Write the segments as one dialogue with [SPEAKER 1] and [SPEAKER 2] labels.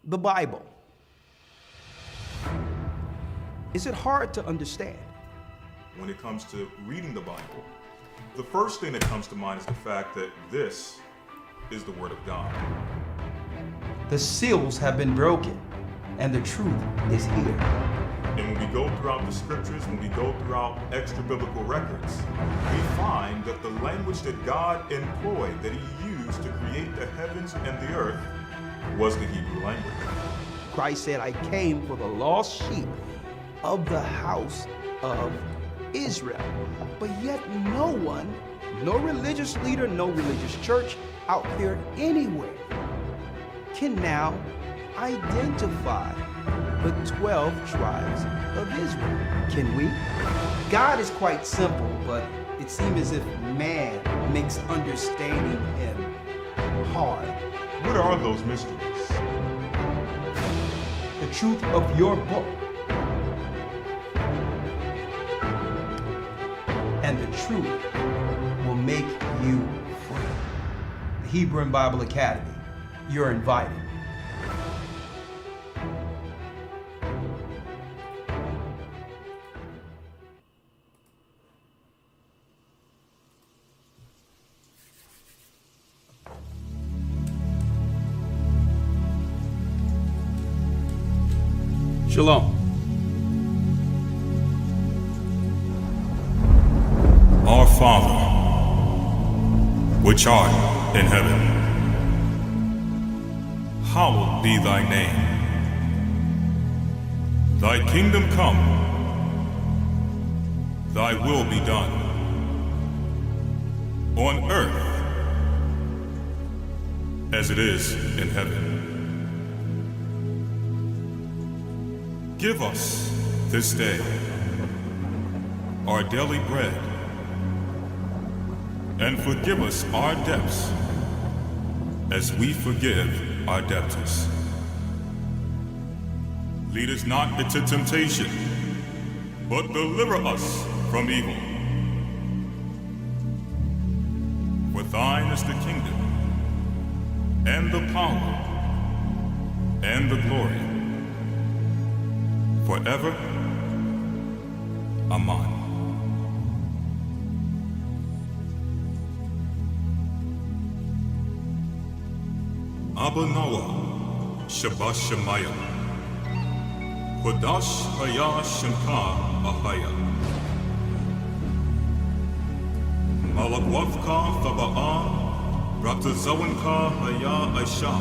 [SPEAKER 1] the Bible. Is it hard to understand?
[SPEAKER 2] When it comes to reading the Bible, the first thing that comes to mind is the fact that this is the Word of God.
[SPEAKER 1] The seals have been broken, and the truth is here.
[SPEAKER 2] And when we go throughout the scriptures, when we go throughout extra biblical records, we find that the language that God employed, that He used to create the heavens and the earth, was the Hebrew language.
[SPEAKER 1] Christ said, I came for the lost sheep of the house of Israel. But yet no one, no religious leader, no religious church out there anywhere can now identify the 12 tribes of Israel. Can we? God is quite simple, but it seems as if man makes understanding Him hard.
[SPEAKER 2] What are those mysteries?
[SPEAKER 1] The truth of your book and the truth will make you free. The Hebrew and Bible Academy, you're invited. Shalom.
[SPEAKER 2] Our Father, which art in heaven, hallowed be thy name. Thy kingdom come, thy will be done, on earth as it is in heaven. Give us this day our daily bread, and forgive us our debts as we forgive our debtors. Lead us not into temptation, but deliver us from evil. For thine is the kingdom, and the power, and the glory, forever. Amen. Abba Noah, Shabbat Shemayah, Kodash Haya Shemka Ahaya, Malakwavka Thaba'a, Ratazawanka Haya Aisha,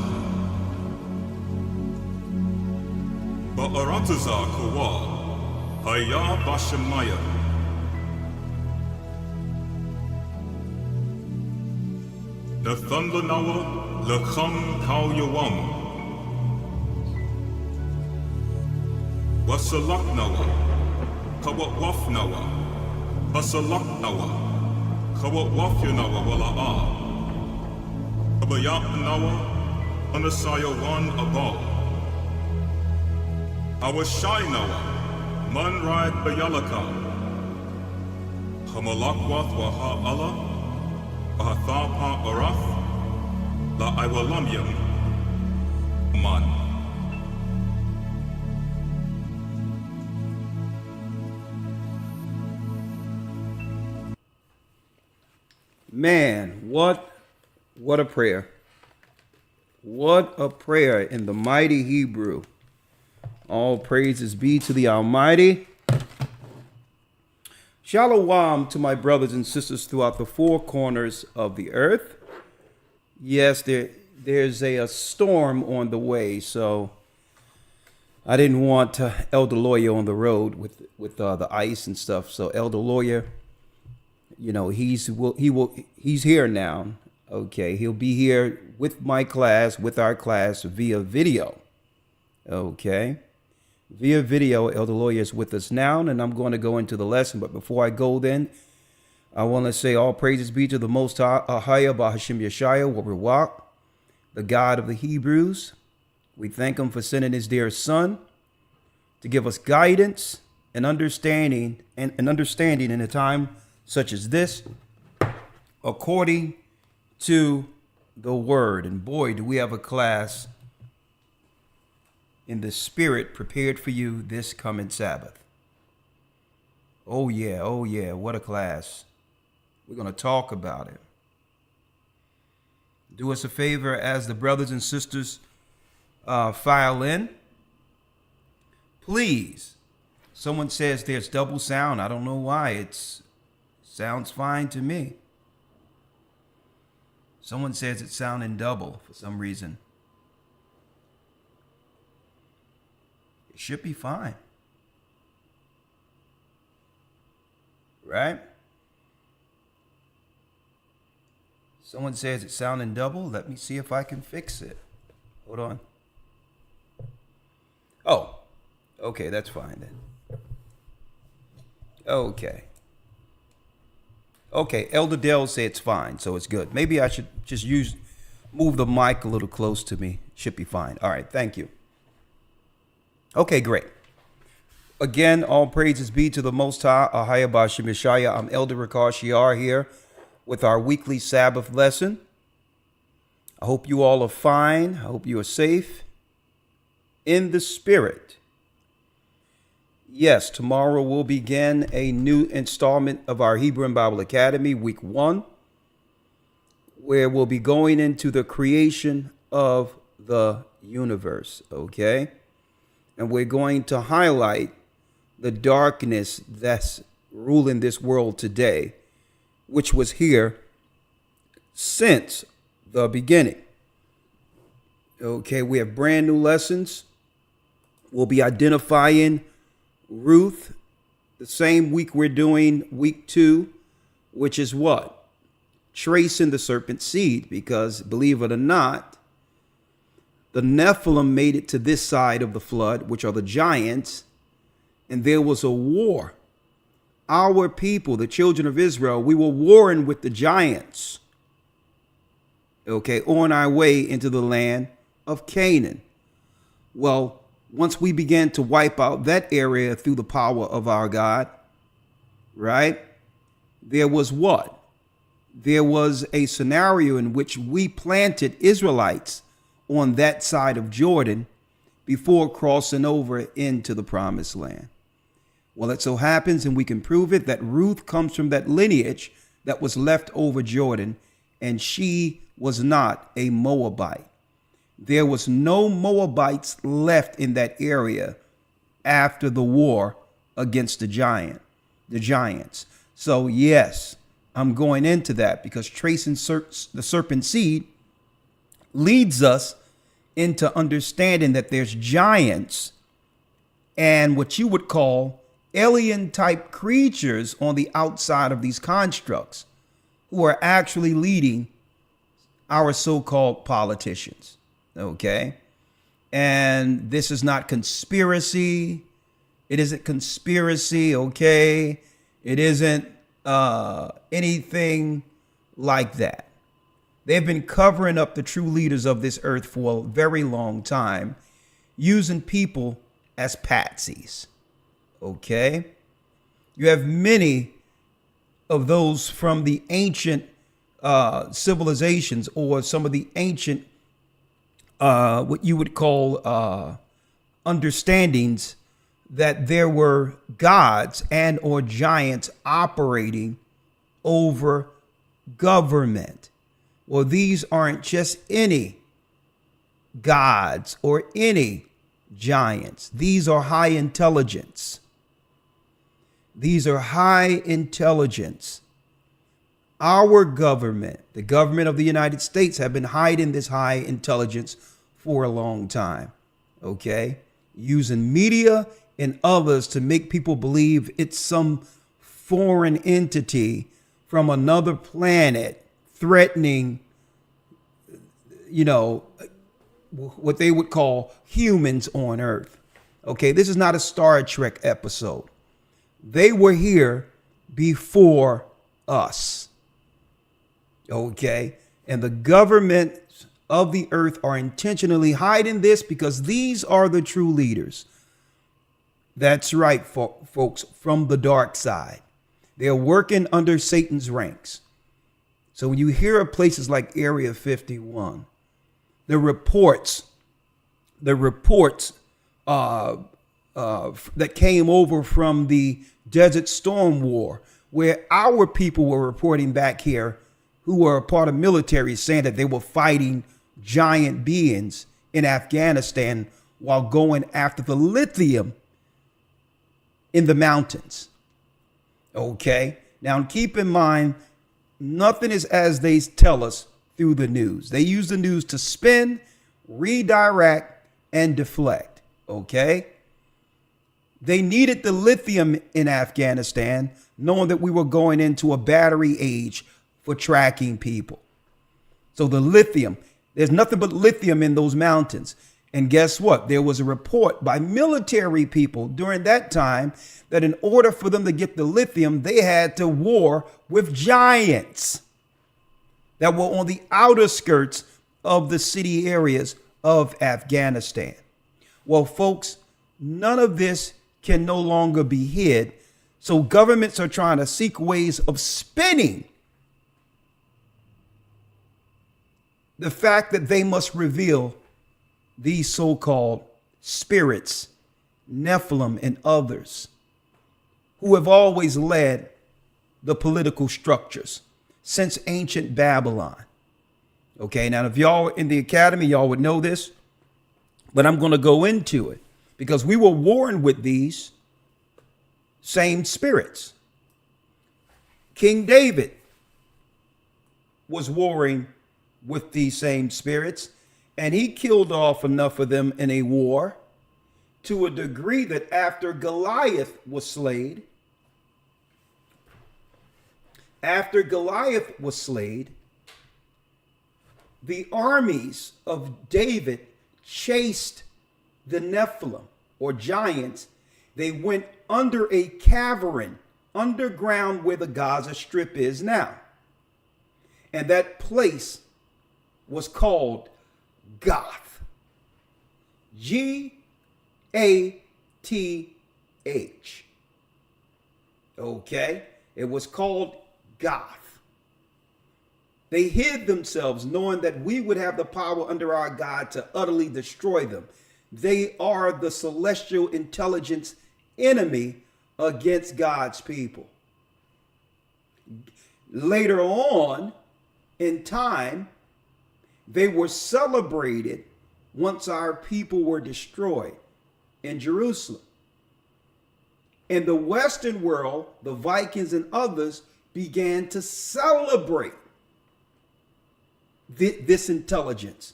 [SPEAKER 2] Ba'arataza Kawa, Haya Bashemaya, Nathanda Nawa, Lakham Kau Yawam, Wasalak Nawa, Kawawaf Nawa, Basalak Nawa, Kawawaf Yanawa Wala'a, Abayat Nawa, Anasaya Wan Abal, Awashai Nawa, Manrad Bayalaka, Hamalakwath Waha Allah, Ahathapa Arath, La Iwalamyam Man.
[SPEAKER 1] Man, what a prayer. What a prayer in the mighty Hebrew. All praises be to the Almighty. Shalom to my brothers and sisters throughout the four corners of the earth. Yes, there's a storm on the way, so I didn't want Elder Lawyer on the road with the ice and stuff. So Elder Lawyer, you know, he's here now. Okay, he'll be here with my class, with our class via video. Okay, via video. Elder Lawyer is with us now, and I'm going to go into the lesson. But before I go, then I want to say all praises be to the Most High, Bahashim Yeshaya, Warawak, the God of the Hebrews. We thank Him for sending His dear Son to give us guidance and understanding in a time such as this, according to the Word. And boy, do we have a class in the spirit prepared for you this coming Sabbath. Oh yeah, what a class. We're going to talk about it. Do us a favor as the brothers and sisters file in. Please. Someone says there's double sound. I don't know why. It sounds fine to me. Someone says it's sounding double for some reason. It should be fine. Right? Someone says it's sounding double. Let me see if I can fix it. Hold on. Oh, okay, that's fine then. Okay. Okay, Elder Dell said it's fine, so it's good. Maybe I should just move the mic a little close to me. Should be fine. All right, thank you. Okay, great. Again, all praises be to the Most High, Ahaya Bashim Yeshaya. I'm Elder Rikar Shiar here with our weekly Sabbath lesson. I hope you all are fine. I hope you are safe in the spirit. Yes, tomorrow we'll begin a new installment of our Hebrew and Bible Academy, week 1, where we'll be going into the creation of the universe, okay? And we're going to highlight the darkness that's ruling this world today, which was here since the beginning. Okay, we have brand new lessons. We'll be identifying Ruth the same week we're doing week 2, which is what? Tracing the serpent seed, because believe it or not, the Nephilim made it to this side of the flood, which are the giants, and there was a war. Our people, the children of Israel, we were warring with the giants, okay, on our way into the land of Canaan. Well, once we began to wipe out that area through the power of our God, right, there was what? There was a scenario in which we planted Israelites on that side of Jordan before crossing over into the promised land. Well, it so happens, and we can prove it, that Ruth comes from that lineage that was left over Jordan, and she was not a Moabite. There was no Moabites left in that area after the war against the giants. So yes, I'm going into that because tracing the serpent seed leads us into understanding that there's giants and what you would call alien type creatures on the outside of these constructs who are actually leading our so-called politicians. Okay. And this is not conspiracy. It isn't conspiracy. Okay. It isn't anything like that. They've been covering up the true leaders of this earth for a very long time, using people as patsies. Okay. You have many of those from the ancient civilizations, or some of the ancient what you would call understandings that there were gods and or giants operating over government. Well, these aren't just any gods or any giants. These are high intelligence. These are high intelligence. Our government, the government of the United States, have been hiding this high intelligence for a long time, okay? Using media and others to make people believe it's some foreign entity from another planet threatening, what they would call humans on Earth. Okay, this is not a Star Trek episode. They were here before us. Okay, and the governments of the earth are intentionally hiding this because these are the true leaders. That's right, folks, from the dark side. They're working under Satan's ranks. So when you hear of places like Area 51, the reports that came over from the Desert Storm War, where our people were reporting back here, who were a part of military, saying that they were fighting giant beings in Afghanistan while going after the lithium in the mountains. Okay. Now keep in mind, nothing is as they tell us through the news. They use the news to spin, redirect, and deflect. Okay. They needed the lithium in Afghanistan, knowing that we were going into a battery age for tracking people. So the lithium, there's nothing but lithium in those mountains. And guess what? There was a report by military people during that time that in order for them to get the lithium, they had to war with giants that were on the outer skirts of the city areas of Afghanistan. Well, folks, none of this can no longer be hid. So governments are trying to seek ways of spinning the fact that they must reveal these so-called spirits, Nephilim and others, who have always led the political structures since ancient Babylon. Okay, now if y'all in the academy, y'all would know this, but I'm going to go into it because we were warring with these same spirits. King David was warring with these same spirits, and he killed off enough of them in a war to a degree that after Goliath was slain, the armies of David chased the Nephilim or giants. They went under a cavern underground where the Gaza Strip is now. And that place was called Goth. G-A-T-H. Okay? It was called Goth. They hid themselves knowing that we would have the power under our God to utterly destroy them. They are the celestial intelligence enemy against God's people. Later on in time, they were celebrated once our people were destroyed in Jerusalem. In the Western world, the Vikings and others began to celebrate this intelligence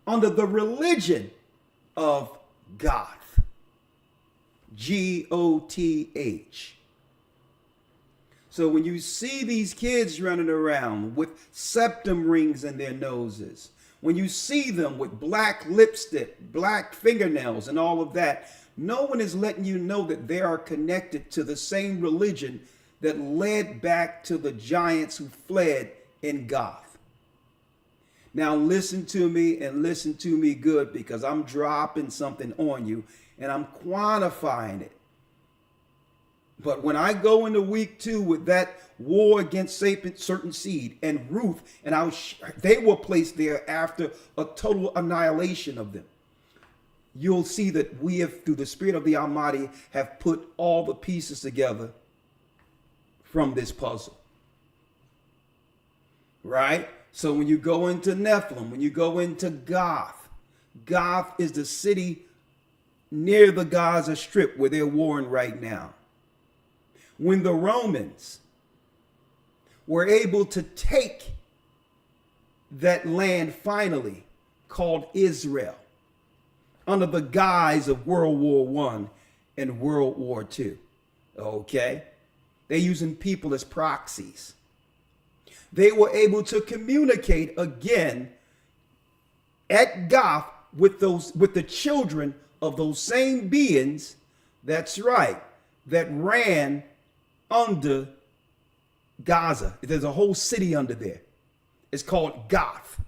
[SPEAKER 1] under the religion of Goth. G-O-T-H. So when you see these kids running around with septum rings in their noses, when you see them with black lipstick, black fingernails and all of that, no one is letting you know that they are connected to the same religion that led back to the giants who fled in Goth. Now listen to me and listen to me good, because I'm dropping something on you and I'm quantifying it. But when I go into week 2 with that war against certain seed and Ruth, and they were placed there after a total annihilation of them, you'll see that we have, through the Spirit of the Almighty, have put all the pieces together from this puzzle. Right? So when you go into Nephilim, when you go into Goth, Goth is the city near the Gaza Strip where they're warring right now. When the Romans were able to take that land finally, called Israel, under the guise of World War I and World War II. Okay? They're using people as proxies. They were able to communicate again at Goth with the children of those same beings, that's right, that ran under Gaza. There's a whole city under there. It's called Goth.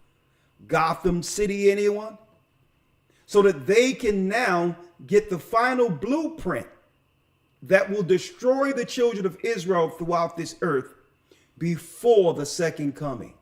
[SPEAKER 1] Gotham City, anyone? So that they can now get the final blueprint that will destroy the children of Israel throughout this earth before the second coming.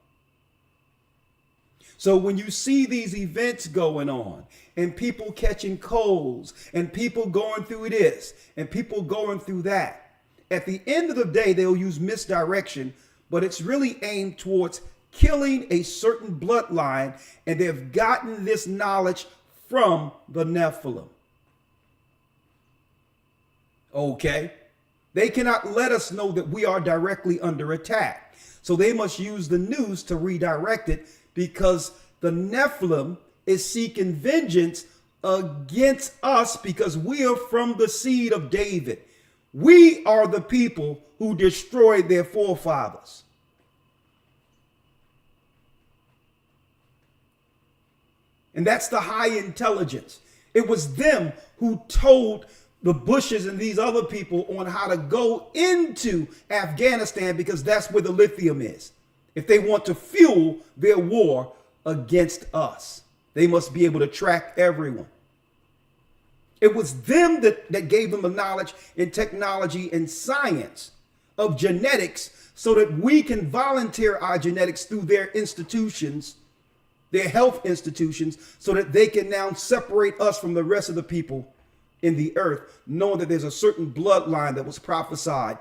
[SPEAKER 1] So when you see these events going on and people catching colds and people going through this and people going through that, at the end of the day, they'll use misdirection, but it's really aimed towards killing a certain bloodline, and they've gotten this knowledge from the Nephilim. Okay? They cannot let us know that we are directly under attack. So they must use the news to redirect it, because the Nephilim is seeking vengeance against us because we are from the seed of David. We are the people who destroyed their forefathers. And that's the high intelligence. It was them who told the Bushes and these other people on how to go into Afghanistan, because that's where the lithium is. If they want to fuel their war against us, they must be able to track everyone. It was them that gave them the knowledge in technology and science of genetics, so that we can volunteer our genetics through their institutions, their health institutions, so that they can now separate us from the rest of the people in the earth, knowing that there's a certain bloodline that was prophesied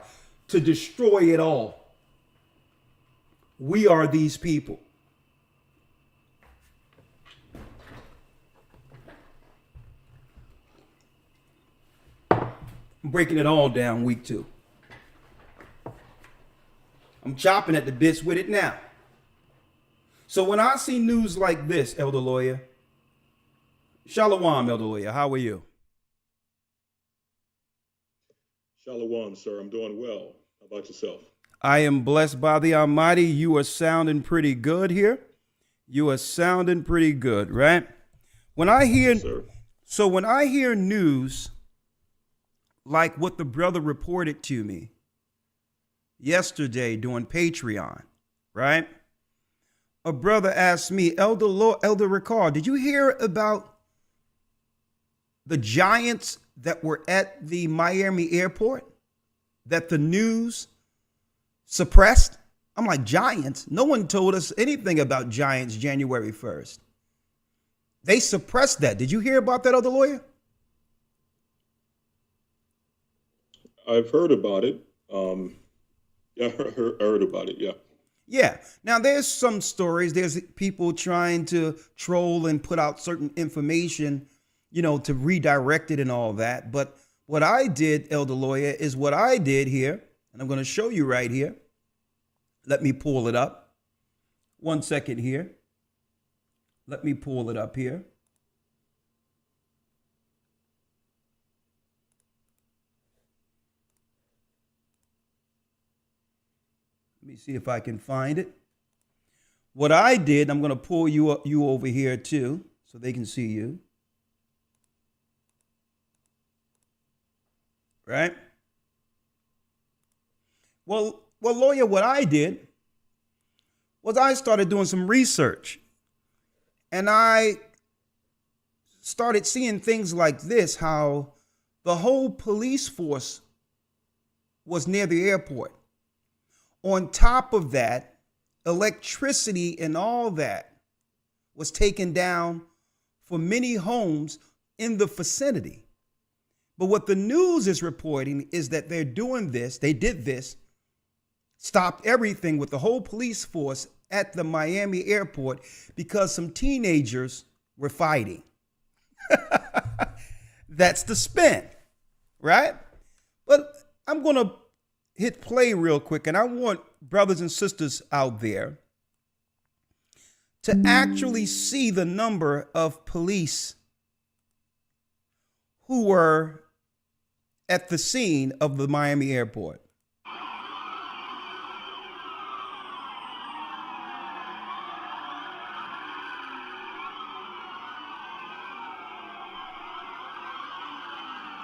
[SPEAKER 1] to destroy it all. We are these people. I'm breaking it all down week 2. I'm chopping at the bits with it now. So when I see news like this, Elder Lawyer, Shalom, Elder Lawyer, how are you?
[SPEAKER 3] Shalom, sir. I'm doing well. How about yourself?
[SPEAKER 1] I am blessed by the Almighty. You are sounding pretty good here. You are sounding pretty good, right? When I hear, so when I hear news like what the brother reported to me yesterday doing Patreon, right? A brother asked me, Elder Ricard, did you hear about the giants that were at the Miami airport that the news suppressed? I'm like, giants? No one told us anything about giants January 1st. They suppressed that. Did you hear about that, Elder Lawyer?
[SPEAKER 3] I've heard about it. Yeah, I heard about it, yeah.
[SPEAKER 1] Yeah. Now, there's some stories. There's people trying to troll and put out certain information, to redirect it and all that. But what I did, Elder Lawyer, is what I did here, and I'm going to show you right here. Let me pull it up. 1 second here. Let me pull it up here. Let me see if I can find it. What I did, I'm going to pull you over here too, so they can see you. Right? Well, Lawyer, what I did was I started doing some research, and I started seeing things like this, how the whole police force was near the airport. On top of that, electricity and all that was taken down for many homes in the vicinity. But what the news is reporting is that they're doing this, they did this, stopped everything with the whole police force at the Miami airport because some teenagers were fighting. That's the spin, right? But I'm going to hit play real quick, and I want brothers and sisters out there to actually see the number of police who were at the scene of the Miami airport.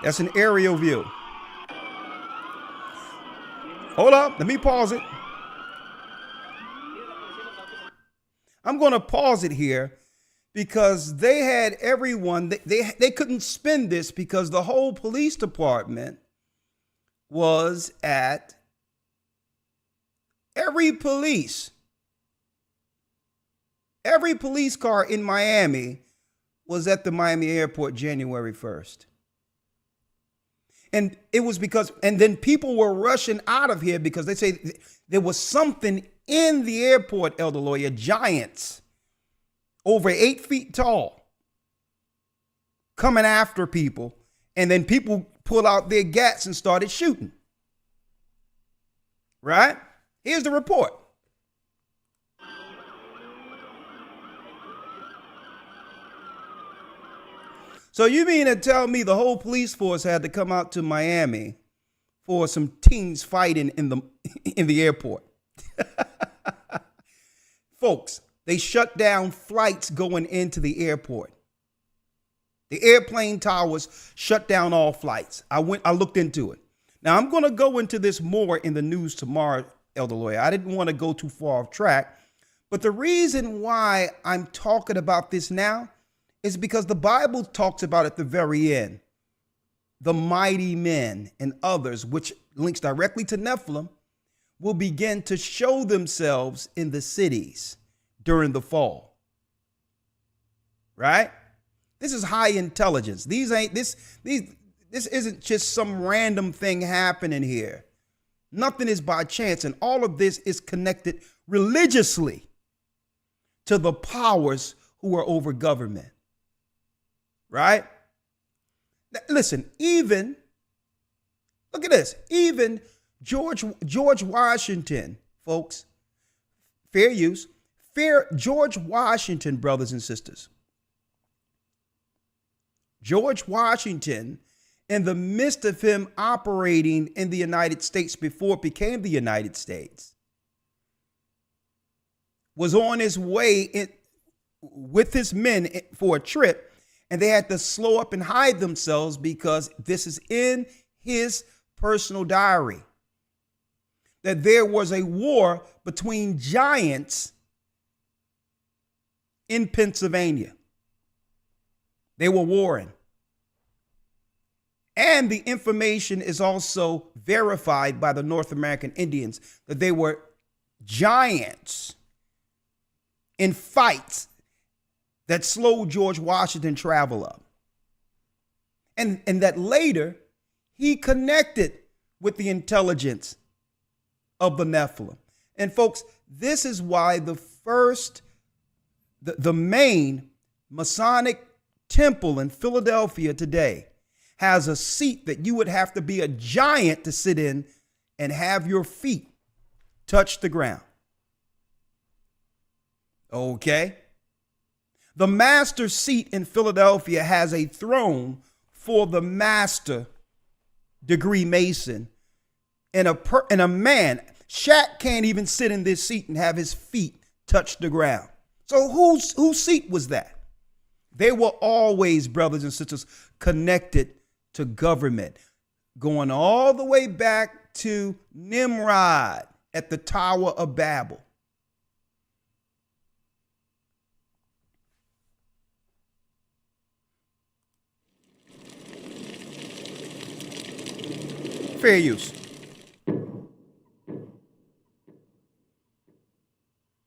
[SPEAKER 1] That's an aerial view. Hold up, let me pause it. I'm going to pause it here because they had everyone, they couldn't spin this because the whole police department was at every police Every police car in Miami was at the Miami airport January 1st. And it was because, and then people were rushing out of here because they say there was something in the airport, Elder Lawyer, giants over 8 feet tall coming after people. And then people pull out their gats and started shooting. Right? Here's the report. So you mean to tell me the whole police force had to come out to Miami for some teens fighting in the airport? Folks, they shut down flights going into the airport. The airplane towers shut down all flights. I looked into it. Now I'm going to go into this more in the news tomorrow, Elder Lawyer. I didn't want to go too far off track, but the reason why I'm talking about this now is because the Bible talks about at the very end, the mighty men and others, which links directly to Nephilim, will begin to show themselves in the cities during the fall. Right? This is high intelligence. This isn't just some random thing happening here. Nothing is by chance, and all of this is connected religiously to the powers who are over government. Right? Listen, even, look at this, even George Washington, folks, fair use, George Washington, brothers and sisters. George Washington, in the midst of him operating in the United States before it became the United States, was on his way with his men for a trip. And they had to slow up and hide themselves because this is in his personal diary. That there was a war between giants in Pennsylvania. They were warring. And the information is also verified by the North American Indians that they were giants in fights that slowed George Washington travel up. And that later he connected with the intelligence of the Nephilim. And folks, this is why the main Masonic temple in Philadelphia today has a seat that you would have to be a giant to sit in and have your feet touch the ground. Okay? The master seat in Philadelphia has a throne for the master degree Mason. And a man, Shaq can't even sit in this seat and have his feet touch the ground. So whose seat was that? They were always, brothers and sisters, connected to government, going all the way back to Nimrod at the Tower of Babel. Fair use.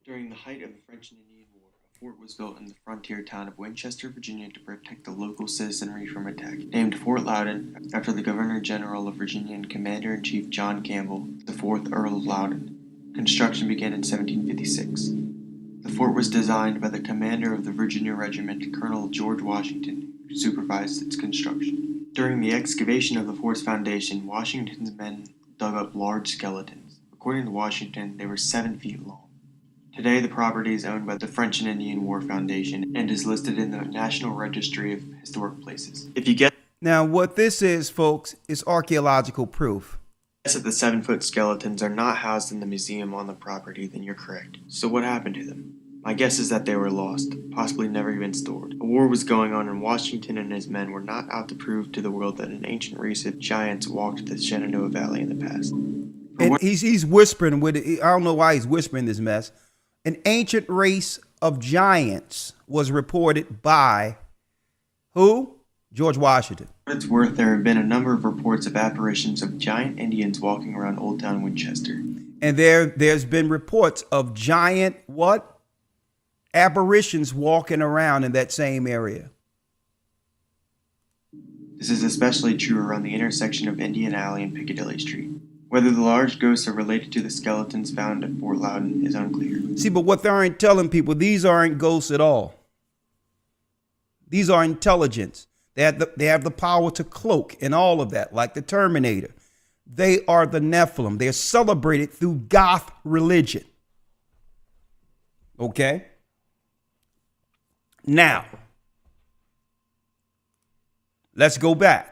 [SPEAKER 4] During the height of the French and Indian War, a fort was built in the frontier town of Winchester, Virginia to protect the local citizenry from attack. Named Fort Loudon after the Governor-General of Virginia and Commander-in-Chief John Campbell, the 4th Earl of Loudon. Construction began in 1756. The fort was designed by the commander of the Virginia Regiment, Colonel George Washington, who supervised its construction. During the excavation of the fort's foundation, Washington's men dug up large skeletons. According to Washington, they were 7 feet long. Today, the property is owned by the French and Indian War Foundation and is listed in the National Registry of Historic Places. If you guess
[SPEAKER 1] Now, what this is, folks, is archaeological proof.
[SPEAKER 4] that the 7-foot skeletons are not housed in the museum on the property, then you're correct. So what happened to them? My guess is that they were lost, possibly never even stored. A war was going on and Washington and his men were not out to prove to the world that an ancient race of giants walked the Shenandoah Valley in the past.
[SPEAKER 1] And he's whispering with it. I don't know why he's whispering this mess. An ancient race of giants was reported by who? George Washington.
[SPEAKER 4] For what it's worth, there have been a number of reports of apparitions of giant Indians walking around Old Town Winchester.
[SPEAKER 1] And there's been reports of giant what? apparitions walking around in that same area.
[SPEAKER 4] This is especially true around the intersection of Indian Alley and Piccadilly Street. Whether the large ghosts are related to the skeletons found at Fort Loudon is unclear.
[SPEAKER 1] See, but what they aren't telling people, these aren't ghosts at all. These are intelligence. They have the power to cloak and all of that, like the Terminator. They are the Nephilim. They're celebrated through Goth religion. Okay? Now, let's go back.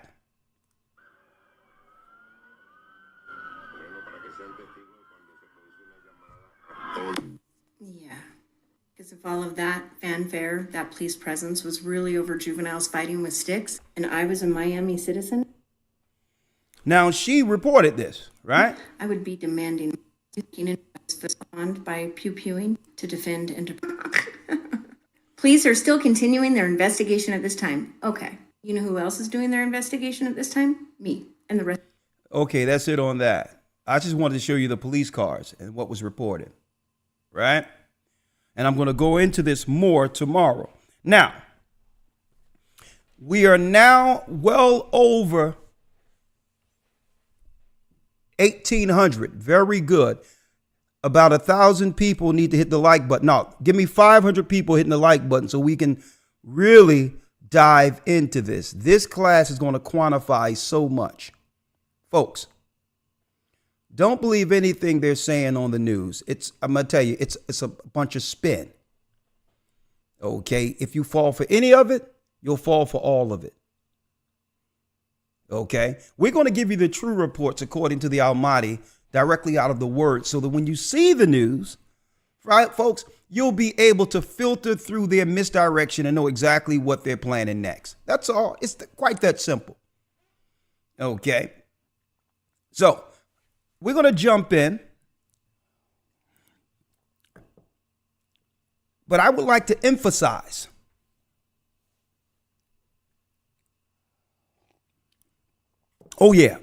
[SPEAKER 5] Yeah. Because of all of that fanfare, that police presence was really over juveniles fighting with sticks, and I was a Miami citizen,
[SPEAKER 1] Now, she reported this, right?
[SPEAKER 5] I would be demanding respond by pew-pewing to defend and to... Police are still continuing their investigation at this time. Okay. You know who else is doing their investigation at this time? Me and the rest.
[SPEAKER 1] Okay, that's it on that. I just wanted to show you the police cars and what was reported, right? And I'm going to go into this more tomorrow. Now, we are now well over 1,800. Very good. About 1,000 people need to hit the like button. Now, give me 500 people hitting the like button so we can really dive into this. This class is going to quantify so much. Folks, don't believe anything they're saying on the news. I'm going to tell you, it's a bunch of spin. Okay? If you fall for any of it, you'll fall for all of it. Okay? We're going to give you the true reports according to the Almighty, directly out of the word, so that when you see the news, right, folks, you'll be able to filter through their misdirection and know exactly what they're planning next. That's all. It's quite that simple. Okay. So we're going to jump in, but I would like to emphasize Yeah,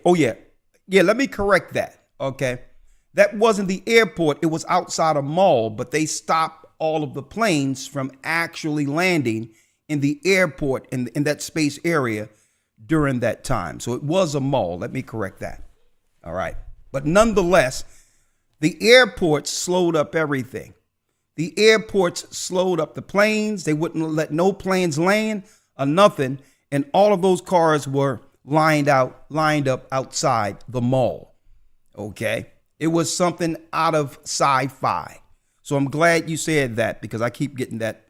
[SPEAKER 1] let me correct that. Okay. That wasn't the airport. It was outside a mall, but they stopped all of the planes from actually landing in the airport in that space area during that time. So it was a mall. Let me correct that. All right. But nonetheless, the airports slowed up everything. The airports slowed up the planes. They wouldn't let no planes land or nothing. And all of those cars were lined up outside the mall. Okay. It was something out of sci-fi. So I'm glad you said that, because I keep getting that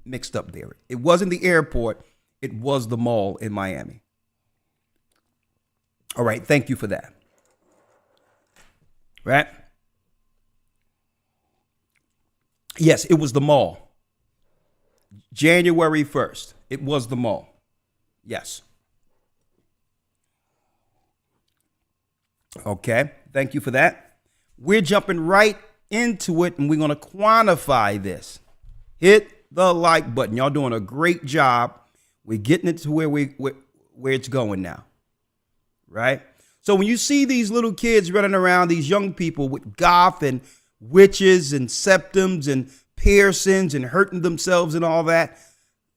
[SPEAKER 1] mixed up there. It wasn't the airport. It was the mall in Miami. All right. Thank you for that. Right? Yes, it was the mall. January 1st. It was the mall. Yes. Okay. Thank you for that. We're jumping right into it, and we're going to quantify this. Hit the like button. Y'all doing a great job. We're getting it to where it's going now. Right? So when you see these little kids running around, these young people with goth and witches and septums and piercings and hurting themselves and all that,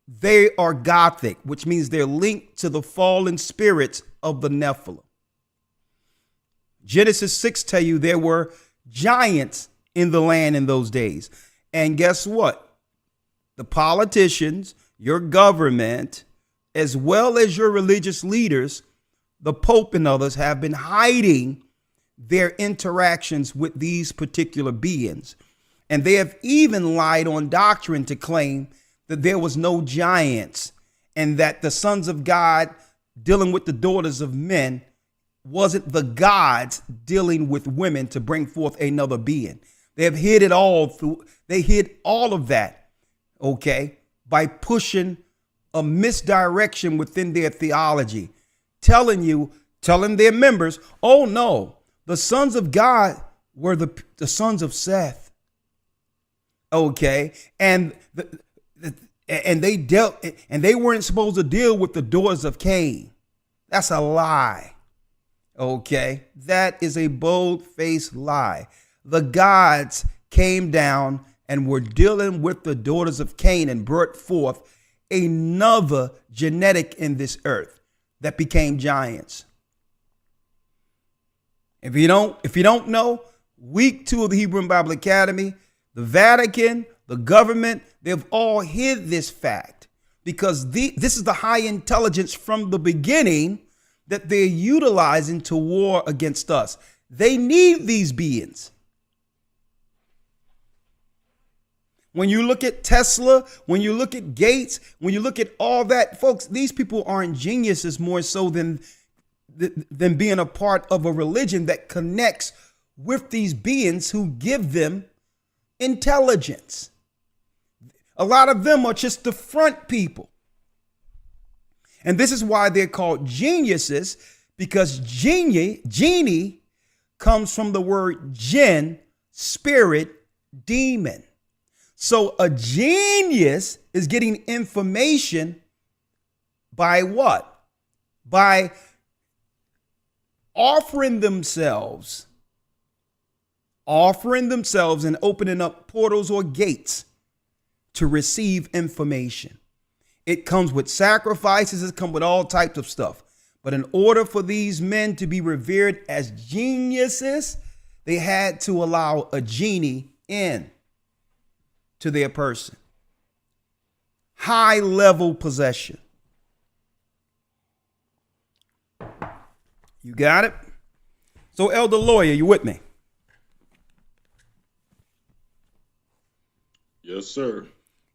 [SPEAKER 1] they are gothic, which means they're linked to the fallen spirits of the Nephilim. Genesis 6 tell you there were giants in the land in those days. And guess what? The politicians, your government, as well as your religious leaders, the Pope and others, have been hiding their interactions with these particular beings. And they have even lied on doctrine to claim that there was no giants and that the sons of God dealing with the daughters of men wasn't the gods dealing with women to bring forth another being. They have hid it all through. They hid all of that, okay, by pushing a misdirection within their theology, telling their members, oh no, the sons of God were the sons of Seth. Okay. And they weren't supposed to deal with the daughters of Cain. That's a lie. Okay. That is a bold-faced lie. The gods came down and were dealing with the daughters of Cain and brought forth another genetic in this earth that became giants. If you don't know, week 2 of the Hebrew Bible Academy, the Vatican, the government, they've all hid this fact because this is the high intelligence from the beginning that they're utilizing to war against us. They need these beings. When you look at Tesla, when you look at Gates, when you look at all that, folks, these people aren't geniuses more so than being a part of a religion that connects with these beings who give them intelligence. A lot of them are just the front people. And this is why they're called geniuses, because genie comes from the word jinn, spirit, demon. So a genius is getting information by what? By offering themselves and opening up portals or gates to receive information. It comes with sacrifices. It comes with all types of stuff. But in order for these men to be revered as geniuses, they had to allow a genie in to their person. High level possession. You got it? So, Elder Lawyer, you with me?
[SPEAKER 3] Yes, sir.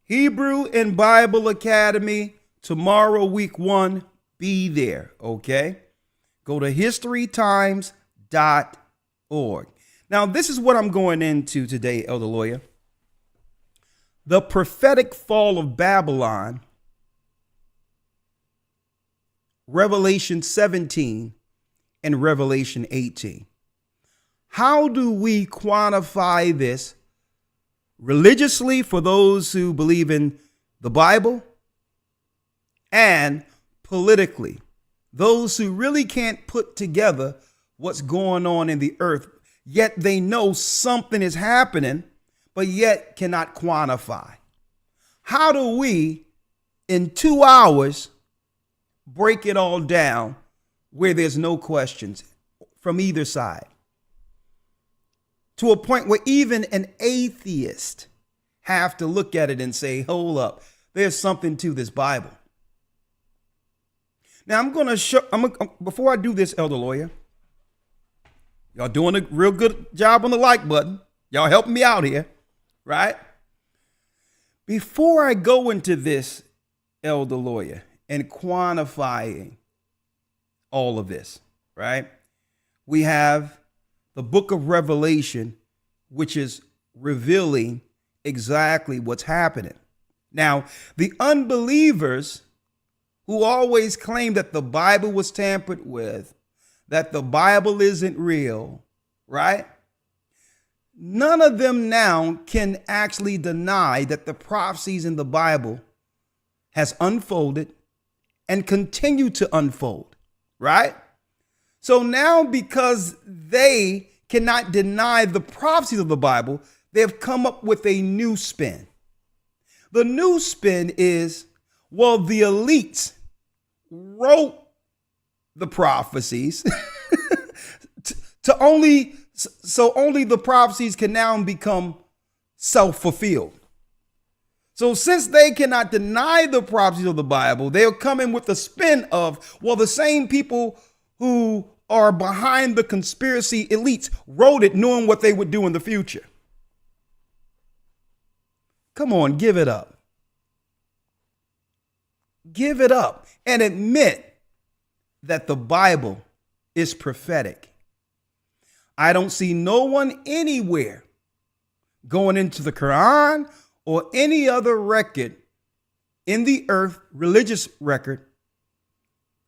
[SPEAKER 1] Hebrew and Bible Academy, tomorrow, week 1, be there, okay? Go to historytimes.org. Now, this is what I'm going into today, Elder Lawyer. The prophetic fall of Babylon, Revelation 17 and Revelation 18. How do we quantify this religiously for those who believe in the Bible, and politically, those who really can't put together what's going on in the earth, yet they know something is happening, but yet cannot quantify? How do we, in 2 hours, break it all down where there's no questions from either side? To a point where even an atheist have to look at it and say, hold up, there's something to this Bible. Now I'm going to show, before I do this, Elder Lawyer, y'all doing a real good job on the like button. Y'all helping me out here, right? Before I go into this, Elder Lawyer, and quantifying all of this, right? We have the book of Revelation, which is revealing exactly what's happening. Now, the unbelievers who always claim that the Bible was tampered with, that the Bible isn't real, right? None of them now can actually deny that the prophecies in the Bible has unfolded and continue to unfold, right? So now, because they cannot deny the prophecies of the Bible, they have come up with a new spin. The new spin is, well, the elites wrote the prophecies so only the prophecies can now become self-fulfilled. So since they cannot deny the prophecies of the Bible, they'll come in with the spin of, well, the same people who are behind the conspiracy elites wrote it knowing what they would do in the future. Come on, give it up. Give it up and admit that the Bible is prophetic. I don't see no one anywhere going into the Quran or any other record in the earth, religious record,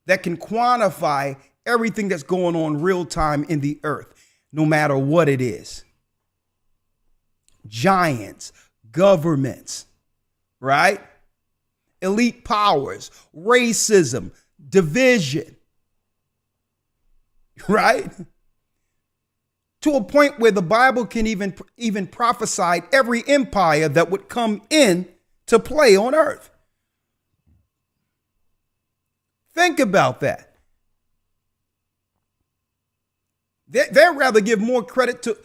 [SPEAKER 1] that can quantify everything that's going on real time in the earth, no matter what it is. Giants, governments, right? Elite powers, racism, division, right? to a point where the Bible can even prophesy every empire that would come in to play on earth. Think about that. They'd rather give more credit to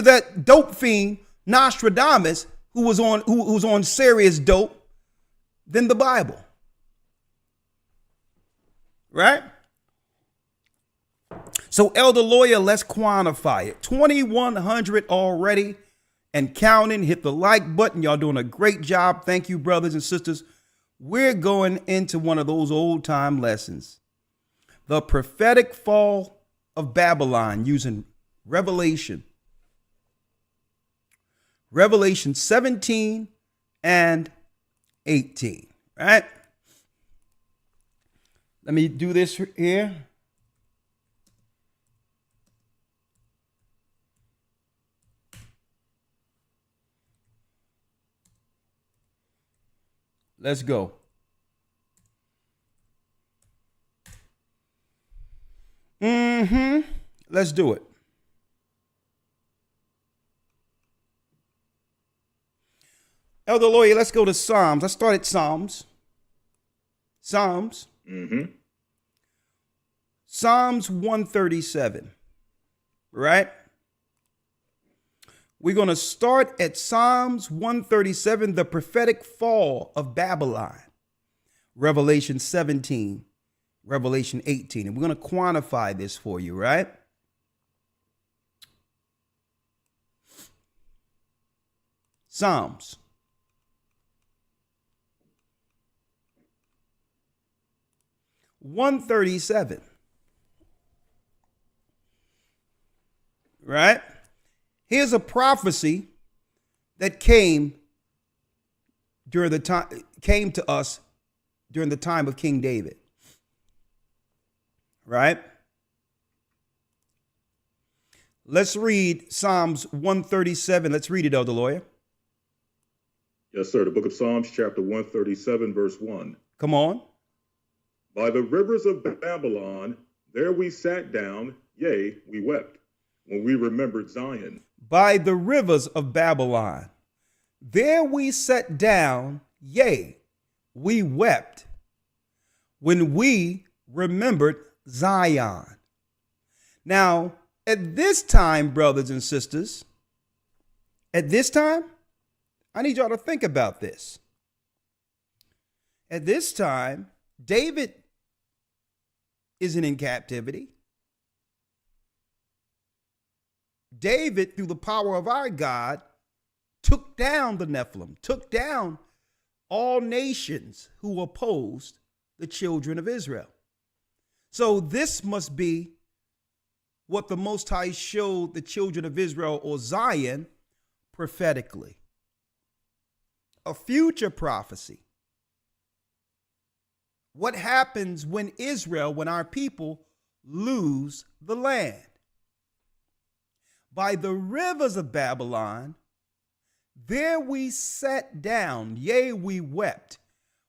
[SPEAKER 1] that dope fiend Nostradamus, who was on serious dope, than the Bible. Right? So, Elder Lawyer, let's quantify it. 2,100 already and counting. Hit the like button. Y'all doing a great job. Thank you, brothers and sisters. We're going into one of those old time lessons. The prophetic fall of Babylon, using Revelation 17 and 18, right? Let me do this here. Let's go. Let's do it. Elder Lawyer, let's go to Psalms. Let's start at Psalms. Psalms 137, right? We're going to start at Psalms 137, the prophetic fall of Babylon, Revelation 17, Revelation 18. And we're going to quantify this for you, right? Psalms. (137), right? Here's a prophecy that came to us during the time of King David, right? Let's read Psalms 137. Let's read it, Elder Lawyer.
[SPEAKER 3] Yes, sir. The book of Psalms, chapter 137, verse 1.
[SPEAKER 1] Come on.
[SPEAKER 3] By the rivers of Babylon, there we sat down, yea, we wept, when we remembered Zion.
[SPEAKER 1] By the rivers of Babylon, there we sat down, yea, we wept, when we remembered Zion. Now, at this time, brothers and sisters, at this time, I need y'all to think about this. At this time, David isn't in captivity. David, through the power of our God, took down the Nephilim, took down all nations who opposed the children of Israel. So this must be what the Most High showed the children of Israel, or Zion, prophetically. A future prophecy. What happens when when our people lose the land? By the rivers of Babylon, there we sat down, yea, we wept,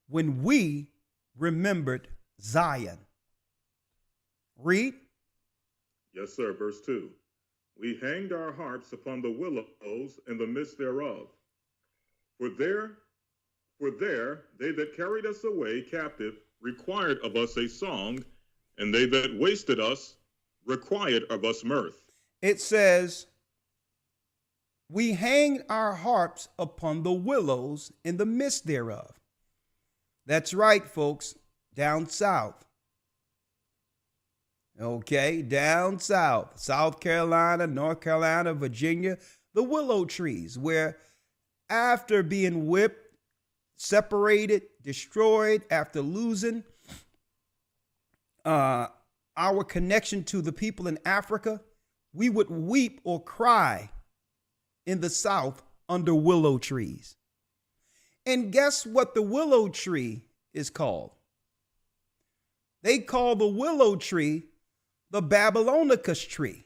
[SPEAKER 1] when we remembered Zion. Read.
[SPEAKER 3] Yes, sir. Verse 2. We hanged our harps upon the willows in the midst thereof. For there they that carried us away captive required of us a song, and they that wasted us required of us mirth.
[SPEAKER 1] It says, we hanged our harps upon the willows in the midst thereof. That's right, folks, down south. Okay, down south, South Carolina, North Carolina, Virginia, the willow trees, where after being whipped, separated, destroyed, after losing our connection to the people in Africa, we would weep or cry in the South under willow trees. And guess what the willow tree is called? They call the willow tree the Babylonicus tree.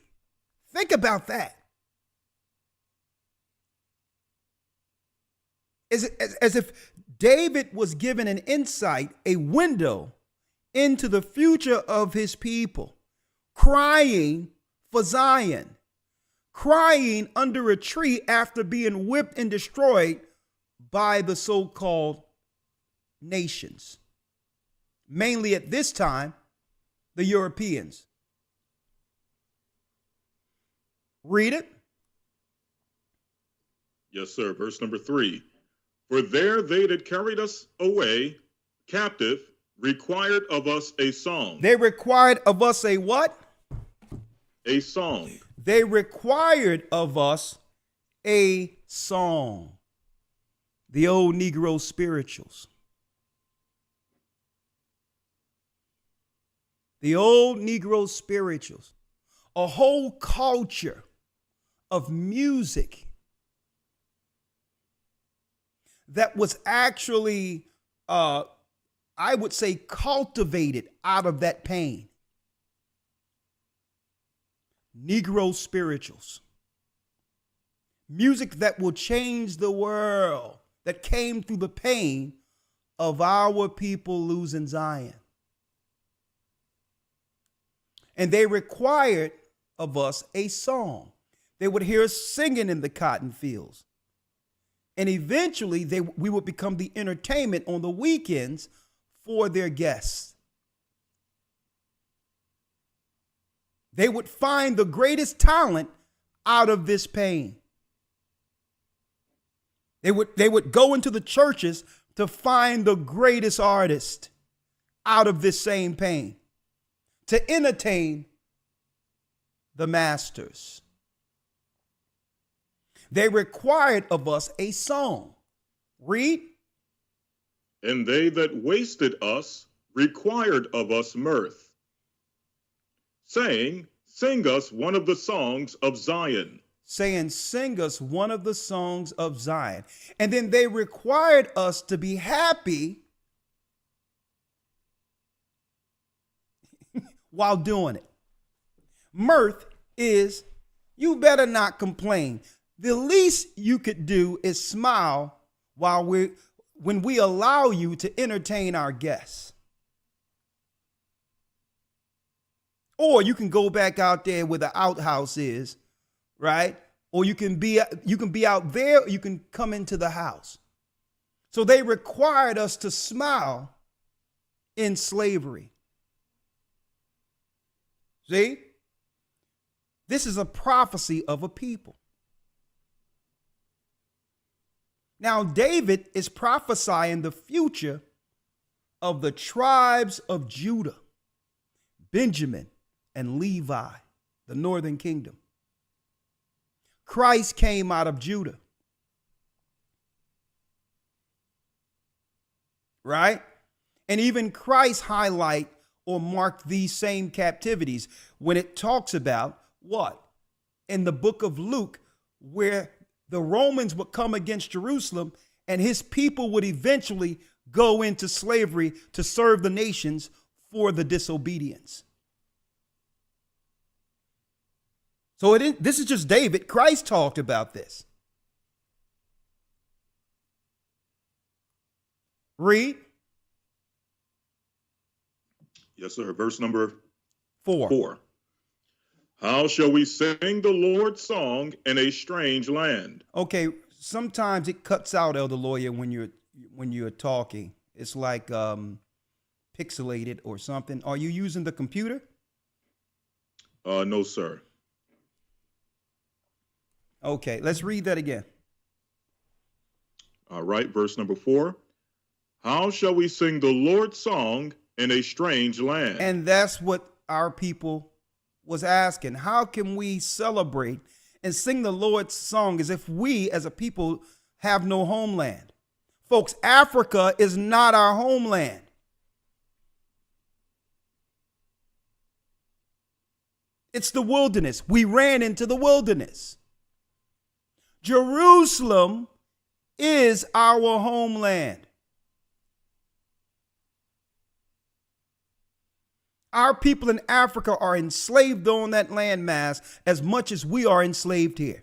[SPEAKER 1] Think about that. As if David was given an insight, a window into the future of his people, crying for Zion, crying under a tree after being whipped and destroyed by the so-called nations, mainly at this time, the Europeans. Read it.
[SPEAKER 3] Yes, sir. Verse number 3. For there they that carried us away captive required of us a song.
[SPEAKER 1] They required of us a what?
[SPEAKER 3] A song.
[SPEAKER 1] They required of us a song. The old Negro spirituals. The old Negro spirituals. A whole culture of music that was actually, I would say, cultivated out of that pain. Negro spirituals. Music that will change the world, that came through the pain of our people losing Zion. And they required of us a song. They would hear us singing in the cotton fields. And eventually we would become the entertainment on the weekends for their guests. They would find the greatest talent out of this pain. They would go into the churches to find the greatest artist out of this same pain, to entertain the masters. They required of us a song. Read.
[SPEAKER 3] And they that wasted us required of us mirth, saying, sing us one of the songs of Zion.
[SPEAKER 1] Saying, sing us one of the songs of Zion. And then they required us to be happy while doing it. Mirth is, you better not complain. The least you could do is smile when we allow you to entertain our guests. Or you can go back out there where the outhouse is, right? Or you can be out there, or you can come into the house. So they required us to smile in slavery. See? This is a prophecy of a people. Now, David is prophesying the future of the tribes of Judah, Benjamin, and Levi, the northern kingdom. Christ came out of Judah. Right? And even Christ highlight or mark these same captivities when it talks about what? In the book of Luke, where the Romans would come against Jerusalem and his people would eventually go into slavery to serve the nations for the disobedience. So this is just David. Christ talked about this. Read.
[SPEAKER 3] Yes, sir. Verse number
[SPEAKER 1] 4.
[SPEAKER 3] How shall we sing the Lord's song in a strange land?
[SPEAKER 1] Okay, sometimes it cuts out, Elder Lawyer, when you're talking. It's like pixelated or something. Are you using the computer?
[SPEAKER 3] No, sir.
[SPEAKER 1] Okay, let's read that again.
[SPEAKER 3] All right, verse number 4. How shall we sing the Lord's song in a strange land?
[SPEAKER 1] And that's what our people was asking. How can we celebrate and sing the Lord's song as if we as a people have no homeland? Folks, Africa is not our homeland. It's the wilderness. We ran into the wilderness. Jerusalem is our homeland. Our people in Africa are enslaved on that landmass as much as we are enslaved here.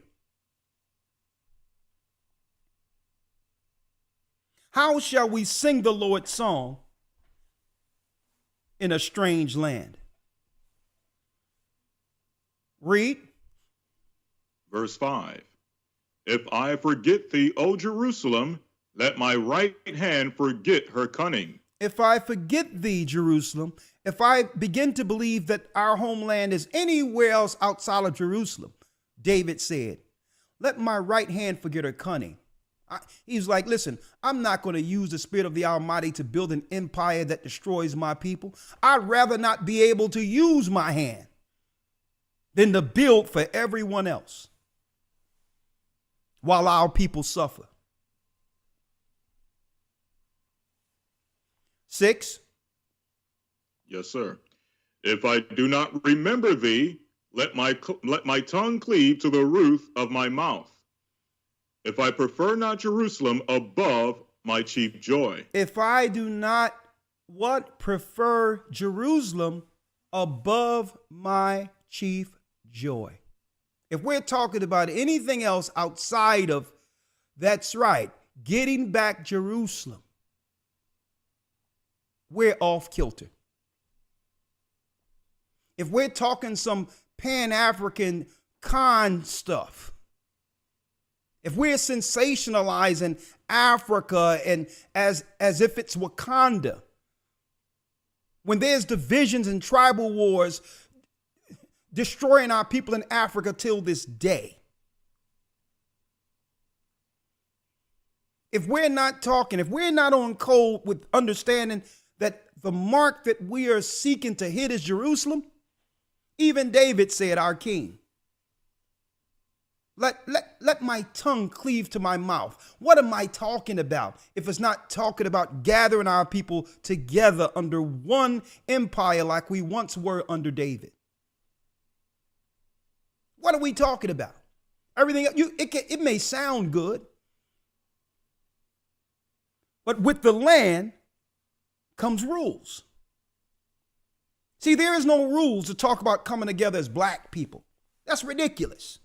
[SPEAKER 1] How shall we sing the Lord's song in a strange land? Read.
[SPEAKER 3] Verse 5. If I forget thee, O Jerusalem, let my right hand forget her cunning.
[SPEAKER 1] If I forget thee, Jerusalem, if I begin to believe that our homeland is anywhere else outside of Jerusalem, David said, let my right hand forget her cunning. He's like, listen, I'm not going to use the Spirit of the Almighty to build an empire that destroys my people. I'd rather not be able to use my hand than to build for everyone else while our people suffer. 6.
[SPEAKER 3] Yes, sir. If I do not remember thee, let my tongue cleave to the roof of my mouth. If I prefer not Jerusalem above my chief joy.
[SPEAKER 1] If I do not prefer Jerusalem above my chief joy. If we're talking about anything else outside of, that's right, getting back Jerusalem, we're off kilter. If we're talking some Pan-African con stuff, if we're sensationalizing Africa and as if it's Wakanda, when there's divisions and tribal wars destroying our people in Africa till this day, if we're not on code with understanding that the mark that we are seeking to hit is Jerusalem, even David said, our king, let my tongue cleave to my mouth. What am I talking about if it's not talking about gathering our people together under one empire like we once were under David? What are we talking about? Everything it may sound good, but with the land comes rules. See, there is no rules to talk about coming together as black people. That's ridiculous.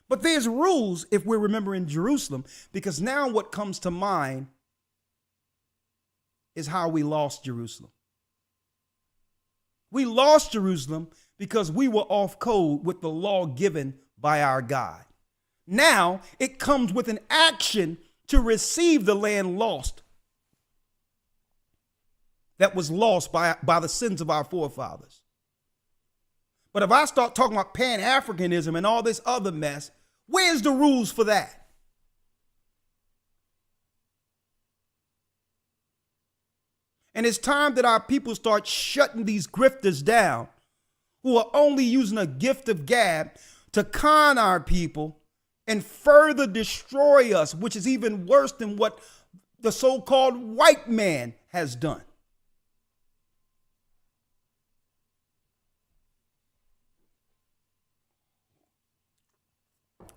[SPEAKER 1] But there's rules if we're remembering Jerusalem, because now what comes to mind is how we lost Jerusalem. We lost Jerusalem because we were off code with the law given by our God. Now it comes with an action to receive the land lost, that was lost by the sins of our forefathers. But if I start talking about Pan-Africanism and all this other mess, where's the rules for that? And it's time that our people start shutting these grifters down who are only using a gift of gab to con our people and further destroy us, which is even worse than what the so-called white man has done.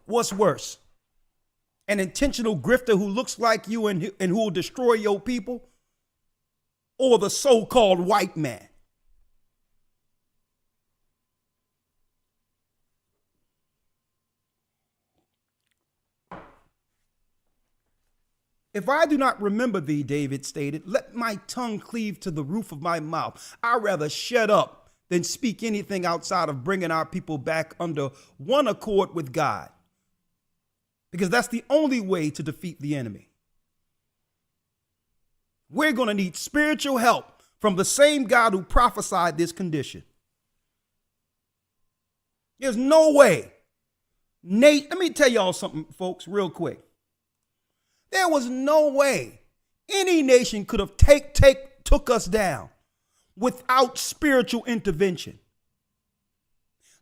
[SPEAKER 1] What's worse? An intentional grifter who looks like you and who will destroy your people, or the so-called white man? If I do not remember thee, David stated, let my tongue cleave to the roof of my mouth. I'd rather shut up than speak anything outside of bringing our people back under one accord with God, because that's the only way to defeat the enemy. We're going to need spiritual help from the same God who prophesied this condition. There's no way. Nate, let me tell y'all something, folks, real quick. There was no way any nation could have took us down without spiritual intervention.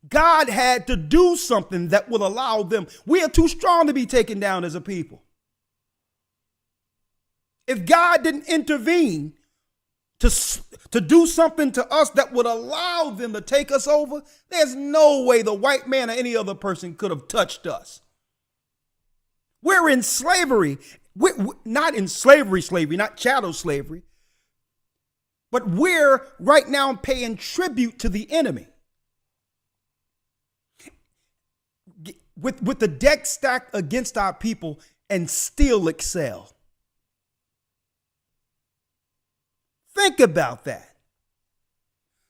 [SPEAKER 1] God had to do something that would allow them. We are too strong to be taken down as a people. If God didn't intervene to do something to us that would allow them to take us over, there's no way the white man or any other person could have touched us. We're in slavery. We're not in slavery, not chattel slavery, but we're right now paying tribute to the enemy. With the deck stacked against our people and still excel. Think about that.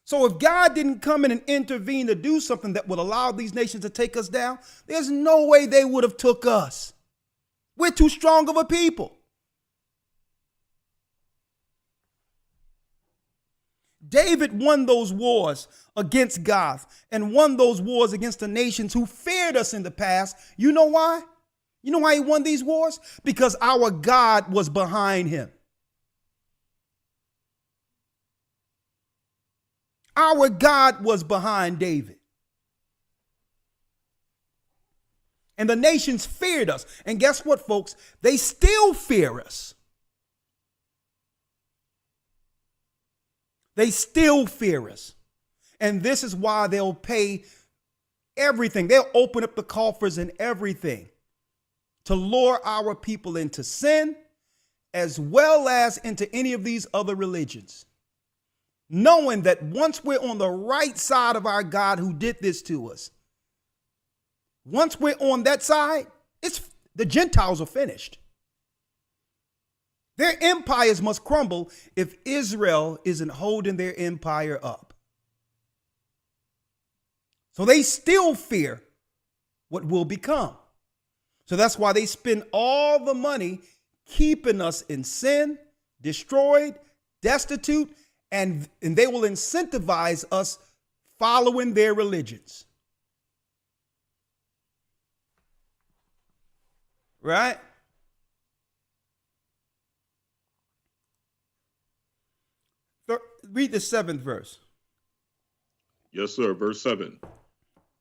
[SPEAKER 1] So if God didn't come in and intervene to do something that would allow these nations to take us down, there's no way they would have took us. We're too strong of a people. David won those wars against Goth and won those wars against the nations who feared us in the past. You know why? You know why he won these wars? Because our God was behind him. Our God was behind David. And the nations feared us. And guess what, folks? They still fear us. They still fear us. And this is why they'll pay everything. They'll open up the coffers and everything to lure our people into sin, as well as into any of these other religions. Knowing that once we're on the right side of our God who did this to us, once we're on that side, the Gentiles are finished. Their empires must crumble if Israel isn't holding their empire up. So they still fear what will become. So that's why they spend all the money keeping us in sin, destroyed, destitute, and they will incentivize us following their religions. Right? Read the 7th verse.
[SPEAKER 3] Yes, sir. Verse 7.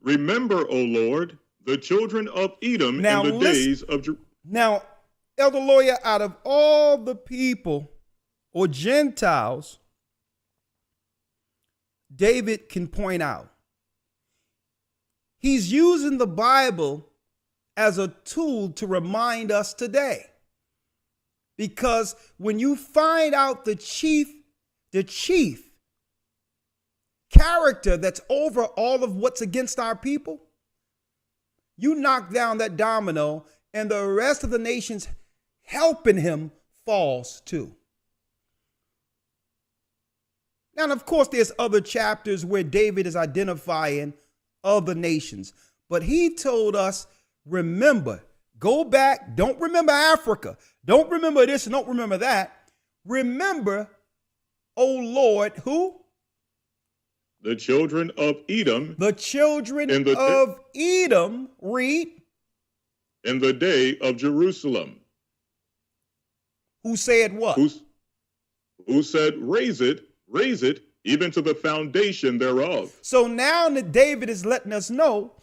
[SPEAKER 3] Remember, O Lord, the children of Edom in the days of
[SPEAKER 1] Now, Elder Lawyer, out of all the people or Gentiles David can point out, he's using the Bible as a tool to remind us today. Because when you find out the chief character that's over all of what's against our people, you knock down that domino and the rest of the nations helping him falls too. Now, of course, there's other chapters where David is identifying other nations, but he told us, remember, go back, don't remember Africa, don't remember this, and don't remember that. Remember, O Lord, who?
[SPEAKER 3] The children of Edom.
[SPEAKER 1] The children of Edom, read.
[SPEAKER 3] In the day of Jerusalem.
[SPEAKER 1] Who said what?
[SPEAKER 3] Who said, raise it, even to the foundation thereof.
[SPEAKER 1] So now that David is letting us know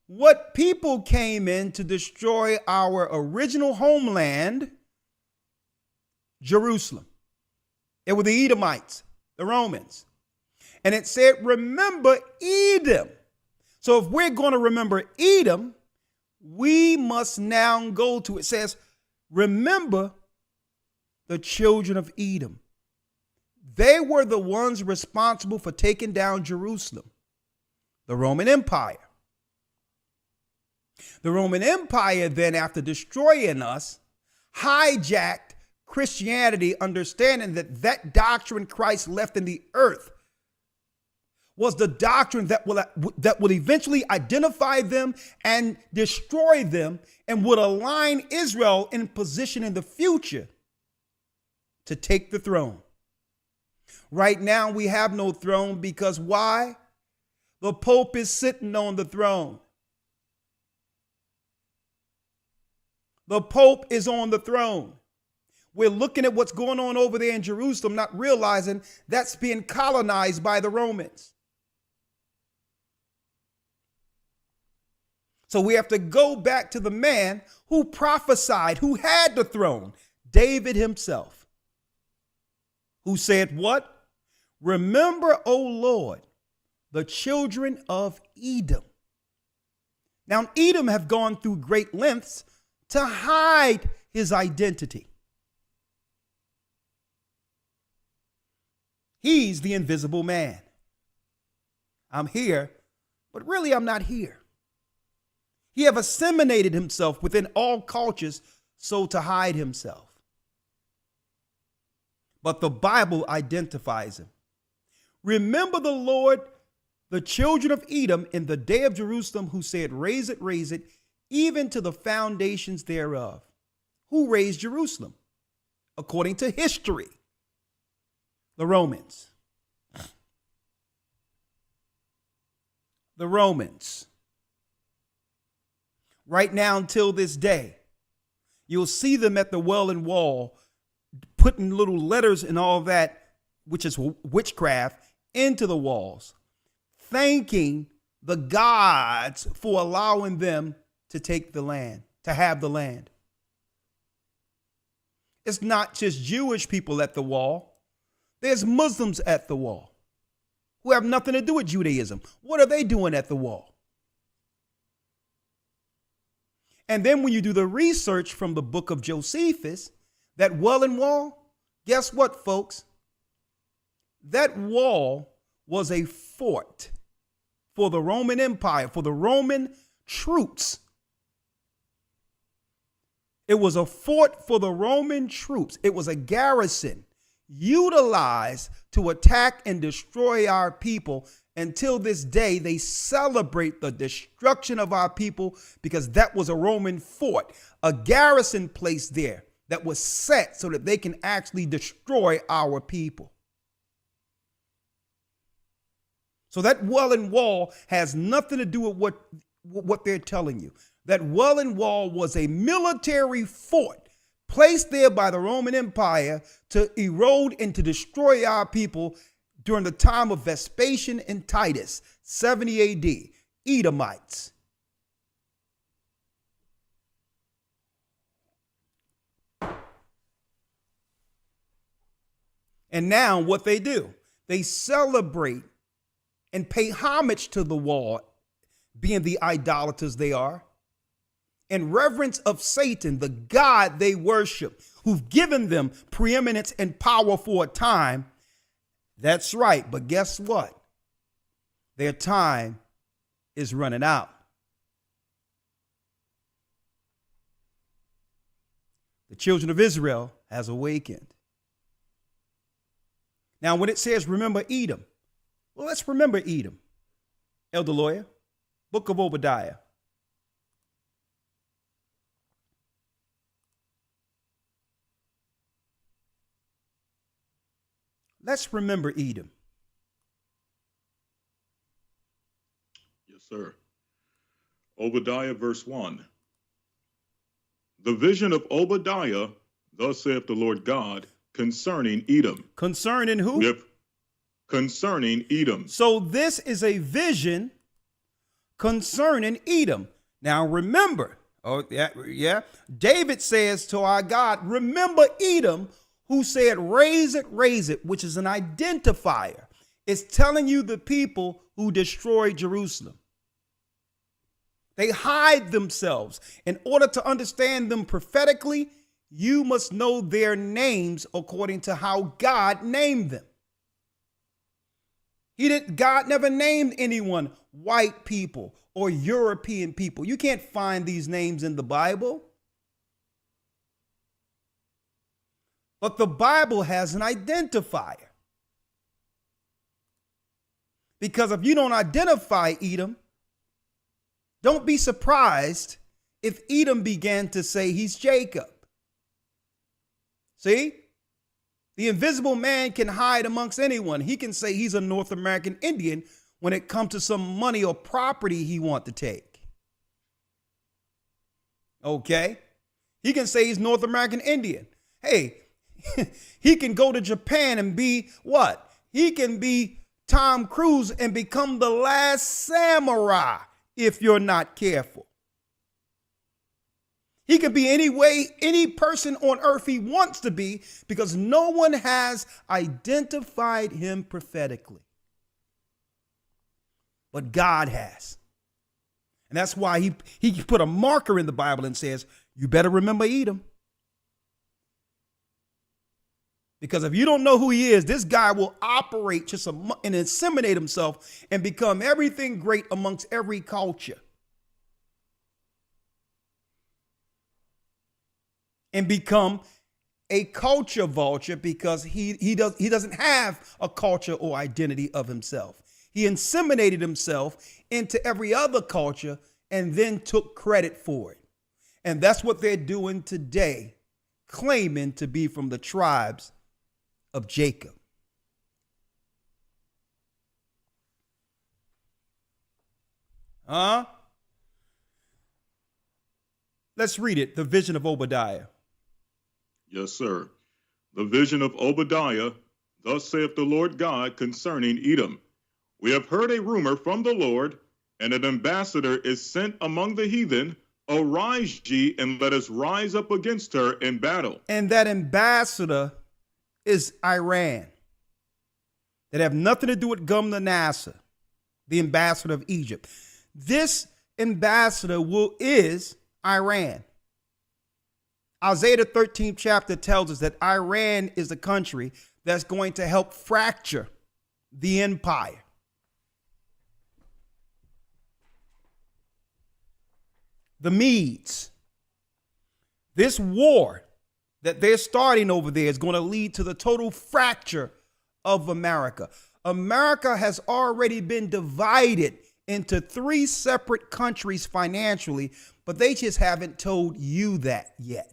[SPEAKER 1] what people came in to destroy our original homeland, Jerusalem. It were the Edomites, the Romans. And it said, remember Edom. So if we're going to remember Edom, we must now go to, it says, remember the children of Edom. They were the ones responsible for taking down Jerusalem, the Roman Empire. The Roman Empire then, after destroying us, hijacked Christianity, understanding that that doctrine Christ left in the earth was the doctrine that would eventually identify them and destroy them and would align Israel in position in the future to take the throne. Right now, we have no throne because why? The Pope is sitting on the throne. The Pope is on the throne. We're looking at what's going on over there in Jerusalem, not realizing that's being colonized by the Romans. So we have to go back to the man who prophesied, who had the throne, David himself, who said what? Remember, O Lord, the children of Edom. Now, Edom have gone through great lengths to hide his identity. He's the invisible man. I'm here, but really I'm not here. He have assimilated himself within all cultures so to hide himself. But the Bible identifies him. Remember the Lord, the children of Edom, in the day of Jerusalem, who said, raise it, even to the foundations thereof. Who raised Jerusalem? According to history, the Romans. The Romans. Right now, until this day, you'll see them at the well and wall, putting little letters and all that, which is witchcraft, into the walls, thanking the gods for allowing them to take the land, to have the land. It's not just Jewish people at the wall. There's Muslims at the wall who have nothing to do with Judaism. What are they doing at the wall? And then when you do the research from the book of Josephus, that well and wall, guess what, folks? That wall was a fort for the Roman Empire, for the Roman troops. It was a fort for the Roman troops. It was a garrison utilized to attack and destroy our people. Until this day, they celebrate the destruction of our people because that was a Roman fort, a garrison place there that was set so that they can actually destroy our people. So that well and wall has nothing to do with what they're telling you. That well and wall was a military fort placed there by the Roman Empire to erode and to destroy our people during the time of Vespasian and Titus, 70 AD, Edomites. And now what they do, they celebrate and pay homage to the wall, being the idolaters they are, in reverence of Satan, the God they worship, who've given them preeminence and power for a time. That's right. But guess what? Their time is running out. The children of Israel has awakened. Now, when it says, remember Edom, well, let's remember Edom. Elder Lawyer, Book of Obadiah. Let's remember Edom.
[SPEAKER 3] Yes, sir. Obadiah, verse 1. The vision of Obadiah, thus saith the Lord God, concerning Edom.
[SPEAKER 1] Concerning who?
[SPEAKER 3] Yep. Concerning Edom.
[SPEAKER 1] So this is a vision concerning Edom. Now remember, David says to our God, remember Edom, who said, raise it, which is an identifier. It's telling you the people who destroyed Jerusalem. They hide themselves. In order to understand them prophetically, you must know their names according to how God named them. God never named anyone white people or European people. You can't find these names in the Bible. But the Bible has an identifier. Because if you don't identify Edom, don't be surprised if Edom began to say he's Jacob. See? The invisible man can hide amongst anyone. He can say he's a North American Indian when it comes to some money or property he wants to take. Okay? He can say he's North American Indian. Hey, he can go to Japan and be what? He can be Tom Cruise and become the last samurai if you're not careful. He can be any person on earth he wants to be because no one has identified him prophetically. But God has. And that's why he put a marker in the Bible and says, you better remember Edom. Because if you don't know who he is, this guy will operate just and inseminate himself and become everything great amongst every culture. And become a culture vulture because he doesn't have a culture or identity of himself. He inseminated himself into every other culture and then took credit for it. And that's what they're doing today, claiming to be from the tribes of Jacob. Let's read it. The vision of Obadiah.
[SPEAKER 3] Yes, sir. The vision of Obadiah. Thus saith the Lord God concerning Edom. We have heard a rumor from the Lord, and an ambassador is sent among the heathen. Arise ye, and let us rise up against her in battle.
[SPEAKER 1] And that ambassador is Iran. That have nothing to do with Gumnasser, the ambassador of Egypt. This ambassador is Iran. Isaiah the 13th chapter tells us that Iran is the country that's going to help fracture the empire. The Medes. This war that they're starting over there is going to lead to the total fracture of America. America has already been divided into 3 separate countries financially, but they just haven't told you that yet.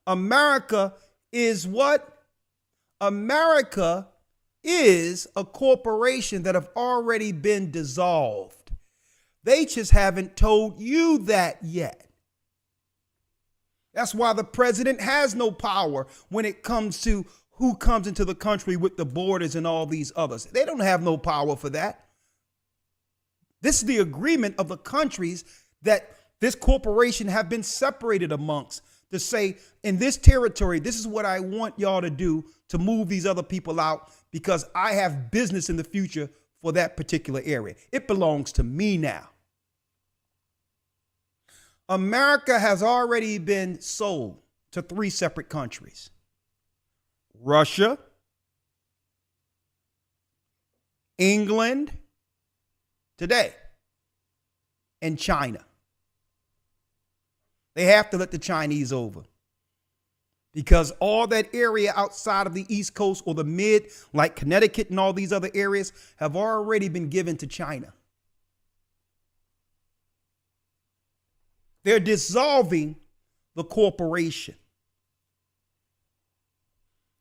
[SPEAKER 1] America is what? America is a corporation that have already been dissolved. They just haven't told you that yet. That's why the president has no power when it comes to who comes into the country with the borders and all these others. They don't have no power for that. This is the agreement of the countries that this corporation have been separated amongst to say, in this territory, this is what I want y'all to do to move these other people out because I have business in the future for that particular area. It belongs to me now. America has already been sold to 3 separate countries. Russia, England, today, and China. They have to let the Chinese over because all that area outside of the East Coast or the mid, like Connecticut and all these other areas, have already been given to China. They're dissolving the corporation.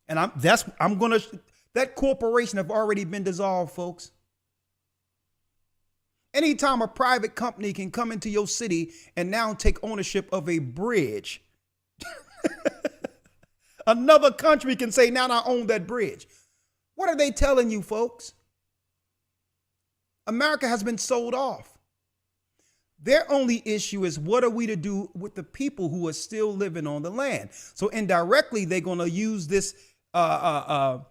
[SPEAKER 1] And that corporation have already been dissolved, folks. Anytime a private company can come into your city and now take ownership of a bridge, another country can say, now I own that bridge. What are they telling you, folks? America has been sold off. Their only issue is what are we to do with the people who are still living on the land? So indirectly, they're going to use this, the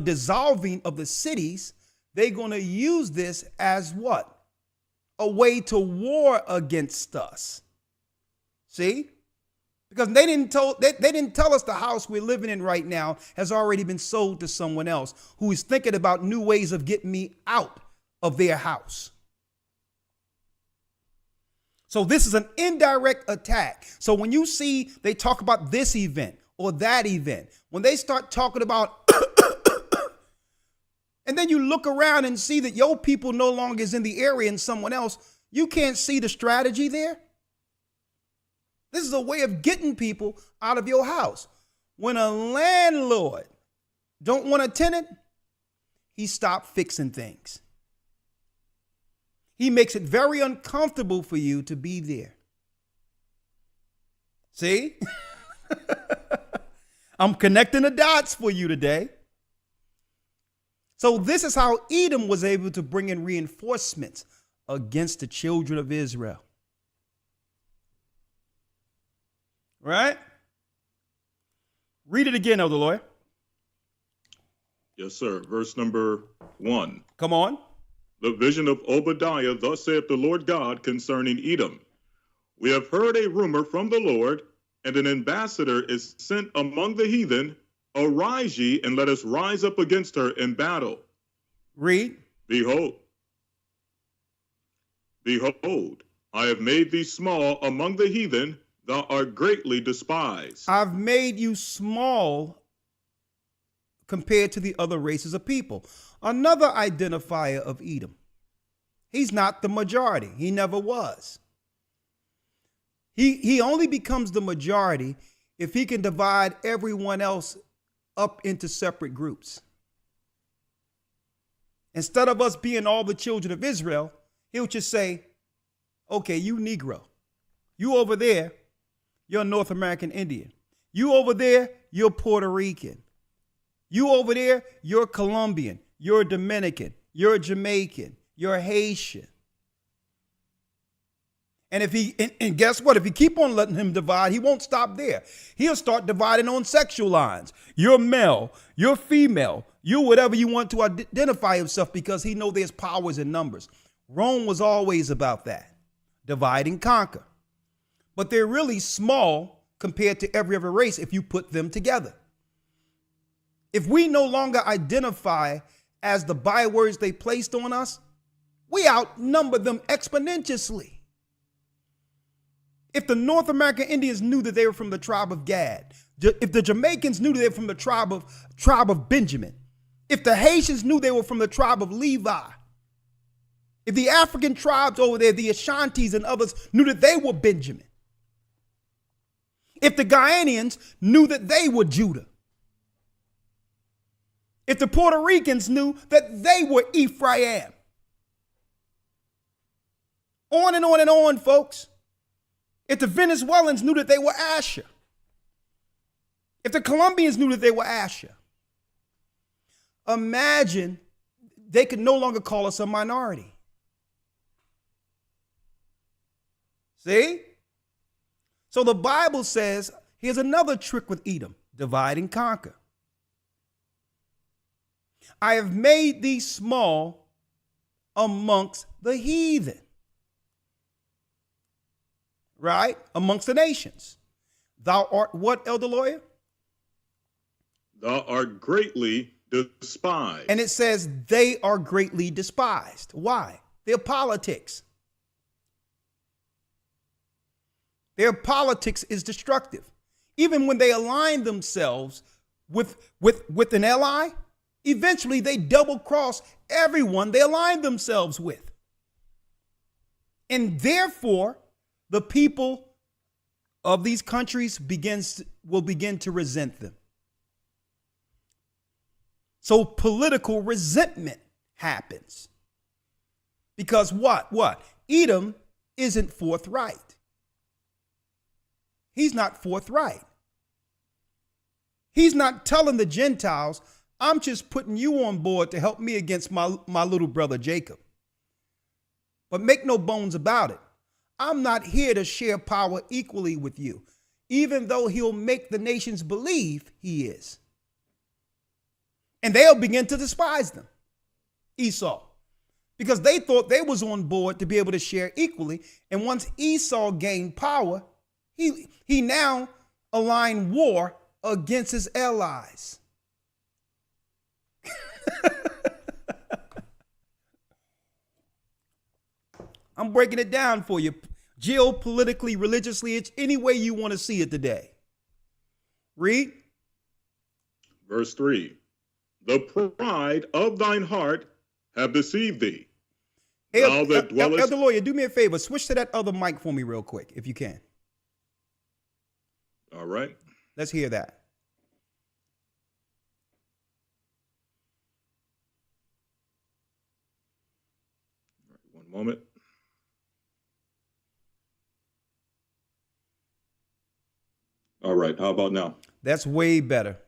[SPEAKER 1] dissolving of the cities. They're going to use this as what? A way to war against us. See? Because they didn't tell us the house we're living in right now has already been sold to someone else who is thinking about new ways of getting me out of their house. So this is an indirect attack. So when you see they talk about this event or that event, when they start talking about and then you look around and see that your people no longer is in the area and someone else, you can't see the strategy there. This is a way of getting people out of your house. When a landlord don't want a tenant, he stopped fixing things. He makes it very uncomfortable for you to be there. See? I'm connecting the dots for you today. So this is how Edom was able to bring in reinforcements against the children of Israel. Right? Read it again, Elder Lawyer.
[SPEAKER 3] Yes, sir. Verse number 1.
[SPEAKER 1] Come on.
[SPEAKER 3] The vision of Obadiah, thus saith the Lord God concerning Edom. We have heard a rumor from the Lord, and an ambassador is sent among the heathen. Arise ye, and let us rise up against her in battle.
[SPEAKER 1] Read.
[SPEAKER 3] Behold, I have made thee small among the heathen, thou art greatly despised.
[SPEAKER 1] I've made you small compared to the other races of people. Another identifier of Edom. He's not the majority. He never was. He only becomes the majority if he can divide everyone else up into separate groups. Instead of us being all the children of Israel, he'll just say, okay, you Negro, you over there, you're a North American Indian. You over there, you're Puerto Rican. You over there, you're Colombian, you're Dominican, you're Jamaican, you're Haitian. And and guess what? If you keep on letting him divide, he won't stop there. He'll start dividing on sexual lines. You're male, you're female, you're whatever you want to identify himself, because he knows there's powers in numbers. Rome was always about that. Divide and conquer. But they're really small compared to every other race if you put them together. If we no longer identify as the bywords they placed on us, we outnumber them exponentially. If the North American Indians knew that they were from the tribe of Gad, if the Jamaicans knew that they were from the tribe of Benjamin, if the Haitians knew they were from the tribe of Levi, if the African tribes over there, the Ashantis and others, knew that they were Benjamin, if the Guyanians knew that they were Judah, if the Puerto Ricans knew that they were Ephraim, on and on and on, folks. If the Venezuelans knew that they were Asher, if the Colombians knew that they were Asher, imagine they could no longer call us a minority. See? So the Bible says, here's another trick with Edom: divide and conquer. I have made thee small amongst the heathen. Right? Amongst the nations. Thou art what, elder lawyer?
[SPEAKER 3] Thou art greatly despised.
[SPEAKER 1] And it says they are greatly despised. Why? Their politics. Their politics is destructive. Even when they align themselves with an ally, eventually they double cross everyone they align themselves with. And therefore, the people of these countries will begin to resent them. So political resentment happens. Because what? Edom isn't forthright. He's not forthright. He's not telling the Gentiles, I'm just putting you on board to help me against my little brother Jacob. But make no bones about it, I'm not here to share power equally with you, even though he'll make the nations believe he is. And they'll begin to despise them, Esau, because they thought they was on board to be able to share equally. And once Esau gained power, he now aligned war against his allies. I'm breaking it down for you. Geopolitically, religiously, it's any way you want to see it today. Read.
[SPEAKER 3] Verse 3. The pride of thine heart have deceived thee. Thou that dwellest...
[SPEAKER 1] Elder lawyer, do me a favor. Switch to that other mic for me real quick, if you can.
[SPEAKER 3] All right.
[SPEAKER 1] Let's hear that.
[SPEAKER 3] One moment. All right. How about now?
[SPEAKER 1] That's way better.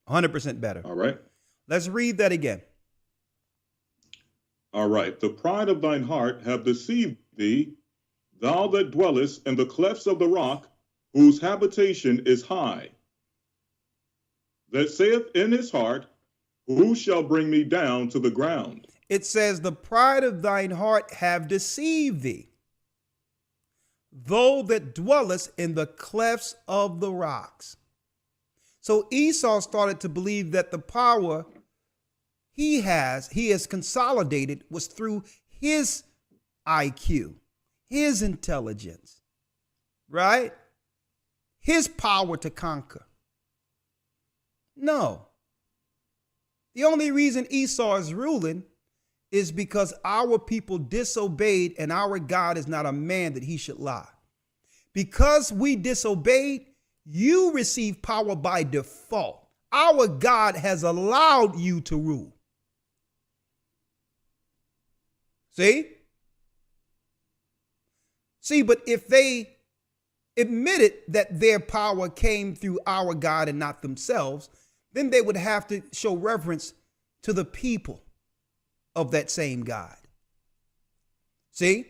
[SPEAKER 1] 100% better.
[SPEAKER 3] All right.
[SPEAKER 1] Let's read that again.
[SPEAKER 3] All right. The pride of thine heart have deceived thee, thou that dwellest in the clefts of the rock, whose habitation is high. That saith in his heart, who shall bring me down to the ground?
[SPEAKER 1] It says, the pride of thine heart have deceived thee, thou that dwellest in the clefts of the rocks. So Esau started to believe that the power he has consolidated was through his IQ, his intelligence, right? His power to conquer. No. The only reason Esau is ruling is because our people disobeyed, and our God is not a man that he should lie. Because we disobeyed, you receive power by default. Our God has allowed you to rule. See? See, but if they admitted that their power came through our God and not themselves, then they would have to show reverence to the people of that same God. See?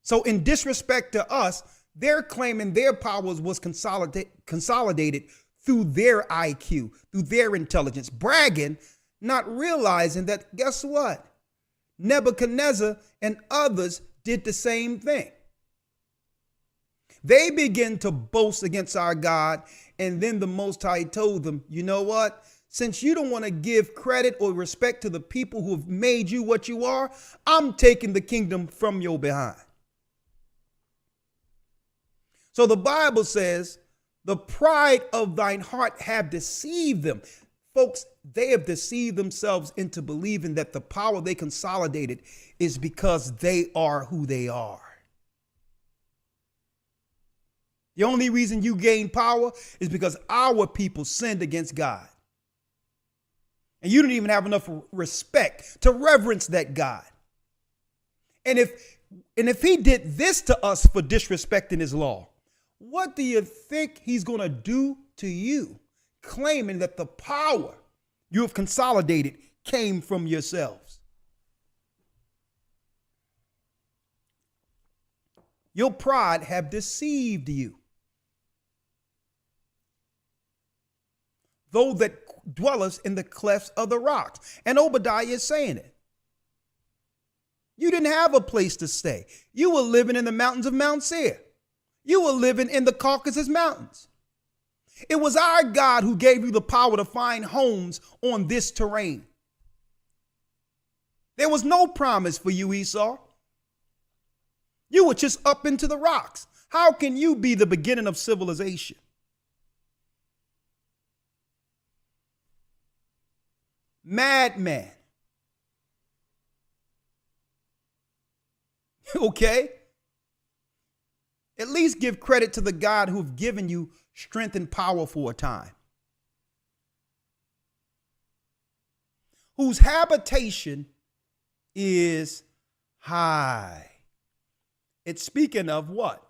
[SPEAKER 1] So in disrespect to us, they're claiming their powers was consolidated through their IQ, through their intelligence, bragging, not realizing that, guess what? Nebuchadnezzar and others did the same thing. They began to boast against our God, and then the Most High told them, you know what? Since you don't want to give credit or respect to the people who have made you what you are, I'm taking the kingdom from your behind. So the Bible says, the pride of thine heart have deceived them. Folks, they have deceived themselves into believing that the power they consolidated is because they are who they are. The only reason you gain power is because our people sinned against God. And you don't even have enough respect to reverence that God. And if he did this to us for disrespecting his law, what do you think he's going to do to you, claiming that the power you have consolidated came from yourselves? Your pride have deceived you. Though that dwelleth in the clefts of the rocks. And Obadiah is saying it. You didn't have a place to stay. You were living in the mountains of Mount Seir. You were living in the Caucasus Mountains. It was our God who gave you the power to find homes on this terrain. There was no promise for you, Esau. You were just up into the rocks. How can you be the beginning of civilization? Madman. Okay? At least give credit to the God who's given you strength and power for a time. Whose habitation is high. It's speaking of what?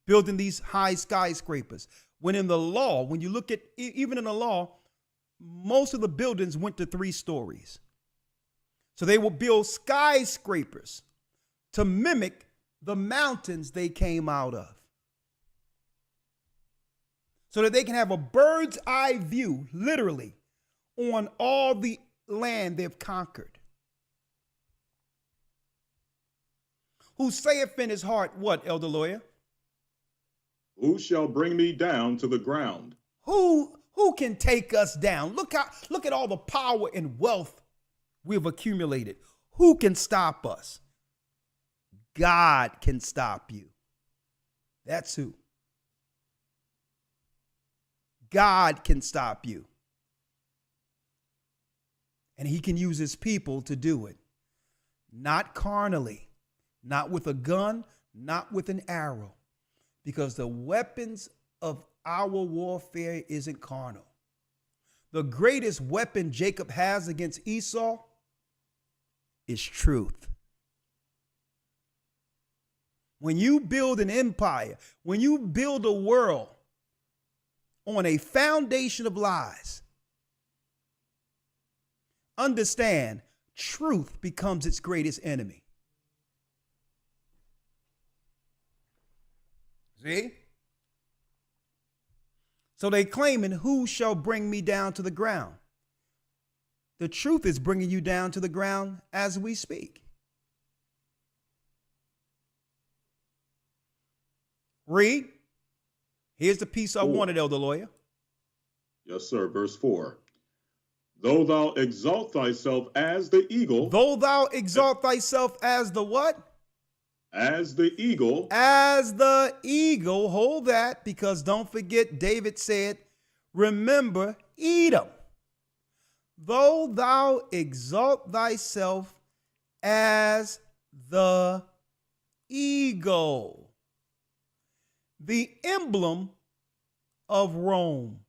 [SPEAKER 1] Building these high skyscrapers. When in the law, when you look at, even in the law, most of the buildings went to 3 stories. So they will build skyscrapers to mimic the mountains they came out of, so that they can have a bird's eye view, literally, on all the land they've conquered. Who saith in his heart, what, elder lawyer?
[SPEAKER 3] Who shall bring me down to the ground?
[SPEAKER 1] Who can take us down? Look at all the power and wealth we've accumulated. Who can stop us? God can stop you. That's who. God can stop you. And he can use his people to do it. Not carnally, not with a gun, not with an arrow, because the weapons of our warfare isn't carnal. The greatest weapon Jacob has against Esau is truth. When you build an empire, when you build a world on a foundation of lies, understand, truth becomes its greatest enemy. See? So they claiming, who shall bring me down to the ground? The truth is bringing you down to the ground as we speak. Read. Here's the piece I wanted, elder lawyer.
[SPEAKER 3] Yes, sir. Verse 4. Though thou exalt thyself as the eagle.
[SPEAKER 1] Though thou exalt thyself as the what?
[SPEAKER 3] as the eagle,
[SPEAKER 1] as the eagle. Hold that, because don't forget, David said, remember Edom. Though thou exalt thyself as the eagle, the emblem of Rome.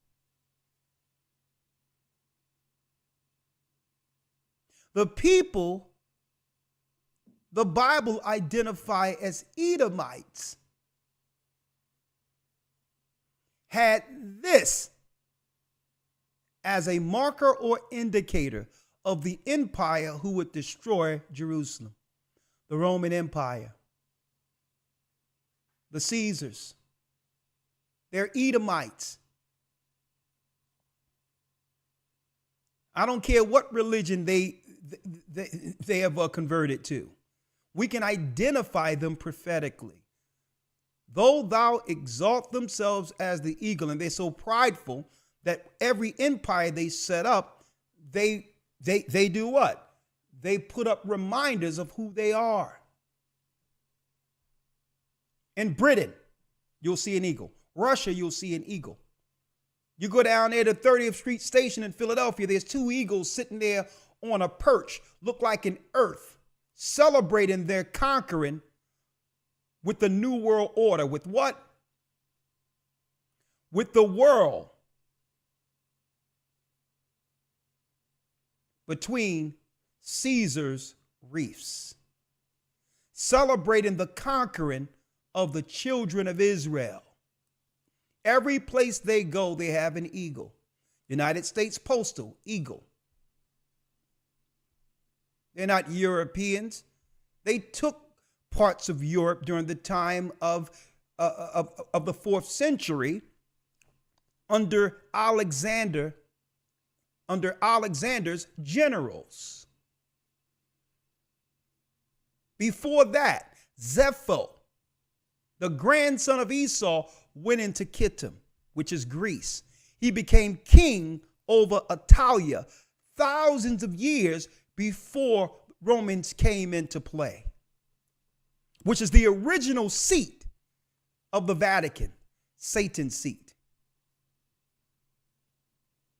[SPEAKER 1] The people the Bible identify as Edomites had this as a marker or indicator of the empire who would destroy Jerusalem. The Roman Empire, the Caesars, they're Edomites. I don't care what religion they have converted to. We can identify them prophetically. Though thou exalt themselves as the eagle, and they're so prideful that every empire they set up, they do what? They put up reminders of who they are. In Britain, you'll see an eagle. Russia, you'll see an eagle. You go down there to 30th Street Station in Philadelphia, there's two eagles sitting there on a perch, look like an earth, celebrating their conquering with the New World Order. With what? With the world between Caesar's reefs, celebrating the conquering of the children of Israel. Every place they go, they have an eagle. United States Postal, eagle. They're not Europeans. They took parts of Europe during the time of the 4th century under Alexander's generals. Before that, Zepho, the grandson of Esau, went into Kittim, which is Greece. He became king over Italia thousands of years before Romans came into play, which is the original seat of the Vatican, Satan's seat.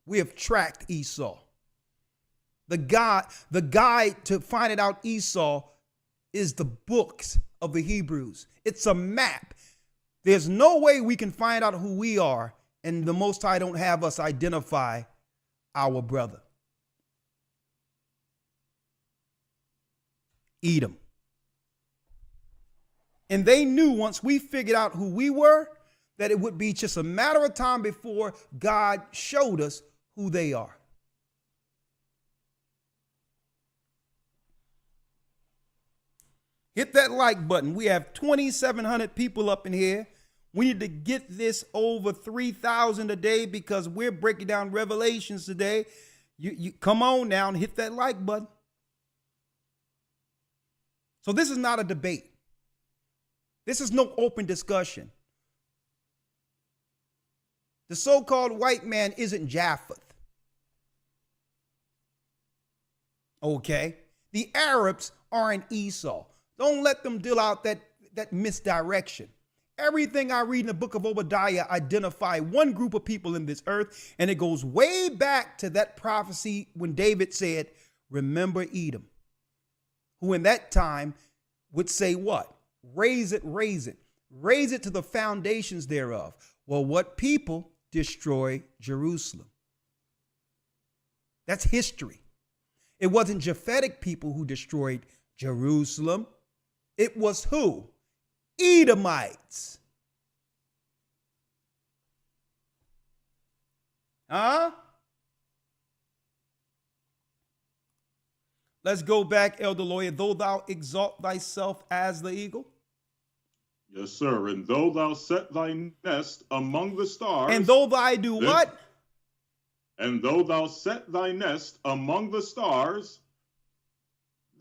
[SPEAKER 1] We have tracked Esau. The guide to finding out Esau is the books of the Hebrews. It's a map. There's no way we can find out who we are and the Most High don't have us identify our brother. Edom. And they knew once we figured out who we were, that it would be just a matter of time before God showed us who they are. Hit that like button. We have 2,700 people up in here. We need to get this over 3,000 a day because we're breaking down Revelations today. You come on now and hit that like button. So this is not a debate. This is no open discussion. The so-called white man isn't Japheth. Okay? The Arabs aren't Esau. Don't let them deal out that misdirection. Everything I read in the book of Obadiah identify one group of people in this earth, and it goes way back to that prophecy when David said, remember Edom, who in that time would say what? Raise it to the foundations thereof. Well, what people destroy Jerusalem? That's history. It wasn't Japhetic people who destroyed Jerusalem. It was who? Edomites. Huh? Let's go back, Elder Lawyer. Though thou exalt thyself as the eagle.
[SPEAKER 3] Yes, sir. And though thou set thy nest among the stars.
[SPEAKER 1] And though thou do what?
[SPEAKER 3] And though thou set thy nest among the stars,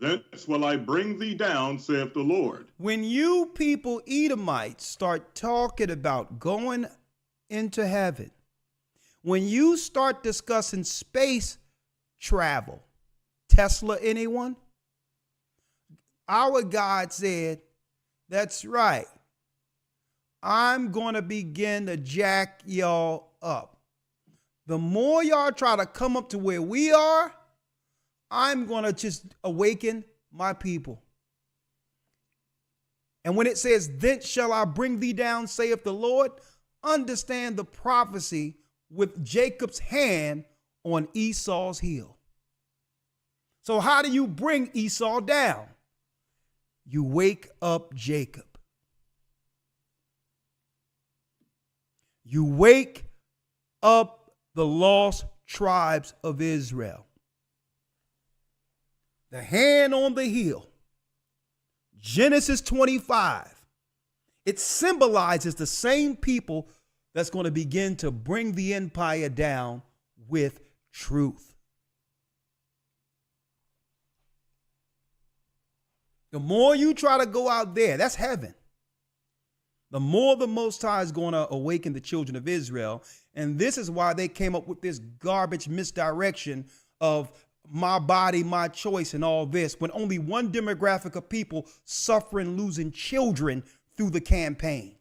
[SPEAKER 3] thence will I bring thee down, saith the Lord.
[SPEAKER 1] When you people, Edomites, start talking about going into heaven, when you start discussing space travel, Tesla, anyone? Our God said, That's right. I'm going to begin to jack y'all up. The more y'all try to come up to where we are, I'm going to just awaken my people. And when it says, thence shall I bring thee down, saith the Lord, understand the prophecy with Jacob's hand on Esau's heel. So how do you bring Esau down? You wake up Jacob. You wake up the lost tribes of Israel. The hand on the heel. Genesis 25. It symbolizes the same people that's going to begin to bring the empire down with truth. The more you try to go out there, that's heaven. The more the Most High is going to awaken the children of Israel. And this is why they came up with this garbage misdirection of my body, my choice, and all this, when only one demographic of people suffering, losing children through the campaign.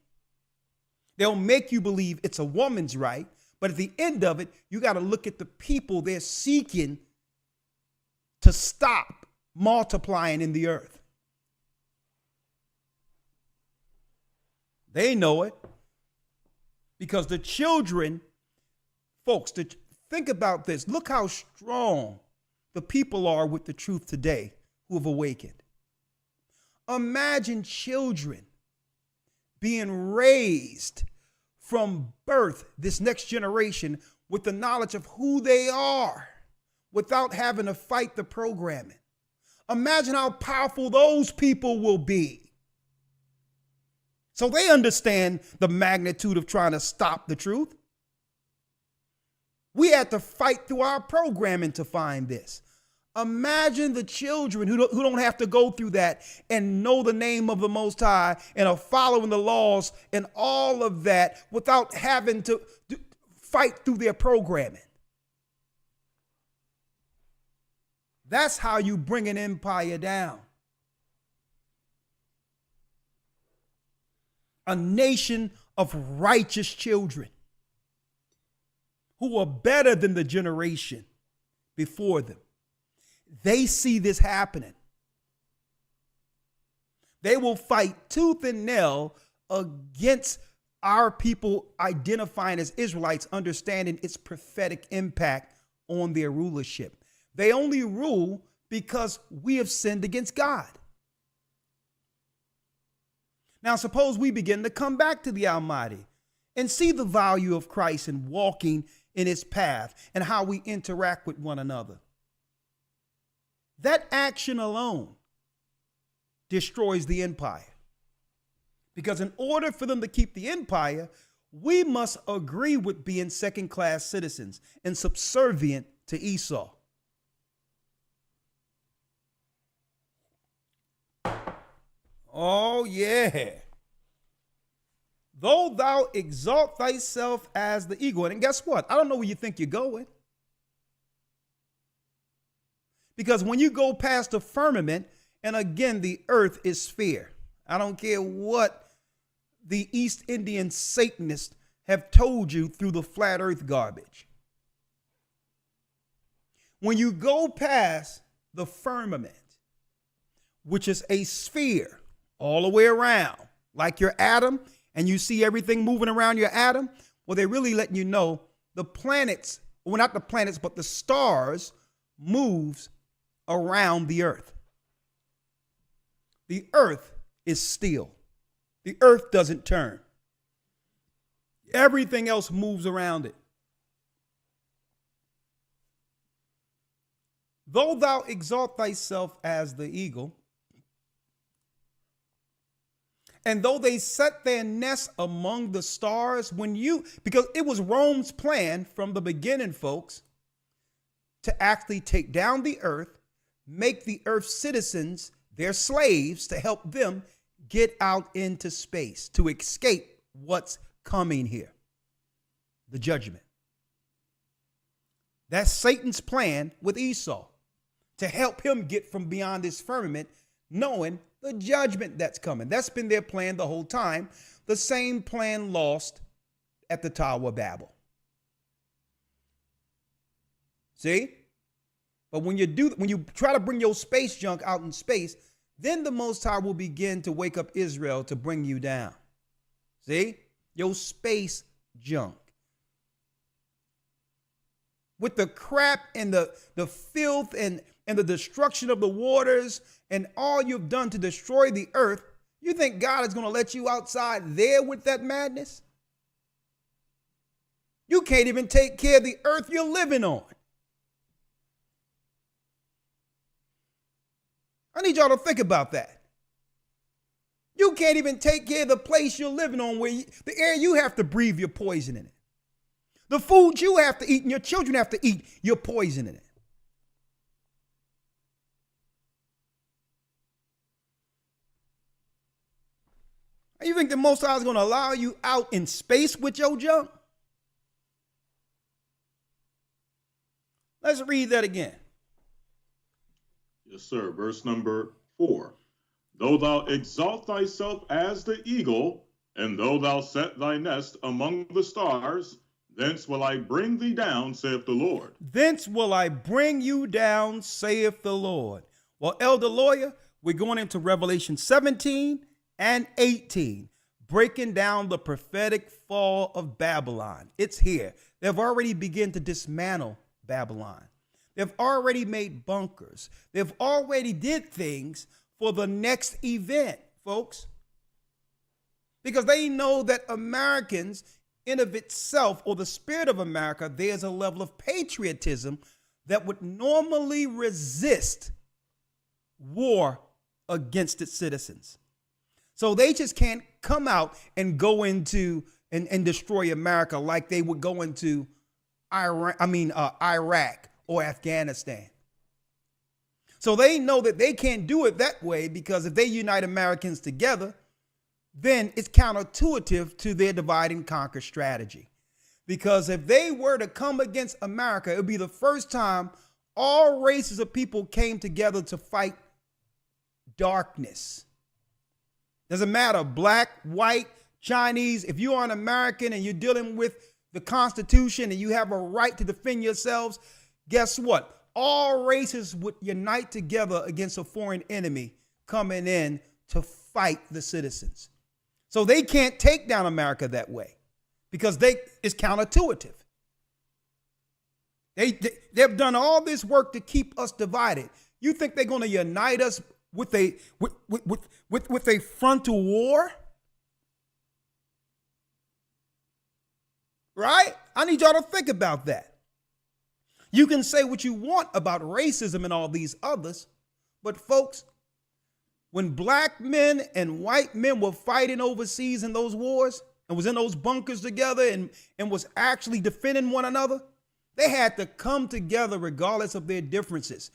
[SPEAKER 1] They'll make you believe it's a woman's right, but at the end of it, you got to look at the people they're seeking to stop multiplying in the earth. They know it because the children, folks, think about this. Look how strong the people are with the truth today who have awakened. Imagine children being raised from birth, this next generation, with the knowledge of who they are without having to fight the programming. Imagine how powerful those people will be. So they understand the magnitude of trying to stop the truth. We had to fight through our programming to find this. Imagine the children who don't have to go through that and know the name of the Most High and are following the laws and all of that without having to fight through their programming. That's how you bring an empire down. A nation of righteous children who are better than the generation before them. They see this happening. They will fight tooth and nail against our people identifying as Israelites, understanding its prophetic impact on their rulership. They only rule because we have sinned against God. Now, suppose we begin to come back to the Almighty and see the value of Christ and walking in his path and how we interact with one another. That action alone destroys the empire. Because in order for them to keep the empire, we must agree with being second-class citizens and subservient to Esau. Oh, yeah. Though thou exalt thyself as the eagle. And guess what? I don't know where you think you're going. Because when you go past the firmament, and again, the earth is sphere. I don't care what the East Indian Satanists have told you through the flat earth garbage. When you go past the firmament, which is a sphere all the way around, like your atom, and you see everything moving around your atom, well, they're really letting you know the planets, well, not the planets, but the stars moves around the earth. The earth is still. The earth doesn't turn. Everything else moves around it. Though thou exalt thyself as the eagle, and though they set their nest among the stars, because it was Rome's plan from the beginning, folks, to actually take down the earth, make the earth's citizens their slaves to help them get out into space, to escape what's coming here, the judgment. That's Satan's plan with Esau, to help him get from beyond this firmament, knowing the judgment that's coming. That's been their plan the whole time. The same plan lost at the Tower of Babel. See? But when you try to bring your space junk out in space, then the Most High will begin to wake up Israel to bring you down. See? Your space junk. With the crap and the filth and the destruction of the waters and all you've done to destroy the earth, you think God is going to let you outside there with that madness? You can't even take care of the earth you're living on. I need y'all to think about that. You can't even take care of the place you're living on, where the air you have to breathe, you're poisoning it. The food you have to eat and your children have to eat, you're poisoning it. And you think the Most High is going to allow you out in space with your junk? Let's read that again.
[SPEAKER 3] Yes, sir. Verse number 4. Though thou exalt thyself as the eagle, and though thou set thy nest among the stars, thence will I bring thee down, saith the Lord.
[SPEAKER 1] Thence will I bring you down, saith the Lord. Well, Elder Lawyer, we're going into Revelation 17 and 18, breaking down the prophetic fall of Babylon. It's here. They've already begun to dismantle Babylon. They've already made bunkers. They've already did things for the next event, folks. Because they know that Americans, in of itself, or the spirit of America, there's a level of patriotism that would normally resist war against its citizens. So they just can't come out and go into and destroy America like they would go into Iraq or Afghanistan. So they know that they can't do it that way, because if they unite Americans together, then it's counterintuitive to their divide and conquer strategy. Because if they were to come against America, it would be the first time all races of people came together to fight darkness. Doesn't matter, black, white, Chinese. If you are an American and you're dealing with the Constitution and you have a right to defend yourselves, guess what? All races would unite together against a foreign enemy coming in to fight the citizens. So they can't take down America that way, because it's counterintuitive. They've done all this work to keep us divided. You think they're going to unite us with a frontal war? Right? I need y'all to think about that. You can say what you want about racism and all these others, but folks, when black men and white men were fighting overseas in those wars and was in those bunkers together and was actually defending one another, they had to come together regardless of their differences,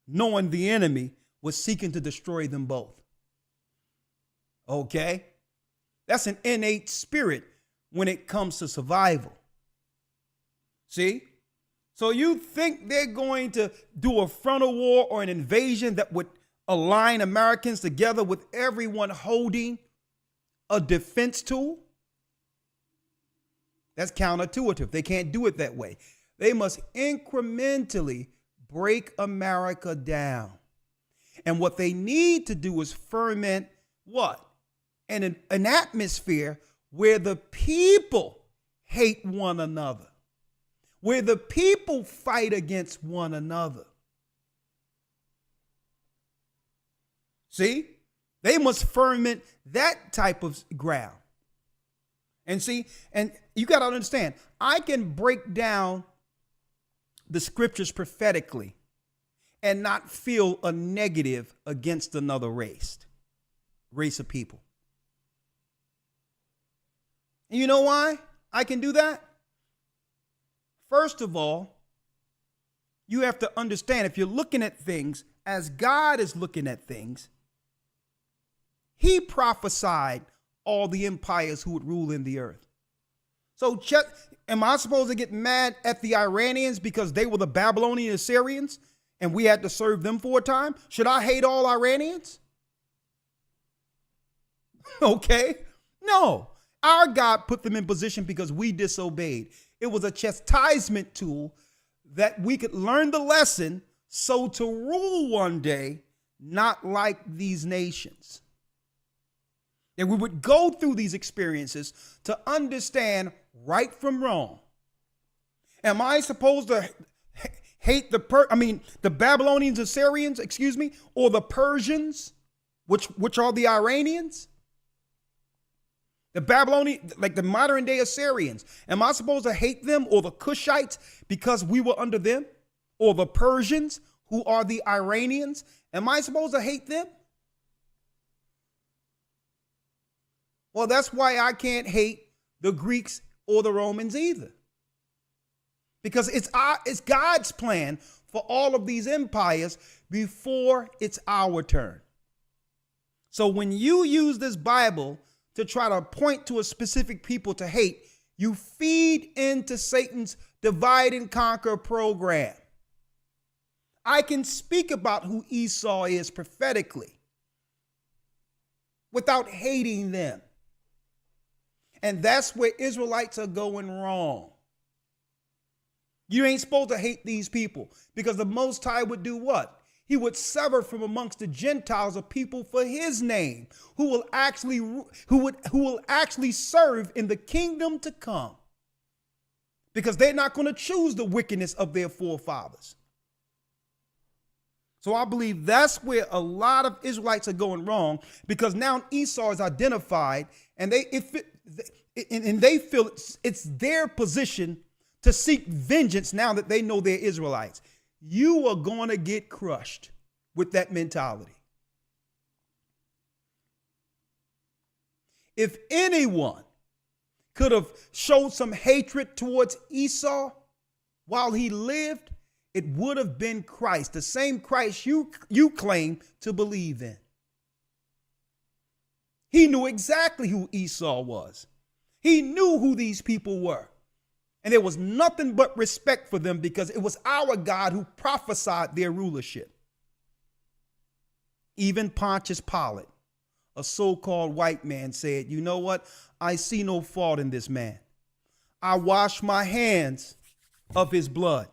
[SPEAKER 1] knowing the enemy was seeking to destroy them both. Okay? That's an innate spirit when it comes to survival. See? So you think they're going to do a frontal war or an invasion that would align Americans together with everyone holding a defense tool? That's counterintuitive. They can't do it that way. They must incrementally break America down. And what they need to do is ferment what? An atmosphere where the people hate one another, where the people fight against one another. See, they must ferment that type of ground. And see, and you got to understand, I can break down the scriptures prophetically and not feel a negative against another race of people. And you know why I can do that? First of all, you have to understand, if you're looking at things as God is looking at things, he prophesied all the empires who would rule in the earth. So am I supposed to get mad at the Iranians because they were the Babylonian Assyrians and we had to serve them for a time? Should I hate all Iranians? Okay? No. Our God put them in position because we disobeyed. It was a chastisement tool that we could learn the lesson so to rule one day, not like these nations. And we would go through these experiences to understand right from wrong. Am I supposed to hate the Babylonians, Assyrians, or the Persians, which are the Iranians? The Babylonian, like the modern day Assyrians. Am I supposed to hate them, or the Cushites because we were under them? Or the Persians, who are the Iranians? Am I supposed to hate them? Well, that's why I can't hate the Greeks or the Romans either. Because it's God's plan for all of these empires before it's our turn. So when you use this Bible to try to point to a specific people to hate, you feed into Satan's divide and conquer program. I can speak about who Esau is prophetically without hating them. And that's where Israelites are going wrong. You ain't supposed to hate these people, because the Most High would do what? He would sever from amongst the Gentiles a people for his name, who will actually serve in the kingdom to come, because they're not going to choose the wickedness of their forefathers. So I believe that's where a lot of Israelites are going wrong, because now Esau is identified, and they feel it's their position to seek vengeance now that they know they're Israelites. You are going to get crushed with that mentality. If anyone could have showed some hatred towards Esau while he lived, it would have been Christ, the same Christ you claim to believe in. He knew exactly who Esau was. He knew who these people were. And there was nothing but respect for them, because it was our God who prophesied their rulership. Even Pontius Pilate, a so-called white man, said, "You know what? I see no fault in this man. I wash my hands of his blood.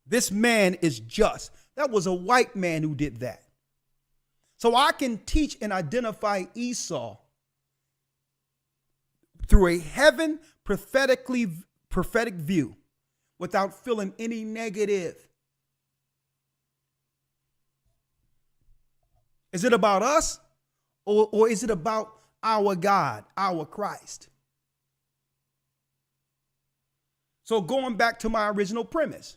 [SPEAKER 1] This man is just." That was a white man who did that. So I can teach and identify Esau through a heaven prophetic view without feeling any negative. Is it about us, or is it about our God, our Christ? So going back to my original premise,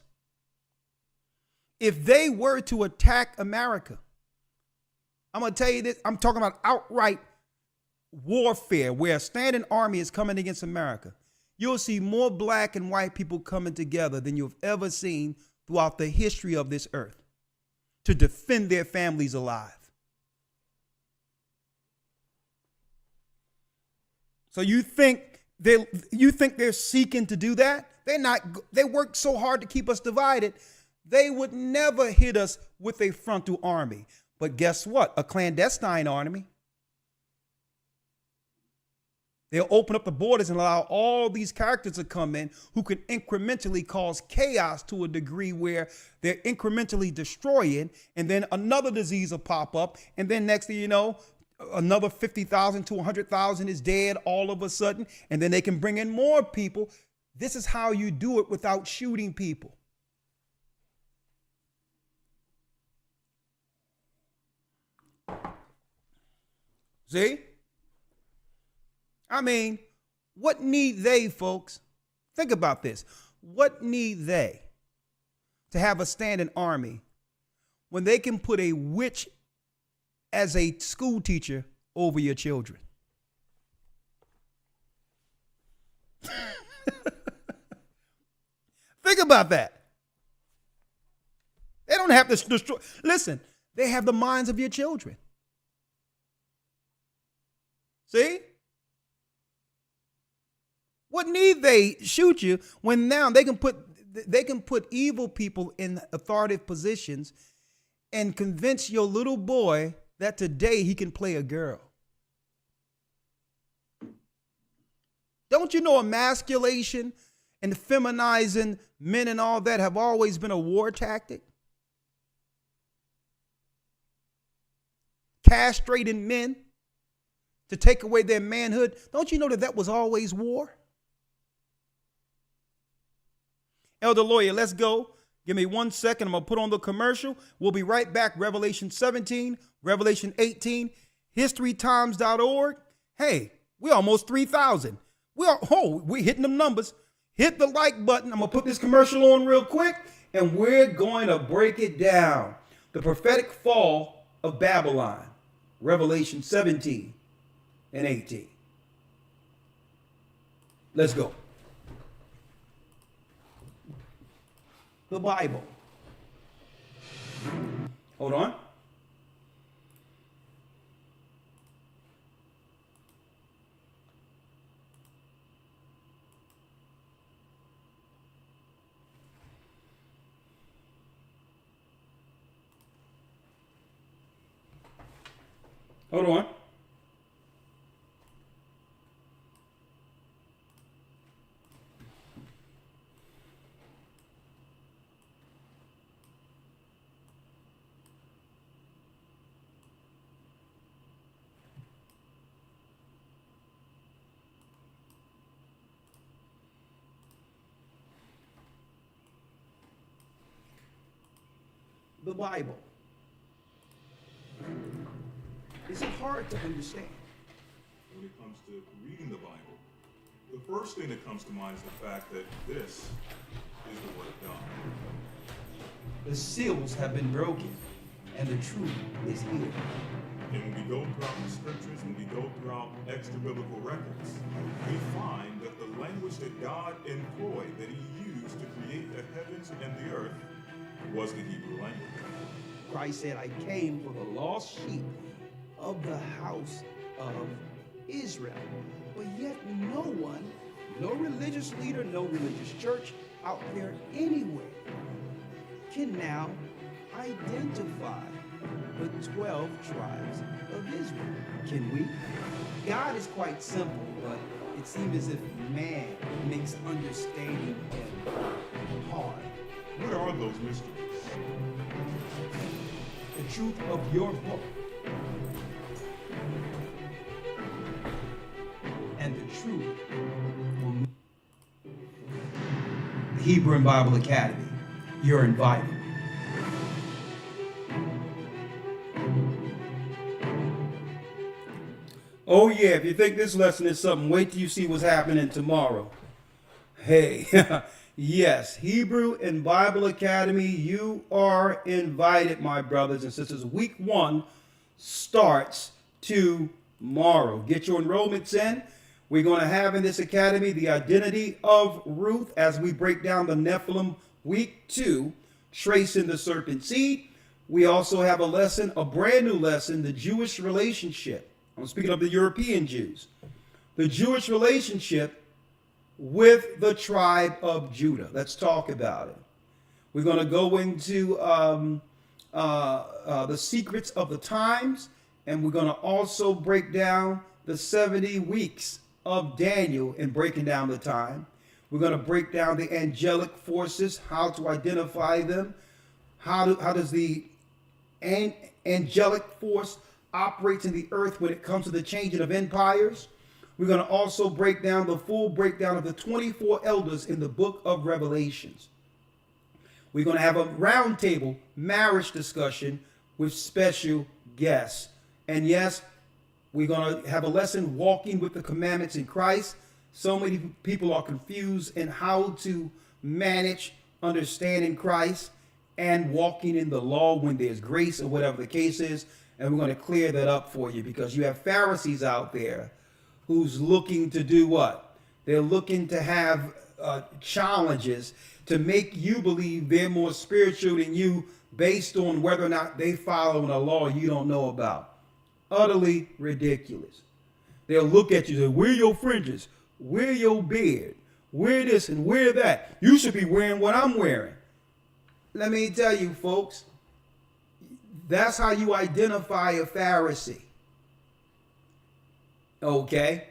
[SPEAKER 1] if they were to attack America, I'm going to tell you this, I'm talking about outright warfare where a standing army is coming against America. You'll see more black and white people coming together than you've ever seen throughout the history of this earth to defend their families alive. So you think they're seeking to do that? They're not. They work so hard to keep us divided. They would never hit us with a frontal army. But guess what? A clandestine army. They'll open up the borders and allow all these characters to come in who can incrementally cause chaos to a degree where they're incrementally destroying, and then another disease will pop up, and then next thing you know, another 50,000 to 100,000 is dead all of a sudden, and then they can bring in more people. This is how you do it without shooting people. See? I mean, what need they, folks? Think about this. What need they to have a standing army when they can put a witch as a school teacher over your children? Think about that. They don't have to destroy. Listen, they have the minds of your children. See? What need they shoot you when now they can put evil people in authoritative positions and convince your little boy that today he can play a girl? Don't you know emasculation and feminizing men and all that have always been a war tactic? Castrating men to take away their manhood. Don't you know that that was always war? Elder Lawyer, let's go. Give me 1 second. I'm going to put on the commercial. We'll be right back. Revelation 17, Revelation 18, historytimes.org. Hey, we're almost 3,000. We're hitting them numbers. Hit the like button. I'm going to put this commercial on real quick, and we're going to break it down. The prophetic fall of Babylon, Revelation 17 and 18. Let's go. The Bible. Hold on. Hold on. The Bible. Is it hard to understand?
[SPEAKER 2] When it comes to reading the Bible, the first thing that comes to mind is the fact that this is the Word of God.
[SPEAKER 1] The seals have been broken, and the truth is here.
[SPEAKER 2] And when we go throughout the scriptures, when we go throughout extra biblical records, we find that the language that God employed, that He used to create the heavens and the earth, was the Hebrew language.
[SPEAKER 1] Christ said, I came for the lost sheep of the house of Israel. But yet no one, no religious leader, no religious church out there anywhere can now identify the 12 tribes of Israel. Can we? God is quite simple, but it seems as if man makes understanding him hard.
[SPEAKER 2] What are those mysteries?
[SPEAKER 1] The truth of your book and the truth will make the Hebrew and Bible Academy. You're invited. Oh yeah, if you think this lesson is something, wait till you see what's happening tomorrow. Hey, yes, Hebrew and Bible Academy, you are invited, my brothers and sisters. Week 1 starts tomorrow. Get your enrollments in. We're going to have in this academy the identity of Ruth as we break down the Nephilim. Week 2, tracing the serpent seed. We also have a lesson, a brand new lesson, the Jewish relationship. I'm speaking of the European Jews. The Jewish relationship with the tribe of Judah. Let's talk about it. We're going to go into the secrets of the times, and we're going to also break down the 70 weeks of Daniel in breaking down the time. We're going to break down the angelic forces, how to identify them, how does the angelic force operates in the earth when it comes to the changing of empires. We're going to also break down the full breakdown of the 24 elders in the book of Revelations. We're going to have a roundtable marriage discussion with special guests. And yes, we're going to have a lesson walking with the commandments in Christ. So many people are confused in how to manage understanding Christ and walking in the law when there's grace or whatever the case is. And we're going to clear that up for you because you have Pharisees out there who's looking to do what? They're looking to have challenges to make you believe they're more spiritual than you based on whether or not they follow a law you don't know about. Utterly ridiculous. They'll look at you and say, wear your fringes, wear your beard, wear this and wear that. You should be wearing what I'm wearing. Let me tell you, folks, that's how you identify a Pharisee. Okay?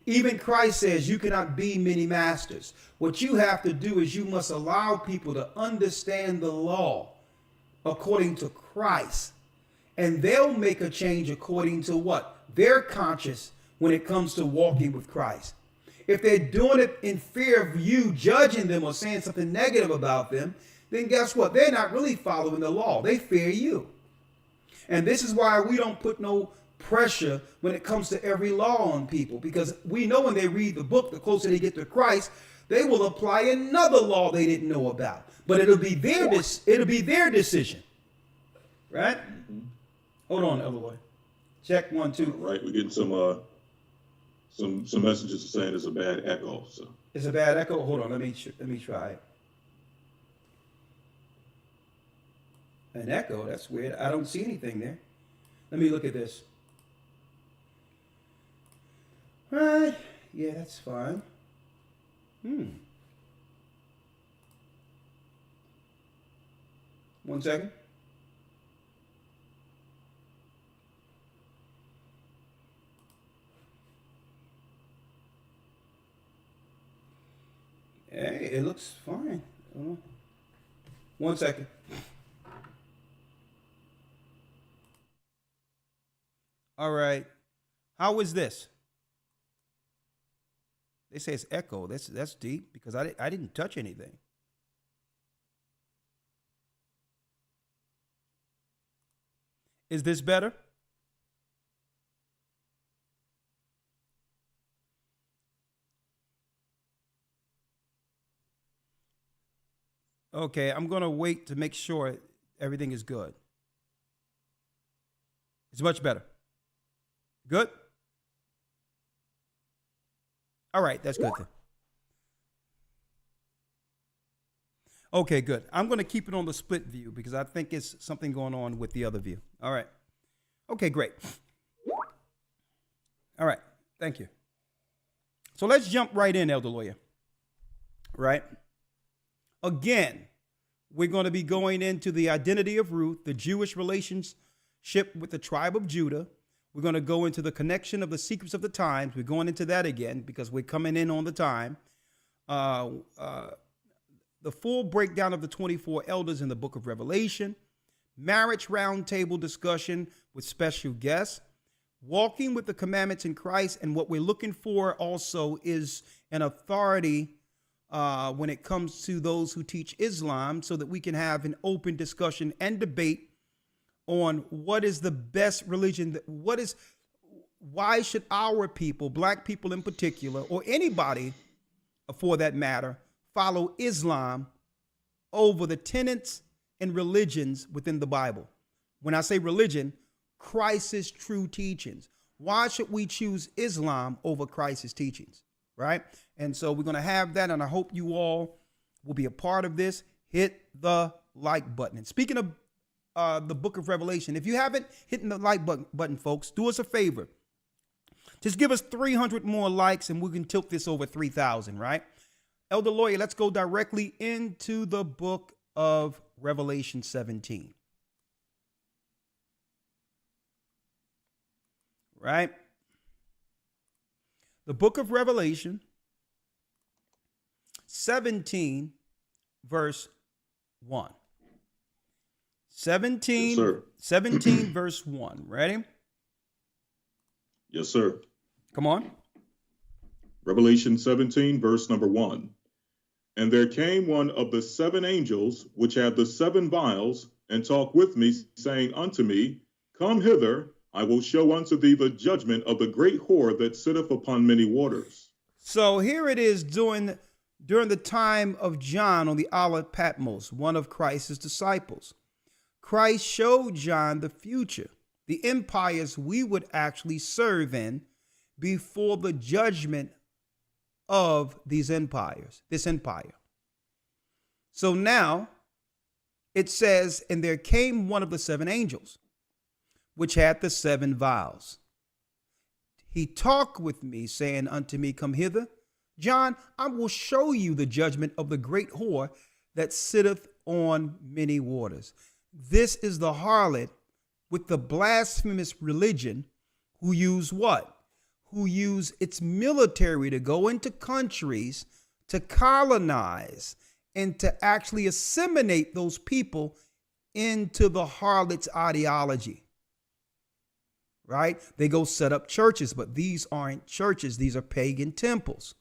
[SPEAKER 1] Even Christ says you cannot be many masters. What you have to do is you must allow people to understand the law according to Christ. And they'll make a change according to what? Their conscience when it comes to walking with Christ. If they're doing it in fear of you judging them or saying something negative about them, then guess what? They're not really following the law. They fear you. And this is why we don't put no pressure when it comes to every law on people, because we know when they read the book, the closer they get to Christ, they will apply another law they didn't know about. But it'll be their decision. Right? Hold on, Elroy. Check 1, 2.
[SPEAKER 3] Right, we're getting some messages saying it's a bad echo. So
[SPEAKER 1] It's a bad echo. Hold on, let me try it. An echo? That's weird. I don't see anything there. Let me look at this. All right. Yeah, that's fine. 1 second. Hey, it looks fine. 1 second. All right. How is this? They say it's echo. That's deep because I didn't touch anything. Is this better? Okay, I'm going to wait to make sure everything is good. It's much better. Good? All right, that's good then. Okay, good. I'm going to keep it on the split view because I think it's something going on with the other view. All right. Okay, great. All right, thank you. So let's jump right in, Elder Lawyer. Right? Again, we're going to be going into the identity of Ruth, the Jewish relationship with the tribe of Judah. We're going to go into the connection of the secrets of the times. We're going into that again because we're coming in on the time. The full breakdown of the 24 elders in the book of Revelation. Marriage roundtable discussion with special guests. Walking with the commandments in Christ. And what we're looking for also is an authority when it comes to those who teach Islam so that we can have an open discussion and debate on what is the best religion, why should our people, black people in particular, or anybody for that matter, follow Islam over the tenets and religions within the Bible. When I say religion, Christ's true teachings. Why should we choose Islam over Christ's teachings, right? And so we're going to have that, and I hope you all will be a part of this. Hit the like button. And speaking of the book of Revelation, if you haven't hit the like button, folks, do us a favor. Just give us 300 more likes and we can tilt this over 3,000, right? Elder Lawyer, let's go directly into the book of Revelation 17. Right? The book of Revelation 17, verse 1. 17,
[SPEAKER 3] yes, sir.
[SPEAKER 1] 17 verse 1. Ready?
[SPEAKER 3] Yes, sir.
[SPEAKER 1] Come on.
[SPEAKER 3] Revelation 17, verse number 1. And there came one of the 7 angels, which had the 7 vials, and talked with me, saying unto me, Come hither, I will show unto thee the judgment of the great whore that sitteth upon many waters.
[SPEAKER 1] So here it is during the time of John on the Isle of Patmos, one of Christ's disciples. Christ showed John the future, the empires we would actually serve in before the judgment of these empires, this empire. So now it says, and there came one of the 7 angels, which had the 7 vials. He talked with me, saying unto me, Come hither, John, I will show you the judgment of the great whore that sitteth on many waters. This is the harlot with the blasphemous religion who use what? who use its military to go into countries to colonize and to actually assimilate those people into the harlot's ideology. Right? They go set up churches, but these aren't churches. These are pagan temples.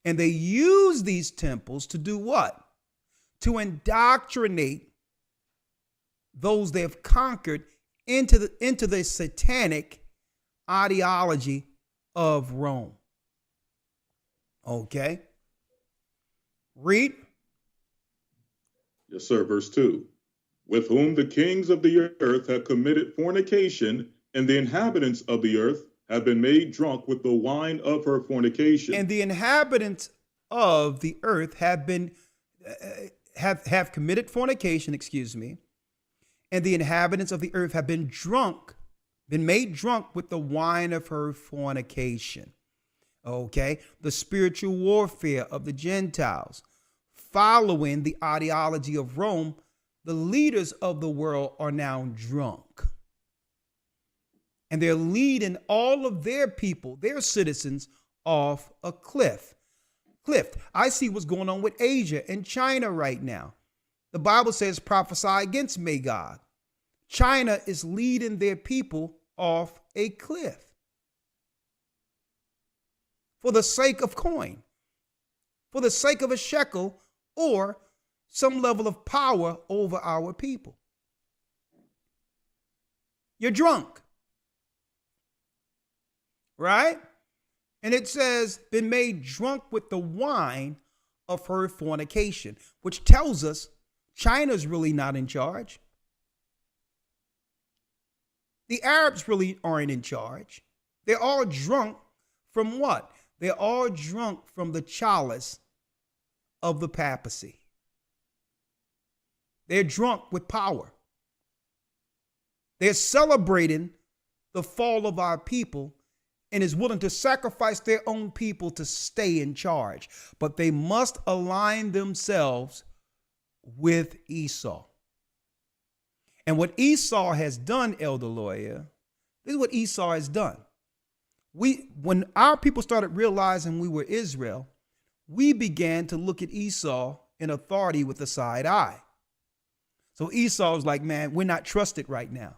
[SPEAKER 1] And they use these temples to do what? To indoctrinate those they have conquered into the satanic ideology of Rome. Okay? Read.
[SPEAKER 3] Yes, sir. Verse 2. With whom the kings of the earth have committed fornication, and the inhabitants of the earth have been made drunk with the wine of her fornication.
[SPEAKER 1] And the inhabitants of the earth have been have committed fornication, and the inhabitants of the earth have been made drunk with the wine of her fornication. Okay, the spiritual warfare of the Gentiles, following the ideology of Rome, the leaders of the world are now drunk. And they're leading all of their people, their citizens, off a cliff. I see what's going on with Asia and China right now. The Bible says prophesy against Magog. China is leading their people off a cliff for the sake of coin, for the sake of a shekel or some level of power over our people. You're drunk. Right? And it says, been made drunk with the wine of her fornication, which tells us China's really not in charge. The Arabs really aren't in charge. They're all drunk from what? They're all drunk from the chalice of the papacy. They're drunk with power. They're celebrating the fall of our people and is willing to sacrifice their own people to stay in charge. But they must align themselves with Esau. And what Esau has done, Elder Lawyer, this is what Esau has done. When our people started realizing we were Israel, we began to look at Esau in authority with a side eye. So Esau was like, man, we're not trusted right now.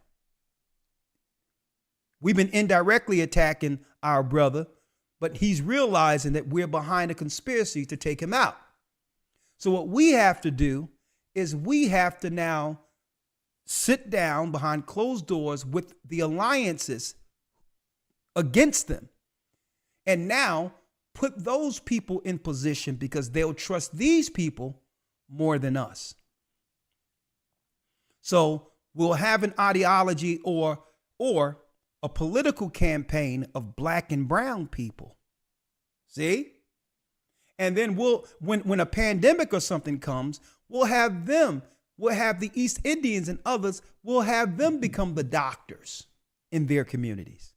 [SPEAKER 1] We've been indirectly attacking our brother, but he's realizing that we're behind a conspiracy to take him out. So what we have to do is we have to now sit down behind closed doors with the alliances against them and now put those people in position because they'll trust these people more than us. So we'll have an ideology or a political campaign of black and brown people. See? And then when a pandemic or something comes, we'll have the East Indians and others, we'll have them become the doctors in their communities.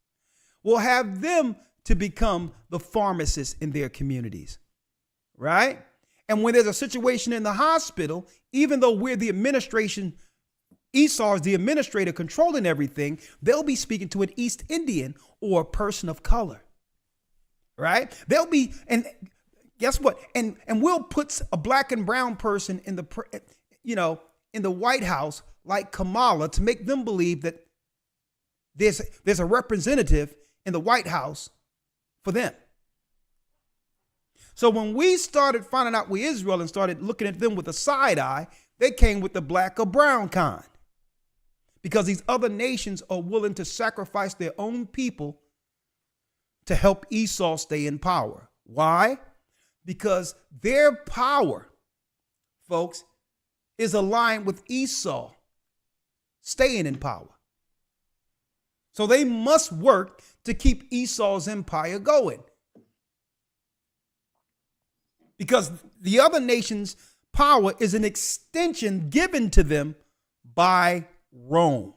[SPEAKER 1] We'll have them to become the pharmacists in their communities, right? And when there's a situation in the hospital, even though we're the administration, Esau is the administrator controlling everything, they'll be speaking to an East Indian or a person of color, right? They'll be, and guess what? And we'll put a black and brown person in the White House like Kamala to make them believe that there's a representative in the White House for them. So when we started finding out we Israel and started looking at them with a side eye, they came with the black or brown kind. Because these other nations are willing to sacrifice their own people to help Esau stay in power. Why? Because their power, folks, is aligned with Esau staying in power. So they must work to keep Esau's empire going. Because the other nation's power is an extension given to them by Rome.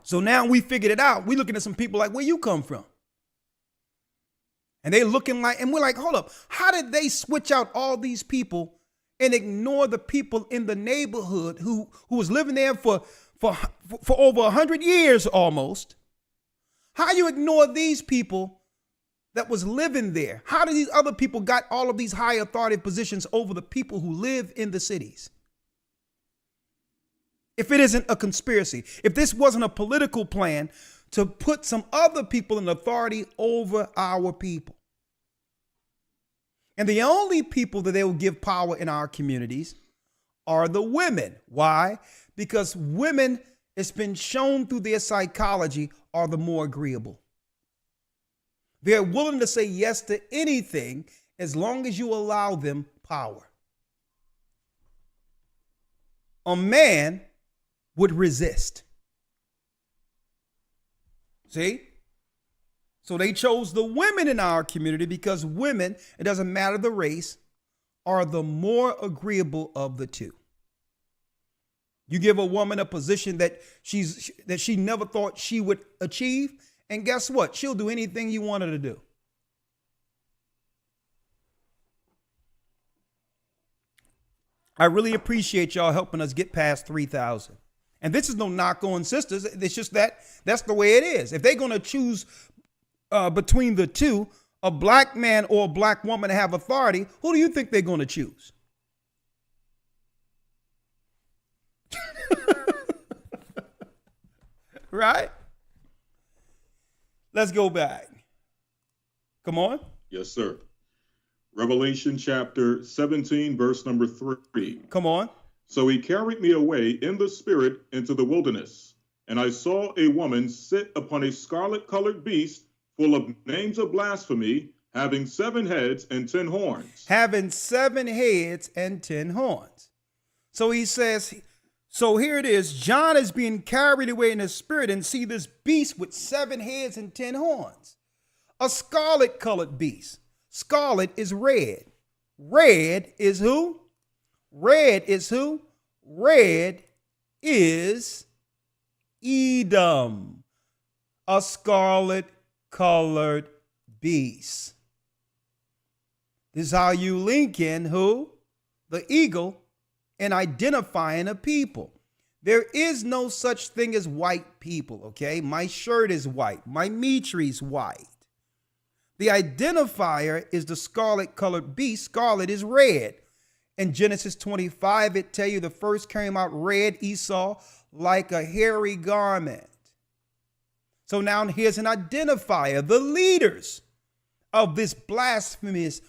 [SPEAKER 1] So now we figured it out. We're looking at some people like, where you come from? And they're looking like, and we're like, hold up, how did they switch out all these people and ignore the people in the neighborhood who was living there for for over 100 years almost. How you ignore these people that was living there? How did these other people got all of these high authority positions over the people who live in the cities? If it isn't a conspiracy, if this wasn't a political plan to put some other people in authority over our people. And the only people that they will give power in our communities are the women. Why? Because women, it's been shown through their psychology, are the more agreeable. They're willing to say yes to anything as long as you allow them power. A man would resist. See? So they chose the women in our community because women, it doesn't matter the race, are the more agreeable of the two. You give a woman a position that she never thought she would achieve, and guess what? She'll do anything you want her to do. I really appreciate y'all helping us get past 3,000. And this is no knock on sisters. It's just that's the way it is. If they're going to choose between the two, a black man or a black woman to have authority, who do you think they're going to choose? Right? Let's go back. Come on.
[SPEAKER 3] Yes, sir. Revelation chapter 17, verse number 3.
[SPEAKER 1] Come on.
[SPEAKER 3] So he carried me away in the spirit into the wilderness, and I saw a woman sit upon a scarlet-colored beast full of names of blasphemy, having 7 heads and 10 horns.
[SPEAKER 1] Having 7 heads and 10 horns. So he says, so here it is. John is being carried away in the spirit and see this beast with 7 heads and 10 horns. A scarlet-colored beast. Scarlet is red. Red is who? Red is who? Red is Edom, a scarlet-colored beast. This is how you link in who? The eagle and identifying a people. There is no such thing as white people, okay? My shirt is white. My Mitri's white. The identifier is the scarlet-colored beast. Scarlet is red. In Genesis 25, it tell you the first came out red, Esau, like a hairy garment. So now here's an identifier, the leaders of this blasphemous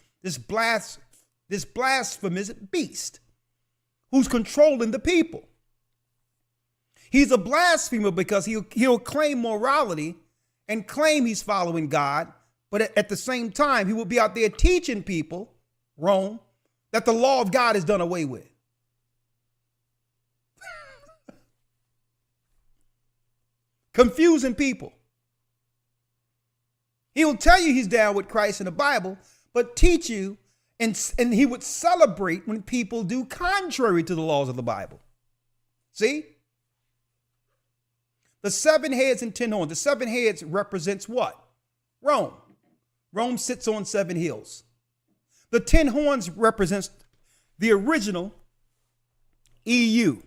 [SPEAKER 1] beast who's controlling the people. He's a blasphemer because he'll claim morality and claim he's following God, but at the same time, he will be out there teaching people, Rome, that the law of God is done away with. Confusing people. He'll tell you he's down with Christ in the Bible, but teach you, and he would celebrate when people do contrary to the laws of the Bible. See? The 7 heads and 10 horns. The 7 heads represents what? Rome. Rome sits on 7 hills. The 10 horns represents the original EU,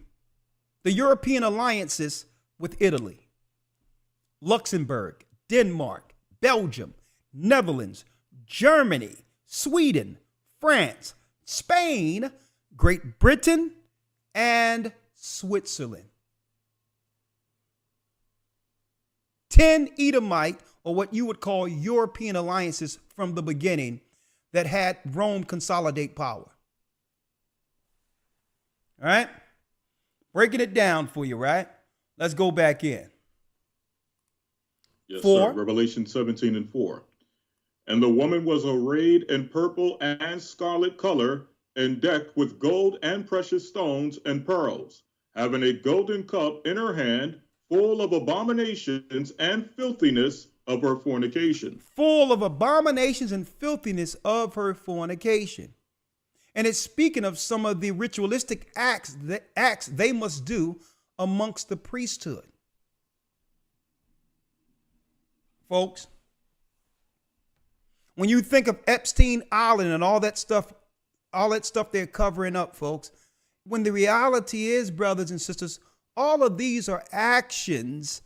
[SPEAKER 1] the European alliances with Italy, Luxembourg, Denmark, Belgium, Netherlands, Germany, Sweden, France, Spain, Great Britain, and Switzerland. 10 Edomite, or what you would call European alliances from the beginning, that had Rome consolidate power. All right? Breaking it down for you, right? Let's go back in.
[SPEAKER 3] Yes,
[SPEAKER 1] 4.
[SPEAKER 3] sir. Revelation 17 and 4. And the woman was arrayed in purple and scarlet color, and decked with gold and precious stones and pearls, having a golden cup in her hand, full of abominations and filthiness of her fornication.
[SPEAKER 1] Full of abominations and filthiness of her fornication. And it's speaking of some of the ritualistic acts they must do amongst the priesthood. Folks, when you think of Epstein Island and all that stuff they're covering up, folks, when the reality is, brothers and sisters, All of these are actions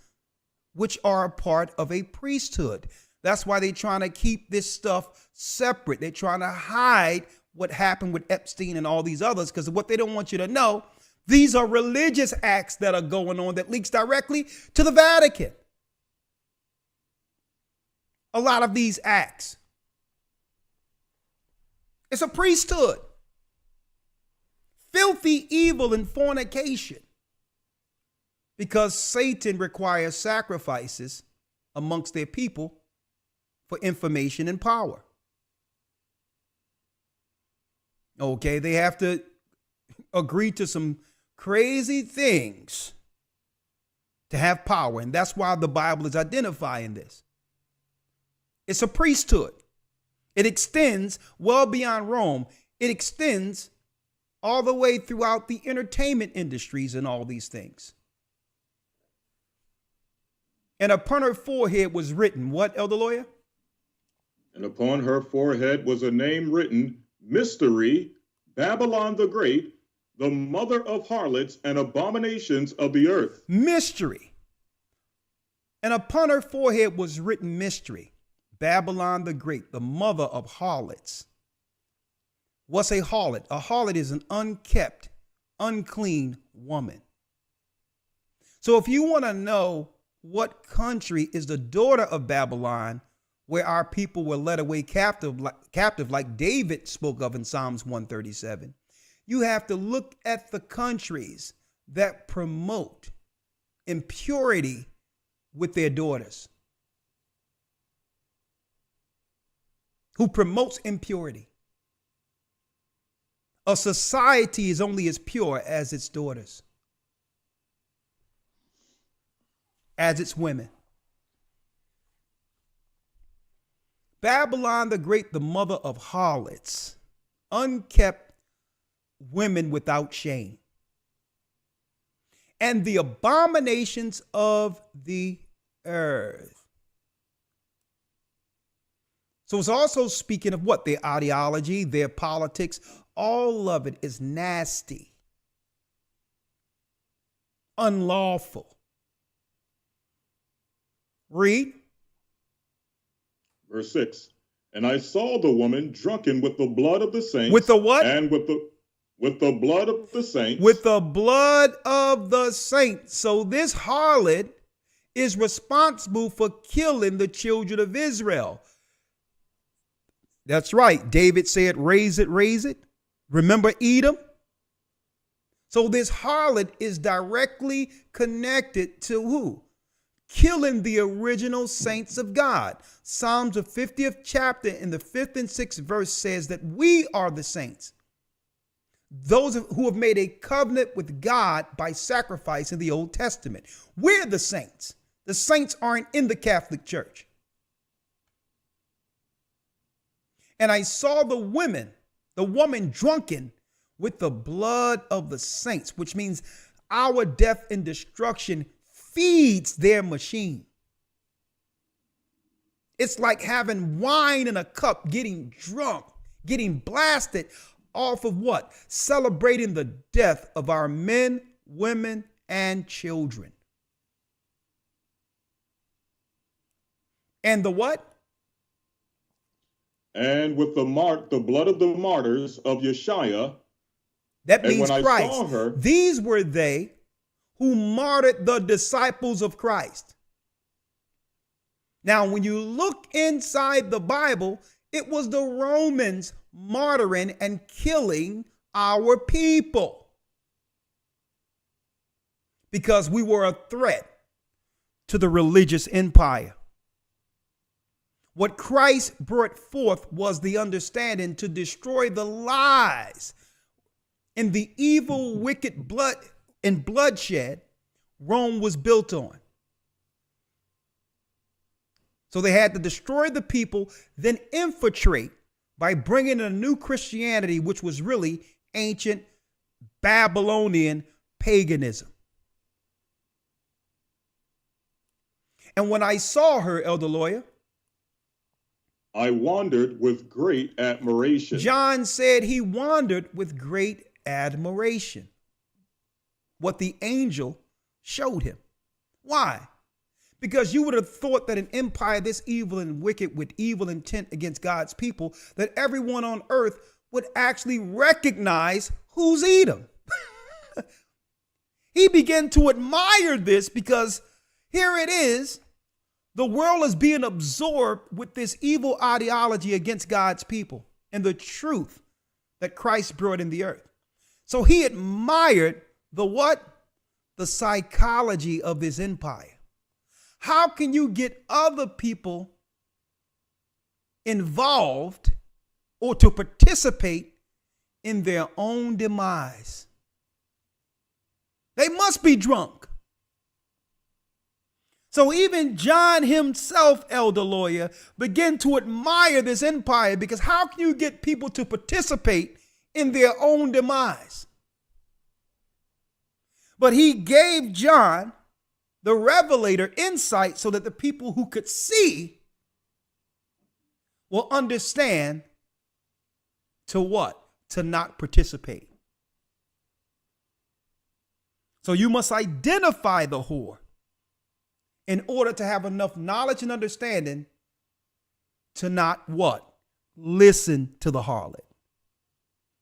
[SPEAKER 1] which are a part of a priesthood. That's why they're trying to keep this stuff separate. They're trying to hide what happened with Epstein and all these others, because what they don't want you to know, these are religious acts that are going on that leaks directly to the Vatican. A lot of these acts. It's a priesthood. Filthy evil and fornication. Because Satan requires sacrifices amongst their people for information and power. Okay, they have to agree to some crazy things to have power. And that's why the Bible is identifying this. It's a priesthood. It extends well beyond Rome. It extends all the way throughout the entertainment industries and all these things. And upon her forehead was written, what, Elder Lawyer?
[SPEAKER 3] And upon her forehead was a name written, Mystery, Babylon the Great, the mother of harlots and abominations of the earth.
[SPEAKER 1] Mystery. And upon her forehead was written mystery, Babylon the Great, the mother of harlots. What's a harlot? A harlot is an unkept, unclean woman. So if you want to know what country is the daughter of Babylon, where our people were led away captive like David spoke of in Psalms 137, you have to look at the countries that promote impurity with their daughters. Who promotes impurity. A society is only as pure as its daughters, as its women. Babylon the Great, the mother of harlots, unkept women without shame, and the abominations of the earth. So it's also speaking of what? Their ideology, their politics, all of it is nasty, unlawful. Read.
[SPEAKER 3] Verse 6. And I saw the woman drunken with the blood of the saints.
[SPEAKER 1] With the what?
[SPEAKER 3] And with the blood of the saints.
[SPEAKER 1] With the blood of the saints. So this harlot is responsible for killing the children of Israel. That's right. David said, raise it, raise it. Remember Edom? So this harlot is directly connected to who? Killing the original saints of God. Psalms, the 50th chapter in the 5th and 6th verse says that we are the saints. Those who have made a covenant with God by sacrifice in the Old Testament. We're the saints. The saints aren't in the Catholic Church. And I saw the woman drunken with the blood of the saints, which means our death and destruction feeds their machine. It's like having wine in a cup, getting drunk, getting blasted off of what? Celebrating the death of our men, women, and children. And the what?
[SPEAKER 3] And with the blood of the martyrs of Yeshua.
[SPEAKER 1] That means
[SPEAKER 3] when
[SPEAKER 1] Christ.
[SPEAKER 3] I saw her,
[SPEAKER 1] these were they who martyred the disciples of Christ. Now, when you look inside the Bible, it was the Romans martyring and killing our people because we were a threat to the religious empire. What Christ brought forth was the understanding to destroy the lies and the evil, wicked blood and bloodshed Rome was built on. So they had to destroy the people, then infiltrate by bringing in a new Christianity, which was really ancient Babylonian paganism. And when I saw her, Elder Lawyer,
[SPEAKER 3] I wandered with great admiration.
[SPEAKER 1] John said he wandered with great admiration. What the angel showed him. Why? Because you would have thought that an empire this evil and wicked with evil intent against God's people, that everyone on earth would actually recognize who's Edom. He began to admire this because here it is. The world is being absorbed with this evil ideology against God's people and the truth that Christ brought in the earth. So he admired the what? The psychology of this empire. How can you get other people involved or to participate in their own demise? They must be drunk. So even John himself, elder lawyer, began to admire this empire because how can you get people to participate in their own demise? But he gave John, the revelator, insight so that the people who could see will understand to what? To not participate. So you must identify the whore in order to have enough knowledge and understanding to not what? Listen to the harlot.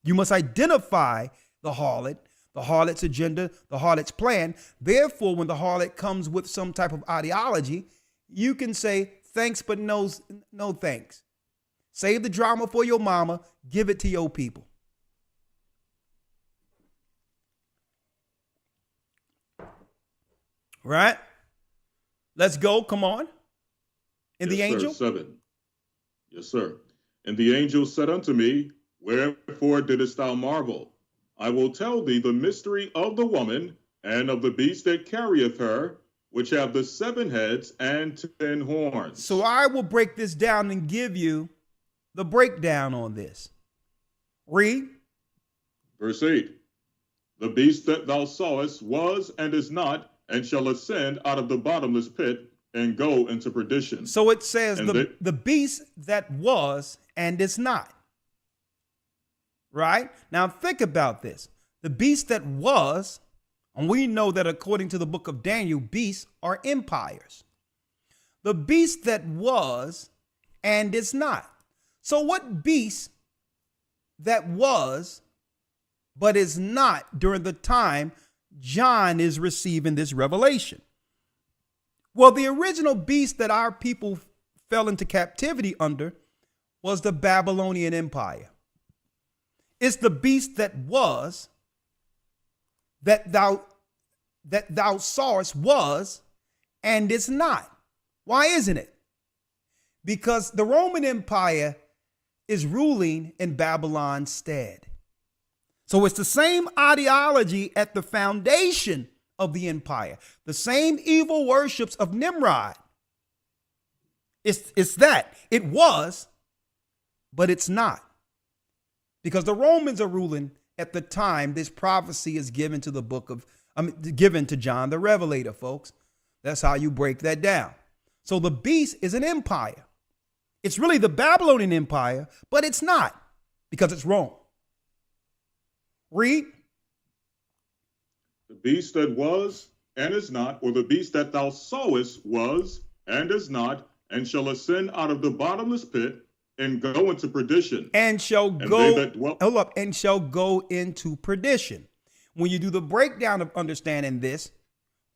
[SPEAKER 1] You must identify the harlot's agenda, the harlot's plan. Therefore, when the harlot comes with some type of ideology, you can say thanks, but no thanks. Save the drama for your mama. Give it to your people. Right? Let's go. Come on. And
[SPEAKER 3] yes,
[SPEAKER 1] the angel?
[SPEAKER 3] Sir, 7. Yes, sir. And the angel said unto me, wherefore didst thou marvel? I will tell thee the mystery of the woman and of the beast that carrieth her, which have the 7 heads and 10 horns.
[SPEAKER 1] So I will break this down and give you the breakdown on this. Read.
[SPEAKER 3] Verse 8. The beast that thou sawest was and is not, and shall ascend out of the bottomless pit and go into perdition.
[SPEAKER 1] So it says the beast that was and is not. Right? Now think about this. The beast that was, and we know that according to the book of Daniel, beasts are empires. The beast that was and is not. So what beast that was but is not during the time John is receiving this revelation? Well, the original beast that our people fell into captivity under was the Babylonian Empire. It's the beast that was, that thou sawest was, and is not. Why isn't it? Because the Roman Empire is ruling in Babylon's stead. So it's the same ideology at the foundation of the empire. The same evil worships of Nimrod. It's that. It was, but it's not. Because the Romans are ruling at the time this prophecy is given to given to John the Revelator, folks. That's how you break that down. So the beast is an empire. It's really the Babylonian Empire, but it's not because it's Rome. Read.
[SPEAKER 3] The beast that was and is not, or the beast that thou sawest was and is not, and shall ascend out of the bottomless pit and go into perdition.
[SPEAKER 1] And shall go into perdition. When you do the breakdown of understanding this,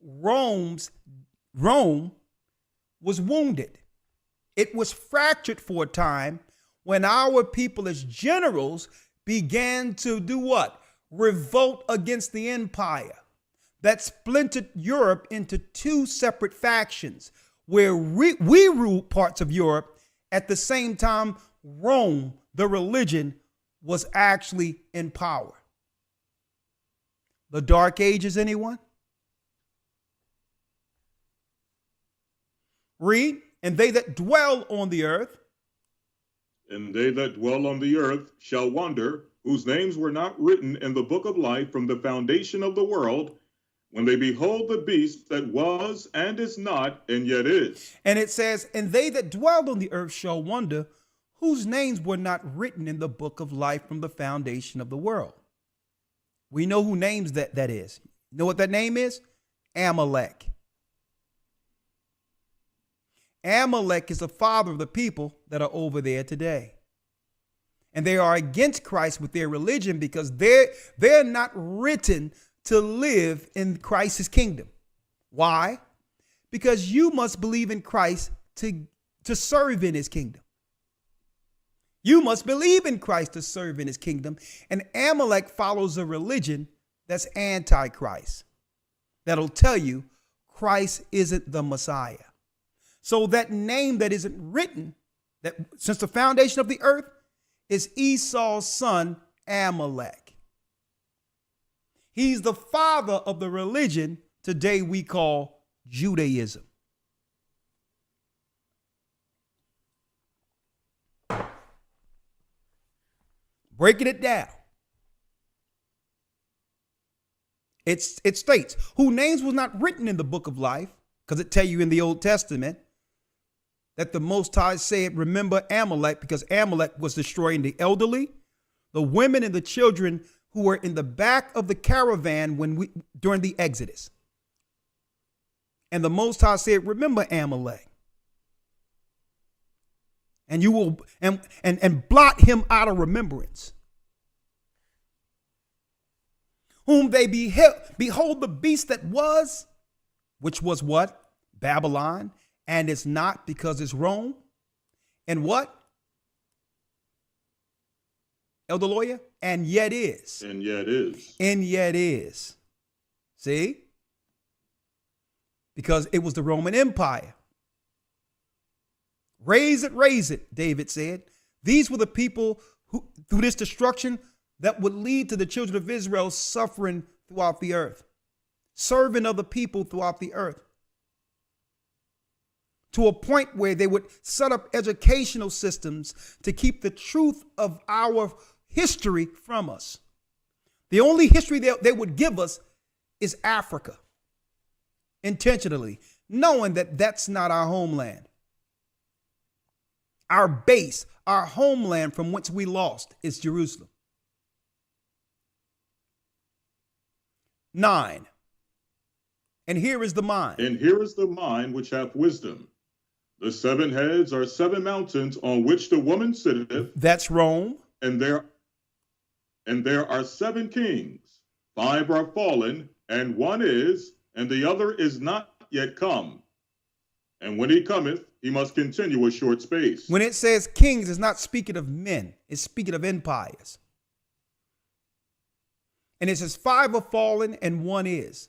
[SPEAKER 1] Rome was wounded. It was fractured for a time when our people as generals began to do what? Revolt against the empire. That splintered Europe into 2 separate factions where we ruled parts of Europe at the same time Rome, the religion, was actually in power. The Dark Ages, anyone? Read. And they that dwell on the earth.
[SPEAKER 3] And they that dwell on the earth shall wonder, whose names were not written in the book of life from the foundation of the world, when they behold the beast that was and is not and yet is.
[SPEAKER 1] And it says, and they that dwell on the earth shall wonder, whose names were not written in the book of life from the foundation of the world. We know who names that is. You know what that name is? Amalek. Amalek is the father of the people that are over there today. And they are against Christ with their religion because they're not written to live in Christ's kingdom. Why? Because you must believe in Christ to serve in his kingdom. You must believe in Christ to serve in his kingdom. And Amalek follows a religion that's anti-Christ. That'll tell you Christ isn't the Messiah. So that name that isn't written, that since the foundation of the earth, is Esau's son, Amalek. He's the father of the religion today we call Judaism. Breaking it down. It states, whose names was not written in the book of life, because it tell you in the Old Testament that the Most High said, remember Amalek, because Amalek was destroying the elderly, the women and the children who were in the back of the caravan during the Exodus. And the Most High said, remember Amalek. And you will and blot him out of remembrance. Whom they behold the beast that was, which was what? Babylon, and it's not because it's Rome. And what? Elder Lawyer? And yet is.
[SPEAKER 3] And yet is.
[SPEAKER 1] And yet is. See? Because it was the Roman Empire. Raise it, David said. These were the people who, through this destruction, that would lead to the children of Israel suffering throughout the earth, serving other people throughout the earth, to a point where they would set up educational systems to keep the truth of our history from us. The only history they would give us is Africa, intentionally, knowing that that's not our homeland. Our base, our homeland from whence we lost is Jerusalem. 9. And here is the mind.
[SPEAKER 3] And here is the mind which hath wisdom. The 7 heads are 7 mountains on which the woman sitteth.
[SPEAKER 1] That's Rome.
[SPEAKER 3] And there are 7 kings. 5 are fallen, and 1 is, and the other is not yet come. And when he cometh, he must continue a short space.
[SPEAKER 1] When it says kings, it's not speaking of men. It's speaking of empires. And it says 5 are fallen and 1 is.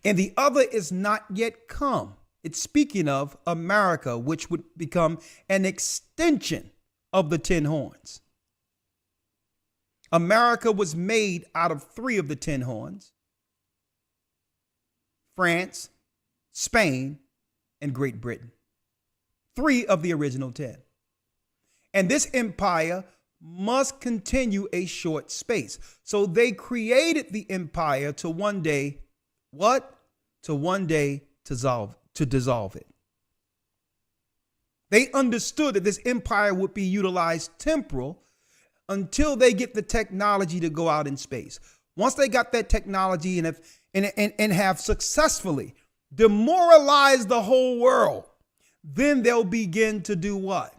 [SPEAKER 1] And the other is not yet come. It's speaking of America, which would become an extension of the 10 horns. America was made out of 3 of the 10 horns: France, Spain, and Great Britain. 3 of the original 10. And this empire must continue a short space. So they created the empire to one day, what? To one day to dissolve it. They understood that this empire would be utilized temporal until they get the technology to go out in space. Once they got that technology and have successfully demoralized the whole world, then they'll begin to do what?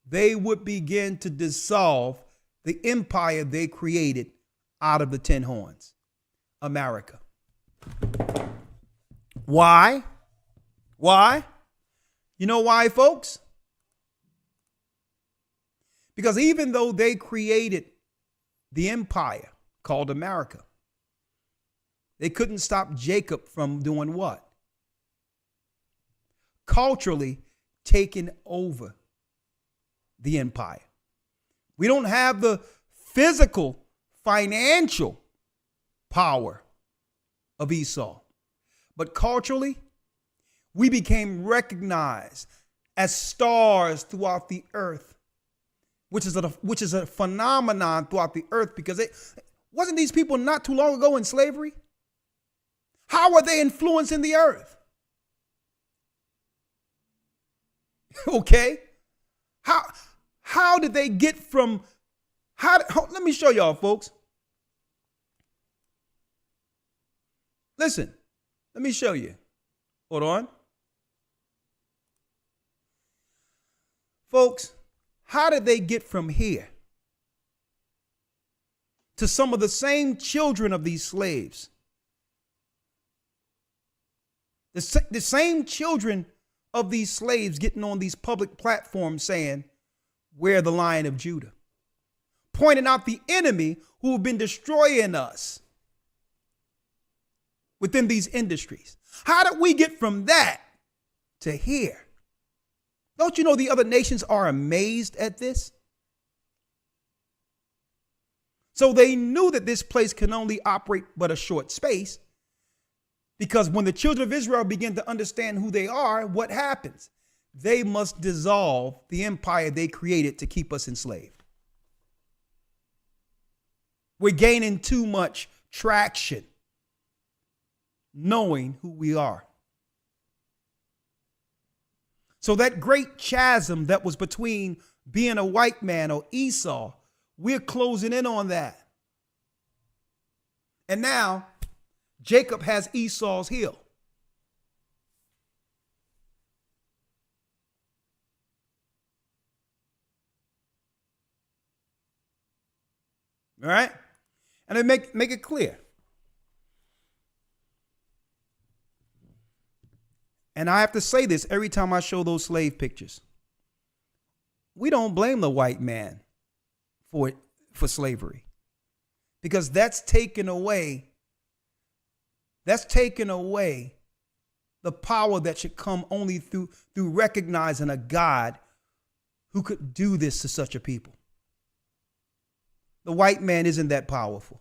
[SPEAKER 1] They would begin to dissolve the empire they created out of the 10 horns, America. Why? Why? You know why, folks? Because even though they created the empire called America, they couldn't stop Jacob from doing what? Culturally taking over the empire. We don't have the physical, financial power of Esau, but culturally, we became recognized as stars throughout the earth, which is a phenomenon throughout the earth, because wasn't these people not too long ago in slavery? How are they influencing the earth? Okay. How did they get from, let me show y'all, folks. Listen, Let me show you. Hold on. Folks, how did they get from here to some of the same children of these slaves? The same children of these slaves getting on these public platforms saying, "We're the Lion of Judah," pointing out the enemy who have been destroying us within these industries. How did we get from that to here? Don't you know the other nations are amazed at this? So they knew that this place can only operate but a short space, because when the children of Israel begin to understand who they are, what happens? They must dissolve the empire they created to keep us enslaved. We're gaining too much traction knowing who we are. So that great chasm that was between being a white man or Esau, we're closing in on that. And now Jacob has Esau's heel. All right? And they make it clear. And I have to say this every time I show those slave pictures. We don't blame the white man for slavery, because that's taken away the power that should come only through recognizing a God who could do this to such a people. The white man isn't that powerful.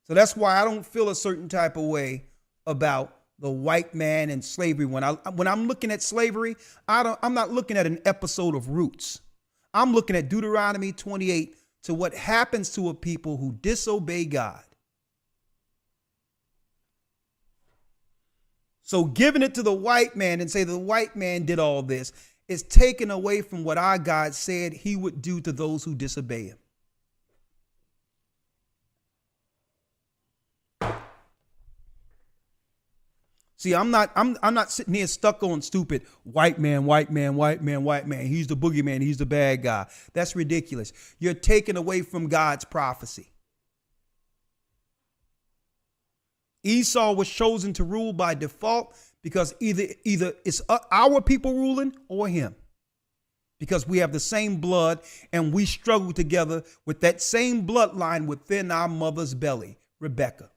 [SPEAKER 1] So that's why I don't feel a certain type of way about the white man and slavery. When I'm looking at slavery, I'm not looking at an episode of Roots. I'm looking at Deuteronomy 28 to what happens to a people who disobey God. So giving it to the white man and say the white man did all this is taken away from what our God said he would do to those who disobey him. See, I'm not sitting here stuck on stupid white man. He's the boogeyman. He's the bad guy. That's ridiculous. You're taken away from God's prophecy. Esau was chosen to rule by default because either it's our people ruling or him, because we have the same blood and we struggle together with that same bloodline within our mother's belly, Rebecca.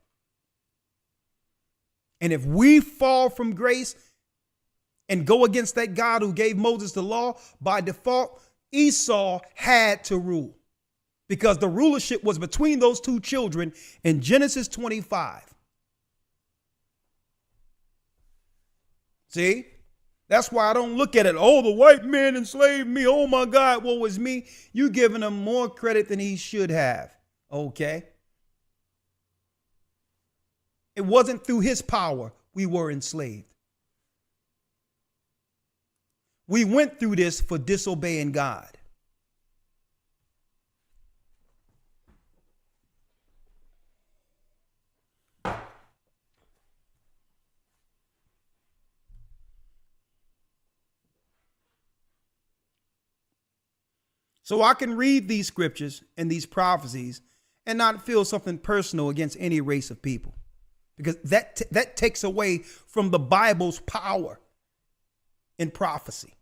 [SPEAKER 1] And if we fall from grace and go against that God who gave Moses the law, by default, Esau had to rule, because the rulership was between those two children in Genesis 25. See, that's why I don't look at it. Oh, the white man enslaved me. Oh, my God, woe is me. You giving him more credit than he should have. Okay. It wasn't through his power we were enslaved. We went through this for disobeying God. So I can read these scriptures and these prophecies and not feel something personal against any race of people, because that takes away from the Bible's power in prophecy.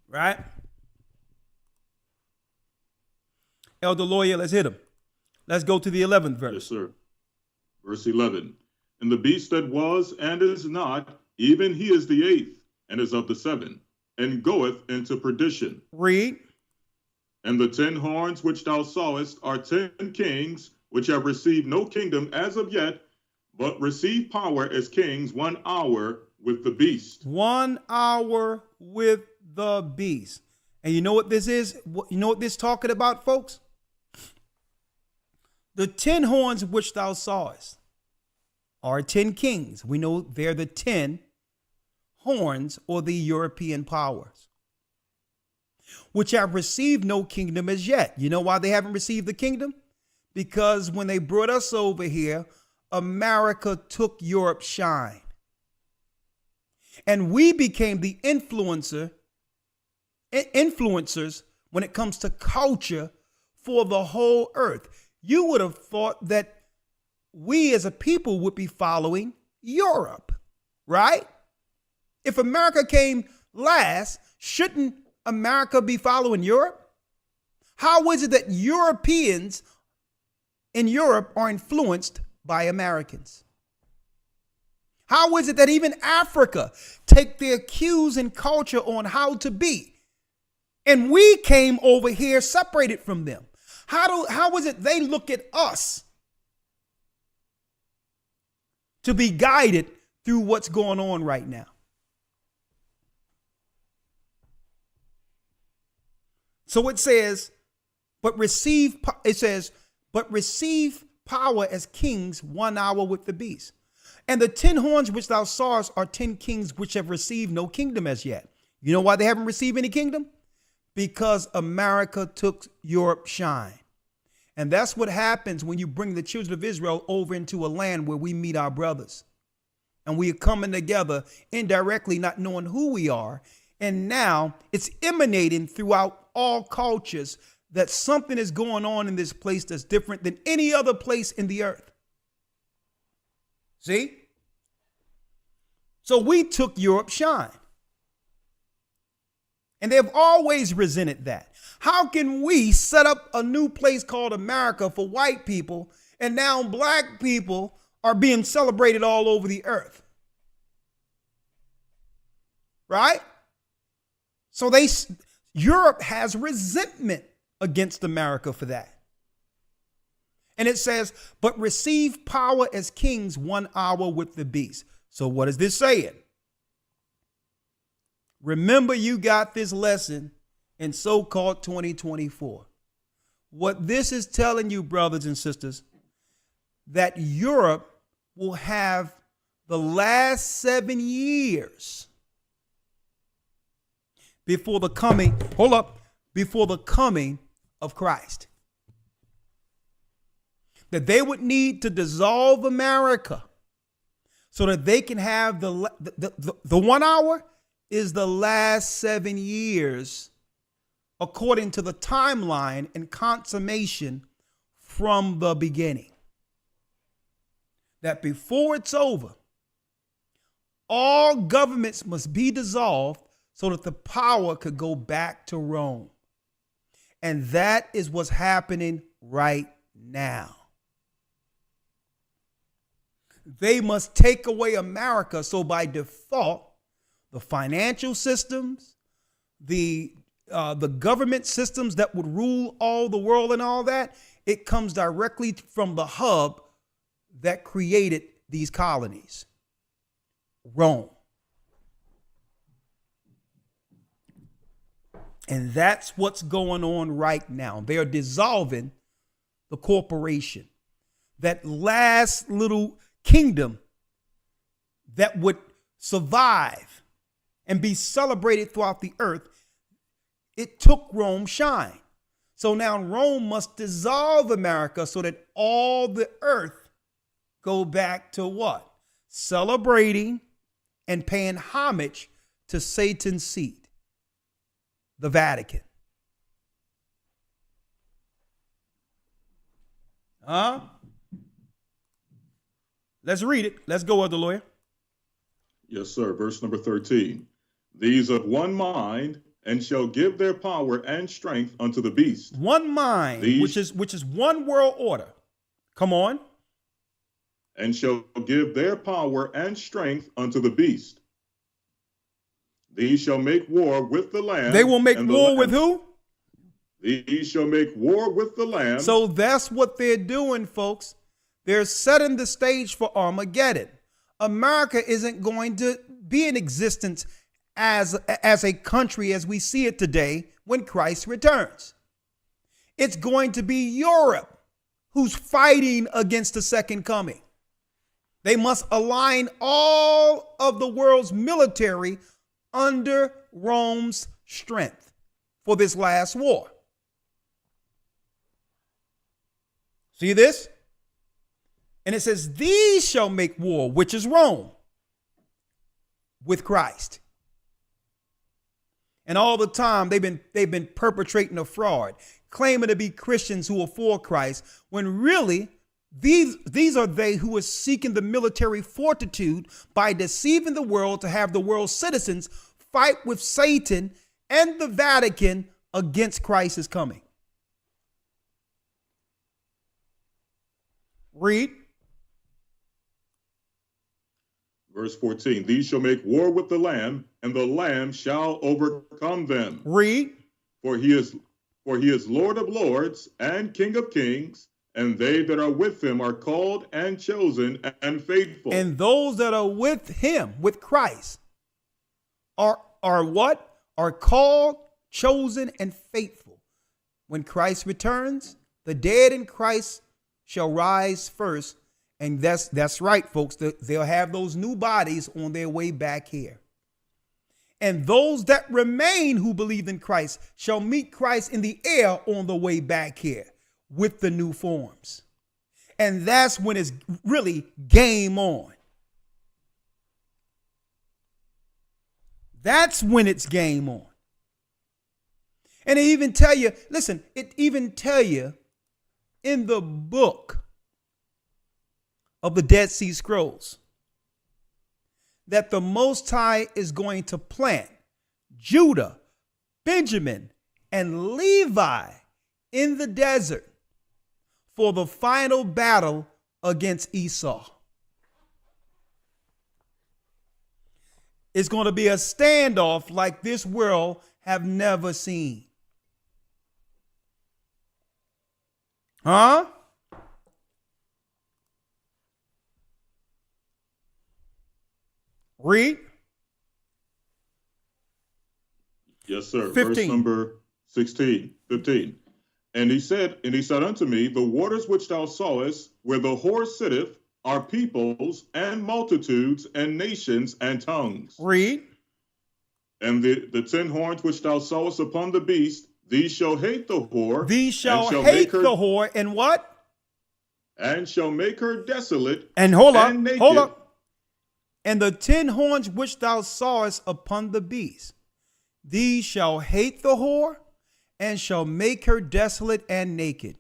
[SPEAKER 1] Right? Elder Lawyer, let's hit him. Let's go to the 11th verse.
[SPEAKER 3] Yes, sir. Verse 11. And the beast that was and is not, even he is the 8th, and is of the 7, and goeth into perdition.
[SPEAKER 1] Read.
[SPEAKER 3] And the 10 horns which thou sawest are 10 kings, which have received no kingdom as of yet, but receive power as kings 1 hour with the beast.
[SPEAKER 1] 1 hour with the beast. And you know what this is? You know what this is talking about, folks? The 10 horns which thou sawest are 10 kings. We know they're the 10 horns, or the European powers. which have received no kingdom as yet. You know why they haven't received the kingdom? Because when they brought us over here, America took Europe's shine. And we became the influencers when it comes to culture for the whole earth. You would have thought that we as a people would be following Europe, right? If America came last, shouldn't America be following Europe? How is it that Europeans in Europe are influenced by Americans? How is it that even Africa take their cues and culture on how to be? And we came over here separated from them. How is it they look at us to be guided through what's going on right now? So it says, but receive power as kings 1 hour with the beast. And the 10 horns which thou sawest are 10 kings which have received no kingdom as yet. You know why they haven't received any kingdom? Because America took Europe's shine. And that's what happens when you bring the children of Israel over into a land where we meet our brothers. And we are coming together indirectly, not knowing who we are. And now it's emanating throughout all cultures that something is going on in this place that's different than any other place in the earth. See? So we took Europe's shine. And they've always resented that. How can we set up a new place called America for white people, and now black people are being celebrated all over the earth? Right? So Europe has resentment against America for that. And it says, but receive power as kings 1 hour with the beast. So what is this saying? Remember, you got this lesson in so-called 2024. What this is telling you, brothers and sisters, that Europe will have the last 7 years before the coming of Christ. That they would need to dissolve America so that they can have the 1 hour is the last 7 years according to the timeline and consummation from the beginning. That before it's over, all governments must be dissolved so that the power could go back to Rome. And that is what's happening right now. They must take away America. So by default, the financial systems, the government systems that would rule all the world and all that, it comes directly from the hub that created these colonies, Rome. And that's what's going on right now. They are dissolving the corporation. That last little kingdom that would survive and be celebrated throughout the earth, it took Rome shine. So now Rome must dissolve America so that all the earth go back to what? Celebrating and paying homage to Satan's seat, the Vatican. Let's read it. Let's go, other lawyer.
[SPEAKER 3] Yes, sir. Verse number 13. These of one mind, and shall give their power and strength unto the beast.
[SPEAKER 1] One mind, which is one world order. Come on.
[SPEAKER 3] And shall give their power and strength unto the beast. These shall make war with the Lamb.
[SPEAKER 1] They will make war with who?
[SPEAKER 3] These shall make war with the Lamb.
[SPEAKER 1] So that's what they're doing, folks. They're setting the stage for Armageddon. America isn't going to be in existence as a country as we see it today when Christ returns. It's going to be Europe who's fighting against the second coming. They must align all of the world's military under Rome's strength for this last war. See this? And it says, these shall make war, which is Rome, with Christ. And all the time they've been perpetrating a fraud, claiming to be Christians who are for Christ, when really these are they who are seeking the military fortitude by deceiving the world to have the world's citizens fight with Satan and the Vatican against Christ's coming. Read.
[SPEAKER 3] Verse 14, these shall make war with the Lamb, and the Lamb shall overcome them.
[SPEAKER 1] Read.
[SPEAKER 3] For he is Lord of lords and King of kings, and they that are with him are called and chosen and faithful.
[SPEAKER 1] And those that are with him, with Christ, are what? Are called, chosen, and faithful. When Christ returns, the dead in Christ shall rise first. And that's right, folks. They'll have those new bodies on their way back here. And those that remain who believe in Christ shall meet Christ in the air on the way back here with the new forms. And that's when it's really game on. That's when it's game on. And it even tell you, listen, it even tell you in the book of the Dead Sea Scrolls that the Most High is going to plant Judah, Benjamin, and Levi in the desert for the final battle against Esau. It's going to be a standoff like this world have never seen. Huh? Read.
[SPEAKER 3] Yes, sir.
[SPEAKER 1] 15.
[SPEAKER 3] Verse number 15. And he said unto me, the waters which thou sawest, where the horse sitteth, are peoples and multitudes and nations and tongues.
[SPEAKER 1] Read.
[SPEAKER 3] And the 10 horns which thou sawest upon the beast, these shall hate the whore.
[SPEAKER 1] These shall hate the whore, and what?
[SPEAKER 3] And shall make her desolate.
[SPEAKER 1] And hold
[SPEAKER 3] naked.
[SPEAKER 1] up. And the 10 horns which thou sawest upon the beast, these shall hate the whore, and shall make her desolate and naked.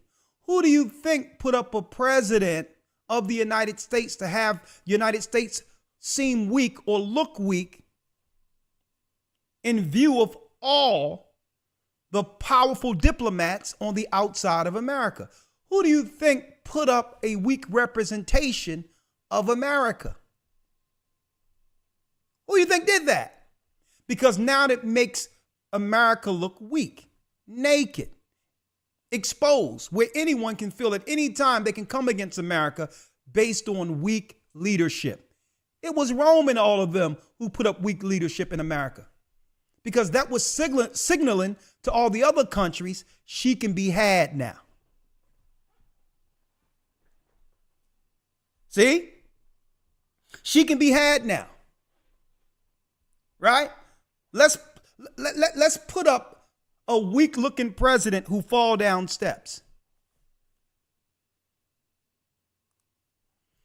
[SPEAKER 1] Who do you think put up a president of the United States to have the United States seem weak or look weak in view of all the powerful diplomats on the outside of America? Who do you think put up a weak representation of America? Who do you think did that? Because now it makes America look weak, naked, exposed, where anyone can feel at any time they can come against America based on weak leadership. It was Rome and all of them who put up weak leadership in America, because that was signaling to all the other countries she can be had now. See? She can be had now. Right? Let's put up a weak-looking president who fall down steps,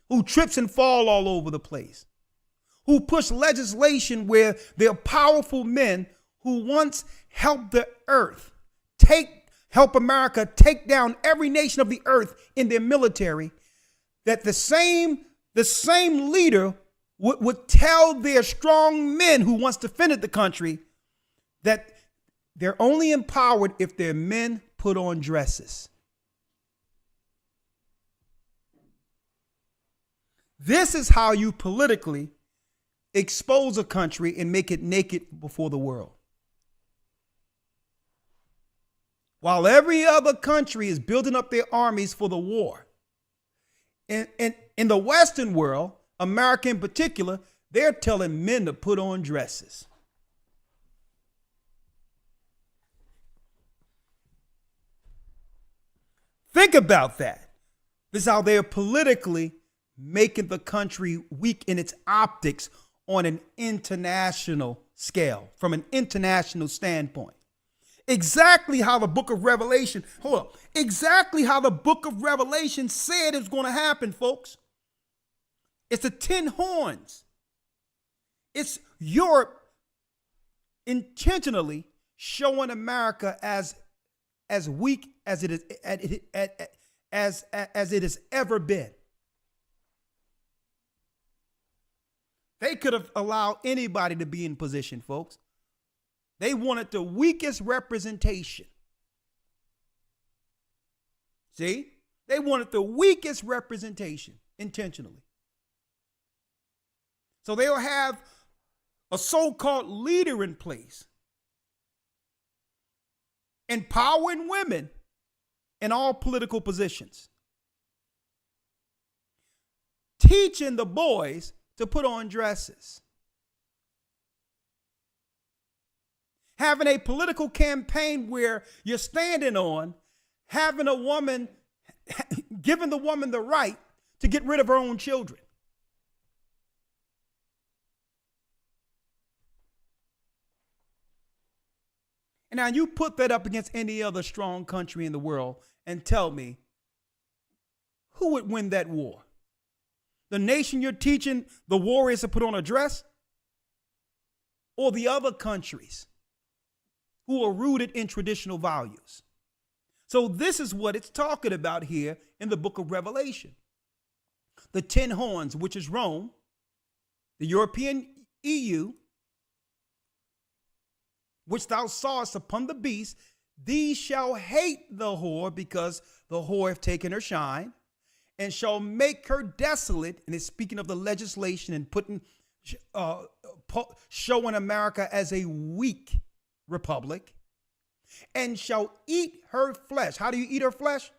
[SPEAKER 1] who trips and fall all over the place, who push legislation where there are powerful men who once helped the earth help America take down every nation of the earth in their military, that the same leader would tell their strong men who once defended the country that they're only empowered if their men put on dresses. This is how you politically expose a country and make it naked before the world. While every other country is building up their armies for the war, in the Western world, America in particular, they're telling men to put on dresses. Think about that. This is how they're politically making the country weak in its optics on an international scale, from an international standpoint. Exactly how the book of Revelation, hold up, exactly how the book of Revelation said it was going to happen, folks. It's the 10 horns. It's Europe intentionally showing America as weak as it is as it has ever been. They could have allowed anybody to be in position, folks. They wanted the weakest representation. See? They wanted the weakest representation intentionally. So they'll have a so-called leader in place, empowering women in all political positions, teaching the boys to put on dresses, having a political campaign where you're standing on having a woman, giving the woman the right to get rid of her own children. And now you put that up against any other strong country in the world and tell me who would win that war? The nation you're teaching the warriors to put on a dress, or the other countries who are rooted in traditional values? So this is what it's talking about here in the book of Revelation. The 10 horns, which is Rome, the European EU, which thou sawest upon the beast, these shall hate the whore, because the whore hath taken her shine, and shall make her desolate. And it's speaking of the legislation and putting, showing America as a weak republic, and shall eat her flesh. How do you eat her flesh?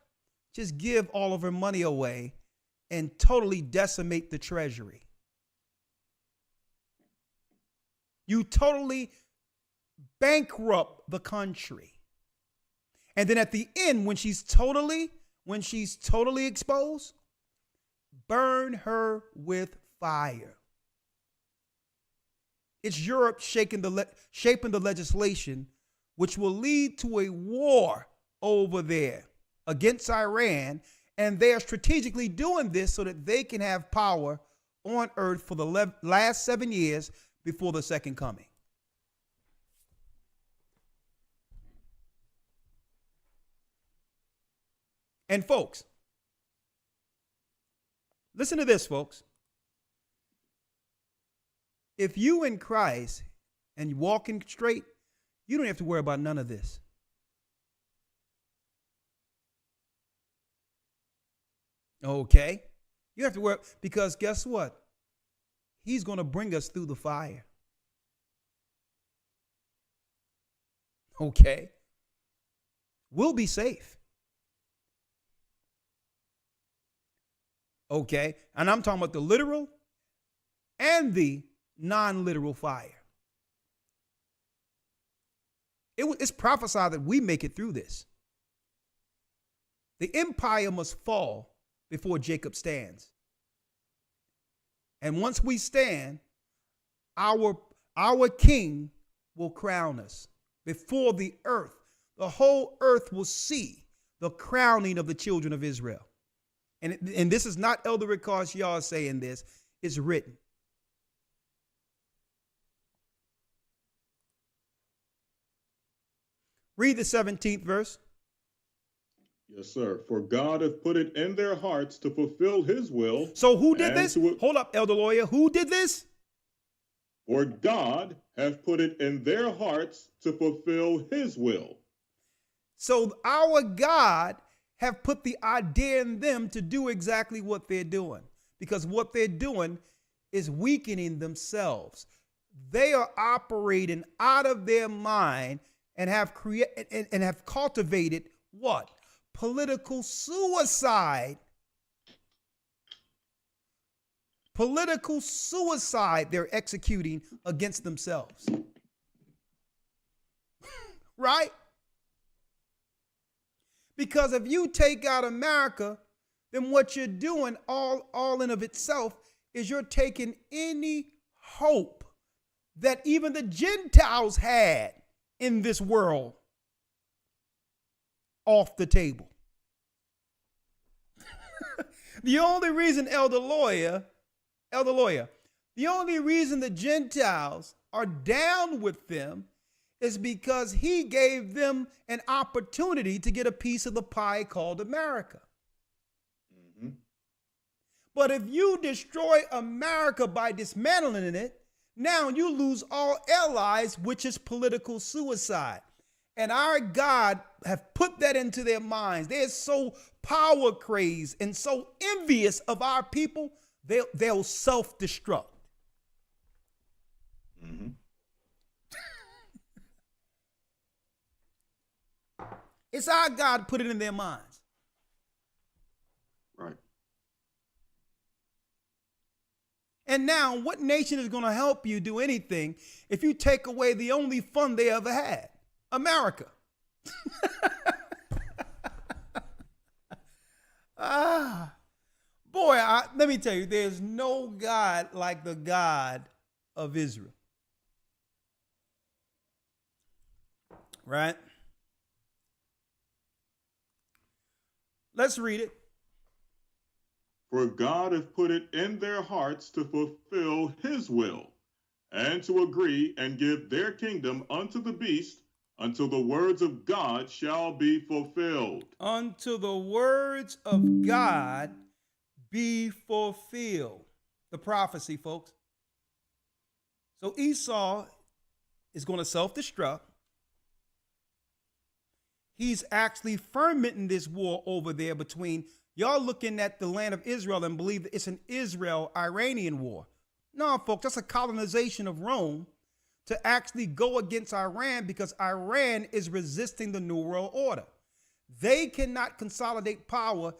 [SPEAKER 1] Just give all of her money away and totally decimate the treasury. You totally bankrupt the country. And then at the end, when she's totally exposed, burn her with fire. It's Europe shaping the legislation, which will lead to a war over there against Iran. And they are strategically doing this so that they can have power on earth for the last 7 years before the second coming. And folks, listen to this, folks. If you in Christ and walking straight, you don't have to worry about none of this. Okay? You have to worry, because guess what? He's going to bring us through the fire. Okay? We'll be safe. Okay? And I'm talking about the literal and the non-literal fire. It's prophesied that we make it through this. The empire must fall before Jacob stands. And once we stand, our king will crown us before the earth. The whole earth will see the crowning of the children of Israel. And this is not Elder Ricard Shaw saying this. It's written. Read the 17th verse.
[SPEAKER 3] Yes, sir. For God hath put it in their hearts to fulfill his will.
[SPEAKER 1] So who did this? Hold up, Elder Lawyer. Who did this?
[SPEAKER 3] For God hath put it in their hearts to fulfill his will.
[SPEAKER 1] So our God have put the idea in them to do exactly what they're doing, because what they're doing is weakening themselves. They are operating out of their mind and have cultivated what? Political suicide. Political suicide they're executing against themselves. Right? Because if you take out America, then what you're doing all in of itself is you're taking any hope that even the Gentiles had in this world off the table. The only reason, Elder Lawyer, the only reason the Gentiles are down with them is because he gave them an opportunity to get a piece of the pie called America.
[SPEAKER 3] Mm-hmm.
[SPEAKER 1] But if you destroy America by dismantling it, now you lose all allies, which is political suicide. And our God have put that into their minds. They're so power crazed and so envious of our people, they'll self-destruct.
[SPEAKER 3] Mm-hmm.
[SPEAKER 1] It's our God put it in their minds.
[SPEAKER 3] Right.
[SPEAKER 1] And now, what nation is going to help you do anything if you take away the only fun they ever had? America. Boy, let me tell you, there's no God like the God of Israel. Right? Let's read it.
[SPEAKER 3] For God hath put it in their hearts to fulfill his will, and to agree and give their kingdom unto the beast, until the words of God shall be fulfilled.
[SPEAKER 1] Until the words of God be fulfilled. The prophecy, folks. So Esau is going to self-destruct. He's actually fermenting this war over there between y'all looking at the land of Israel and believe that it's an Israel-Iranian war. No, folks, that's a colonization of Rome to actually go against Iran because Iran is resisting the New World Order. They cannot consolidate power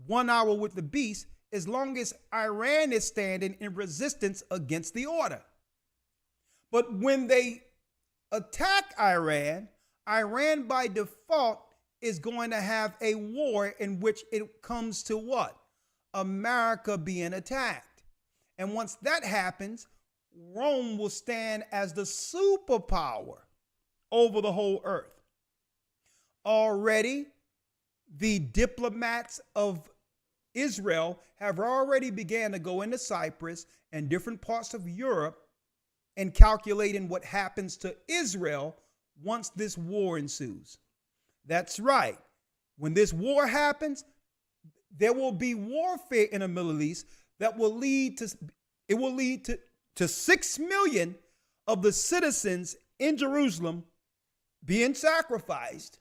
[SPEAKER 1] 1 hour with the beast as long as Iran is standing in resistance against the order. But when they attack Iran, Iran by default is going to have a war in which it comes to what? America being attacked. And once that happens, Rome will stand as the superpower over the whole earth. Already, the diplomats of Israel have already began to go into Cyprus and different parts of Europe and calculating what happens to Israel once this war ensues. That's right. When this war happens, there will be warfare in the Middle East that will lead to 6 million of the citizens in Jerusalem being sacrificed.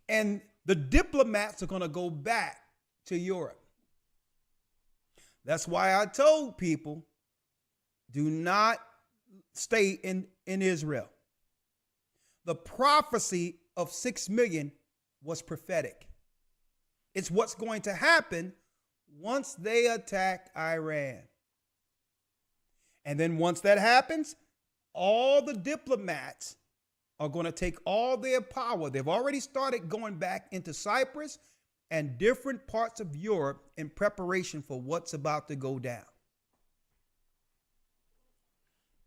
[SPEAKER 1] And the diplomats are going to go back to Europe. That's why I told people, do not stay in Israel. The prophecy of 6 million was prophetic. It's what's going to happen once they attack Iran. And then once that happens, all the diplomats are going to take all their power. They've already started going back into Cyprus and different parts of Europe in preparation for what's about to go down.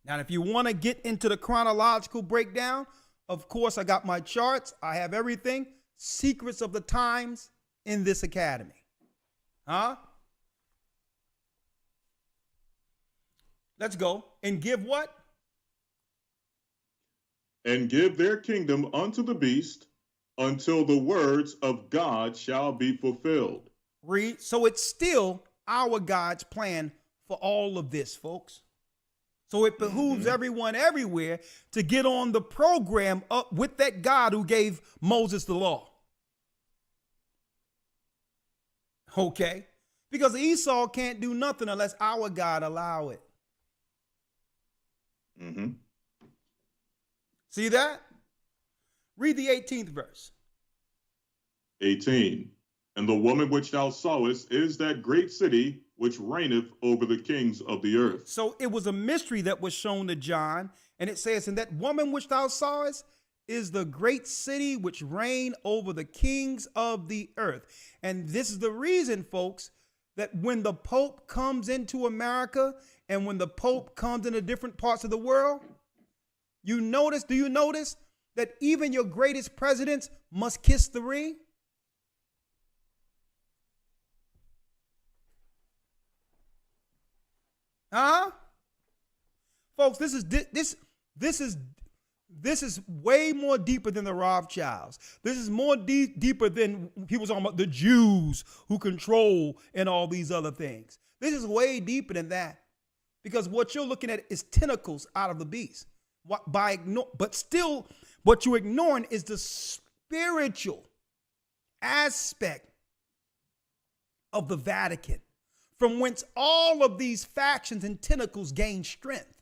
[SPEAKER 1] Now, if you want to get into the chronological breakdown, of course, I got my charts. I have everything. Secrets of the Times in this academy. Huh? Let's go. And give what?
[SPEAKER 3] And give their kingdom unto the beast, until the words of God shall be fulfilled.
[SPEAKER 1] Read. So it's still our God's plan for all of this, folks. So it behooves everyone everywhere to get on the program up with that God who gave Moses the law. Okay? Because Esau can't do nothing unless our God allow it.
[SPEAKER 3] Mm-hmm.
[SPEAKER 1] See that? Read the 18th verse.
[SPEAKER 3] 18. And the woman which thou sawest is that great city which reigneth over the kings of the earth.
[SPEAKER 1] So it was a mystery that was shown to John. And it says, and that woman which thou sawest is the great city which reign over the kings of the earth. And this is the reason, folks, that when the Pope comes into America and when the Pope comes into different parts of the world, do you notice that even your greatest presidents must kiss the ring? Huh? Folks, this is way more deeper than the Rothschilds. This is more deeper than people talking about the Jews who control and all these other things. This is way deeper than that, because what you're looking at is tentacles out of the beast. But still, what you're ignoring is the spiritual aspect of the Vatican, from whence all of these factions and tentacles gain strength.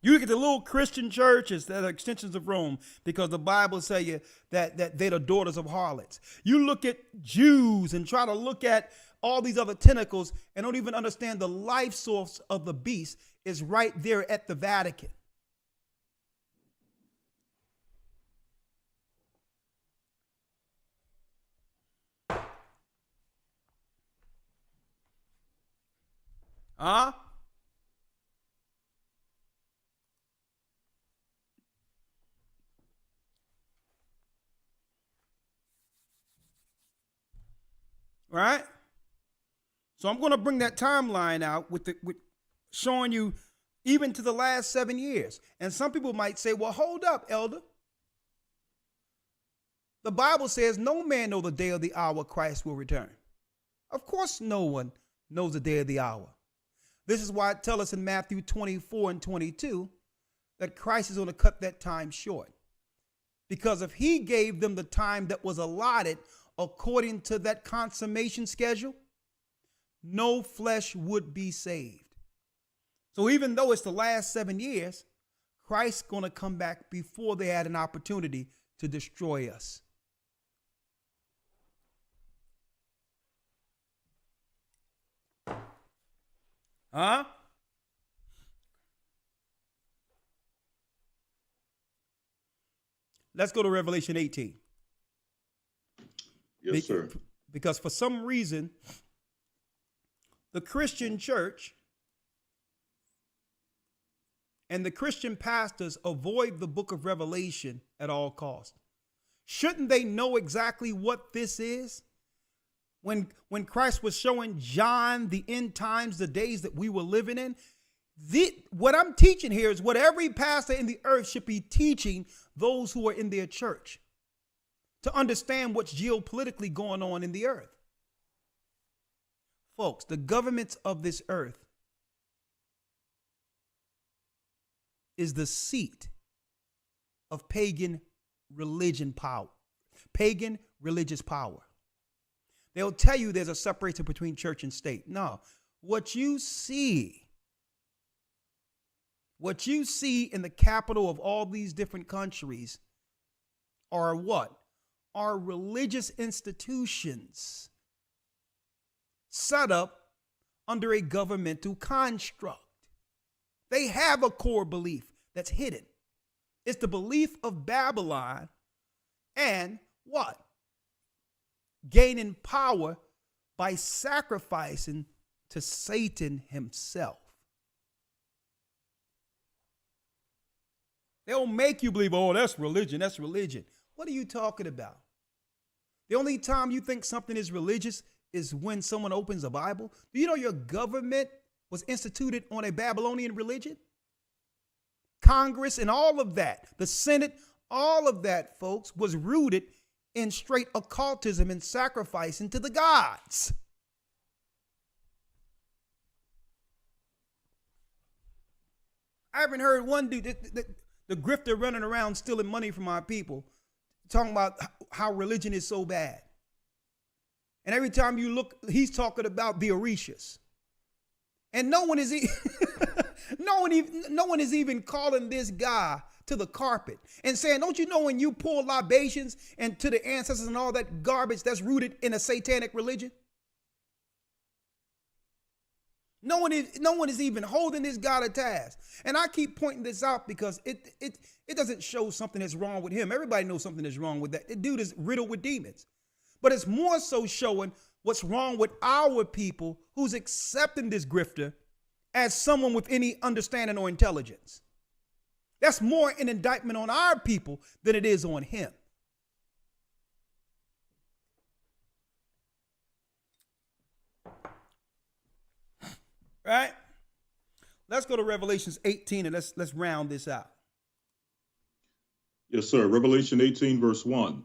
[SPEAKER 1] You look at the little Christian churches that are extensions of Rome, because the Bible says you that they're the daughters of harlots. You look at Jews and try to look at all these other tentacles and don't even understand the life source of the beast is right there at the Vatican. Huh? Right? So I'm going to bring that timeline out with showing you even to the last 7 years. And some people might say, well, hold up, elder. The Bible says no man knows the day or the hour Christ will return. Of course, no one knows the day or the hour. This is why it tells us in Matthew 24 and 22 that Christ is going to cut that time short. Because if he gave them the time that was allotted according to that consummation schedule, no flesh would be saved. So even though it's the last 7 years, Christ's going to come back before they had an opportunity to destroy us. Huh? Let's go to Revelation 18.
[SPEAKER 3] Yes, sir.
[SPEAKER 1] Because for some reason, the Christian church and the Christian pastors avoid the book of Revelation at all costs. Shouldn't they know exactly what this is? When Christ was showing John the end times, the days that we were living in, what I'm teaching here is what every pastor in the earth should be teaching those who are in their church to understand what's geopolitically going on in the earth. Folks, the governments of this earth is the seat of pagan religion power, pagan religious power. They'll tell you there's a separation between church and state. No, what you see in the capital of all these different countries are what? Are religious institutions set up under a governmental construct. They have a core belief that's hidden. It's the belief of Babylon and what? Gaining power by sacrificing to Satan himself. They'll make you believe, oh, that's religion, that's religion. What are you talking about? The only time you think something is religious is when someone opens a Bible. Do you know your government was instituted on a Babylonian religion? Congress and all of that, the Senate, all of that, folks, was rooted in straight occultism and sacrificing to the gods. I haven't heard one dude, the grifter running around stealing money from our people, talking about how religion is so bad. And every time you look, he's talking about the Orishas. And no one is even calling this guy to the carpet and saying, don't you know when you pour libations and to the ancestors and all that garbage that's rooted in a satanic religion? No one is even holding this guy to task. And I keep pointing this out because it doesn't show something that's wrong with him. Everybody knows something that's wrong with that. The dude is riddled with demons. But it's more so showing what's wrong with our people who's accepting this grifter as someone with any understanding or intelligence. That's more an indictment on our people than it is on him. Right? Let's go to Revelations 18 and let's round this out.
[SPEAKER 3] Yes, sir. Revelation 18, verse 1.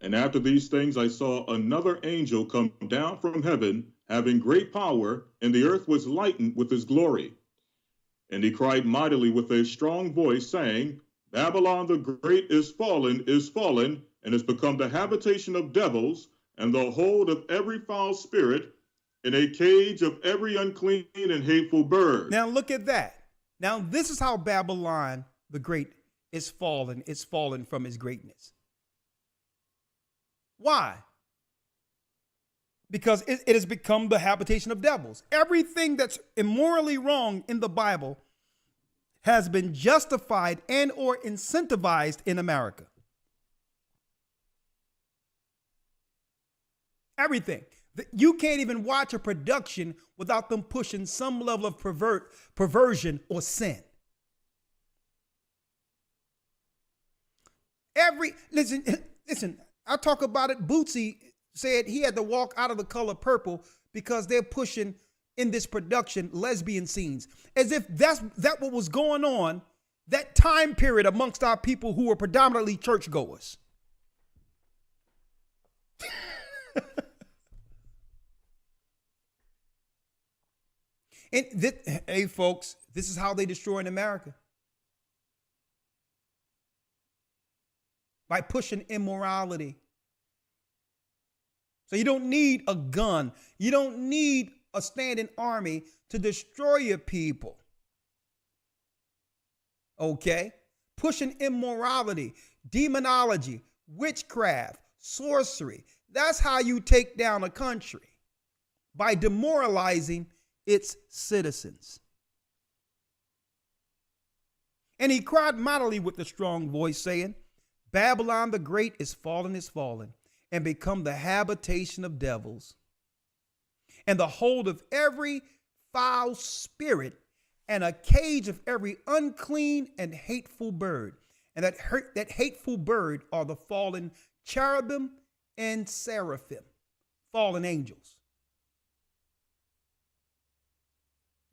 [SPEAKER 3] And after these things, I saw another angel come down from heaven, having great power, and the earth was lightened with his glory. And he cried mightily with a strong voice, saying, Babylon the great is fallen, and has become the habitation of devils, and the hold of every foul spirit, and a cage of every unclean and hateful bird.
[SPEAKER 1] Now look at that. Now this is how Babylon the great is fallen. It's fallen from his greatness. Why? Because it has become the habitation of devils. Everything that's immorally wrong in the Bible has been justified and or incentivized in America. Everything. You can't even watch a production without them pushing some level of perversion or sin. Listen, I talk about it. Bootsy said he had to walk out of The Color Purple because they're pushing in this production lesbian scenes, as if that what was going on that time period amongst our people who were predominantly churchgoers. And hey, folks, this is how they destroy in America. By pushing immorality. So you don't need a gun. You don't need a standing army to destroy your people. Okay? Pushing immorality, demonology, witchcraft, sorcery. That's how you take down a country. By demoralizing its citizens. And he cried mightily with a strong voice, saying, Babylon the great is fallen, and become the habitation of devils, and the hold of every foul spirit, and a cage of every unclean and hateful bird. And that hateful bird are the fallen cherubim and seraphim, fallen angels.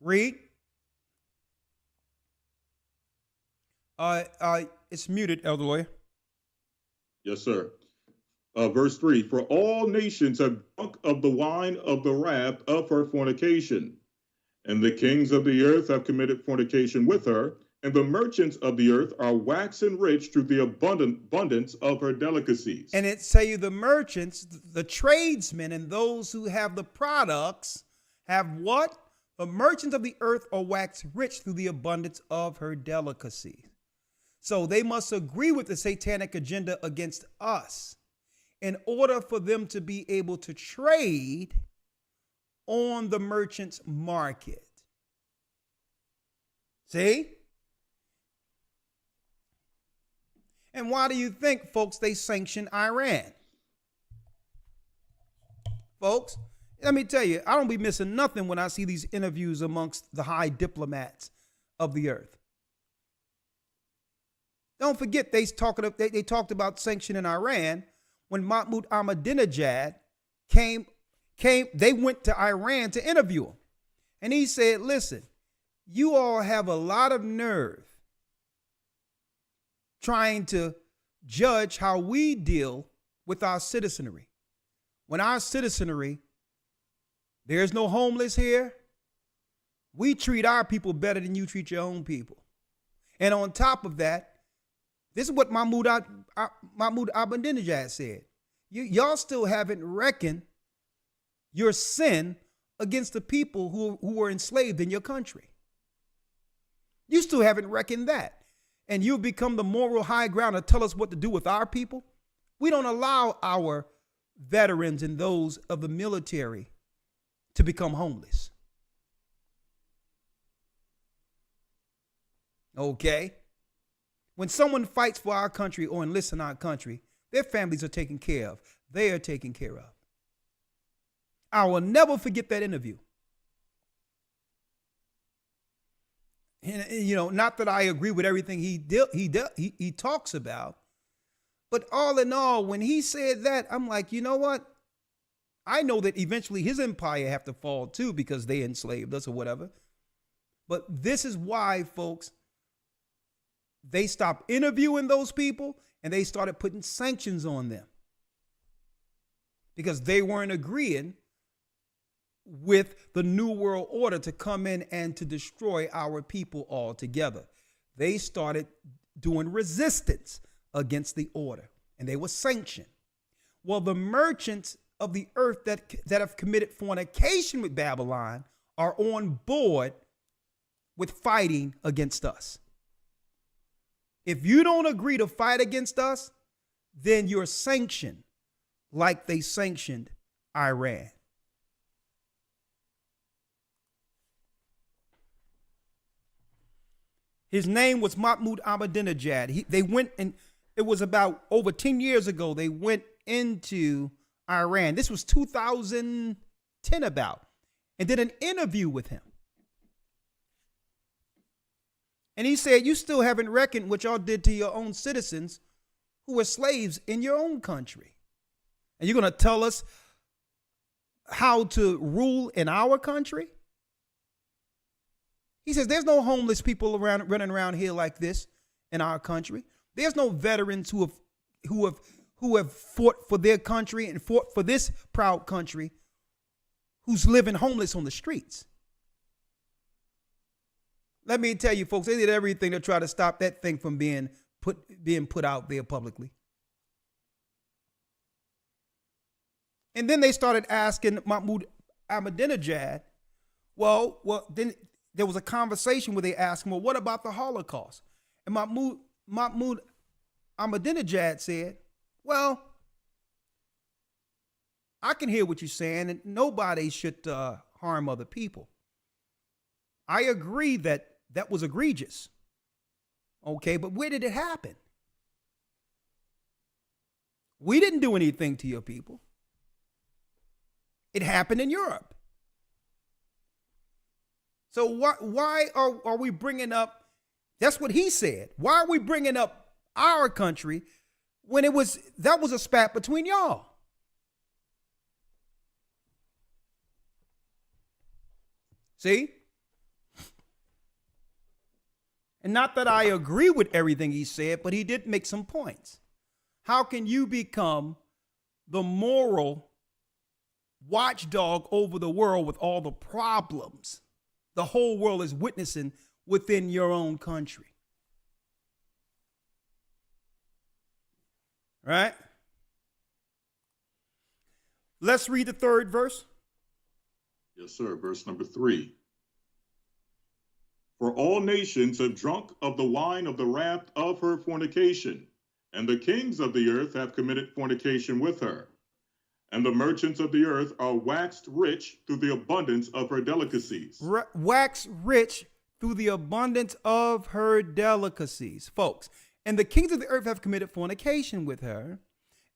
[SPEAKER 1] Read. It's muted, Elder Lawyer.
[SPEAKER 3] Yes, sir. Verse 3, for all nations have drunk of the wine of the wrath of her fornication, and the kings of the earth have committed fornication with her, and the merchants of the earth are waxen rich through the abundance of her delicacies.
[SPEAKER 1] And it say you the merchants, the tradesmen, and those who have the products have what? The merchants of the earth are waxed rich through the abundance of her delicacies. So they must agree with the satanic agenda against us in order for them to be able to trade on the merchant's market. See? And why do you think, folks, they sanction Iran? Folks, let me tell you, I don't be missing nothing when I see these interviews amongst the high diplomats of the earth. Don't forget they talked about sanctioning Iran when Mahmoud Ahmadinejad came. They went to Iran to interview him. And he said, listen, you all have a lot of nerve trying to judge how we deal with our citizenry. When our citizenry, there's no homeless here. We treat our people better than you treat your own people. And on top of that, this is what Mahmoud Ahmadinejad said. Y'all still haven't reckoned your sin against the people who were enslaved in your country. You still haven't reckoned that. And you've become the moral high ground to tell us what to do with our people. We don't allow our veterans and those of the military to become homeless. Okay? When someone fights for our country or enlists in our country, their families are taken care of. They are taken care of. I will never forget that interview. And, not that I agree with everything he talks about, but all in all, when he said that, I'm like, you know what? I know that eventually his empire have to fall too because they enslaved us or whatever. But this is why, folks, they stopped interviewing those people and they started putting sanctions on them because they weren't agreeing with the New World Order to come in and to destroy our people altogether. They started doing resistance against the order, and they were sanctioned. Well, the merchants of the earth that have committed fornication with Babylon are on board with fighting against us. If you don't agree to fight against us, then you're sanctioned like they sanctioned Iran. His name was Mahmoud Ahmadinejad. They went, and it was about over 10 years ago, they went into Iran. This was 2010 about, and did an interview with him. And he said, you still haven't reckoned what y'all did to your own citizens who were slaves in your own country. And you're going to tell us how to rule in our country? He says, there's no homeless people running around here like this in our country. There's no veterans who have fought for their country and fought for this proud country who's living homeless on the streets. Let me tell you, folks, they did everything to try to stop that thing from being put out there publicly. And then they started asking Mahmoud Ahmadinejad, well, then there was a conversation where they asked him, well, what about the Holocaust? And Mahmoud Ahmadinejad said, well, I can hear what you're saying, and nobody should harm other people. I agree that was egregious. Okay, but where did it happen? We didn't do anything to your people. It happened in Europe. So why are we bringing up, that's what he said. Why are we bringing up our country when that was a spat between y'all? See? And not that I agree with everything he said, but he did make some points. How can you become the moral watchdog over the world with all the problems the whole world is witnessing within your own country? Right? Let's read the third verse.
[SPEAKER 3] Yes, sir. Verse number 3. For all nations have drunk of the wine of the wrath of her fornication, and the kings of the earth have committed fornication with her. And the merchants of the earth are waxed rich through the abundance of her delicacies.
[SPEAKER 1] Wax rich through the abundance of her delicacies. Folks, and the kings of the earth have committed fornication with her,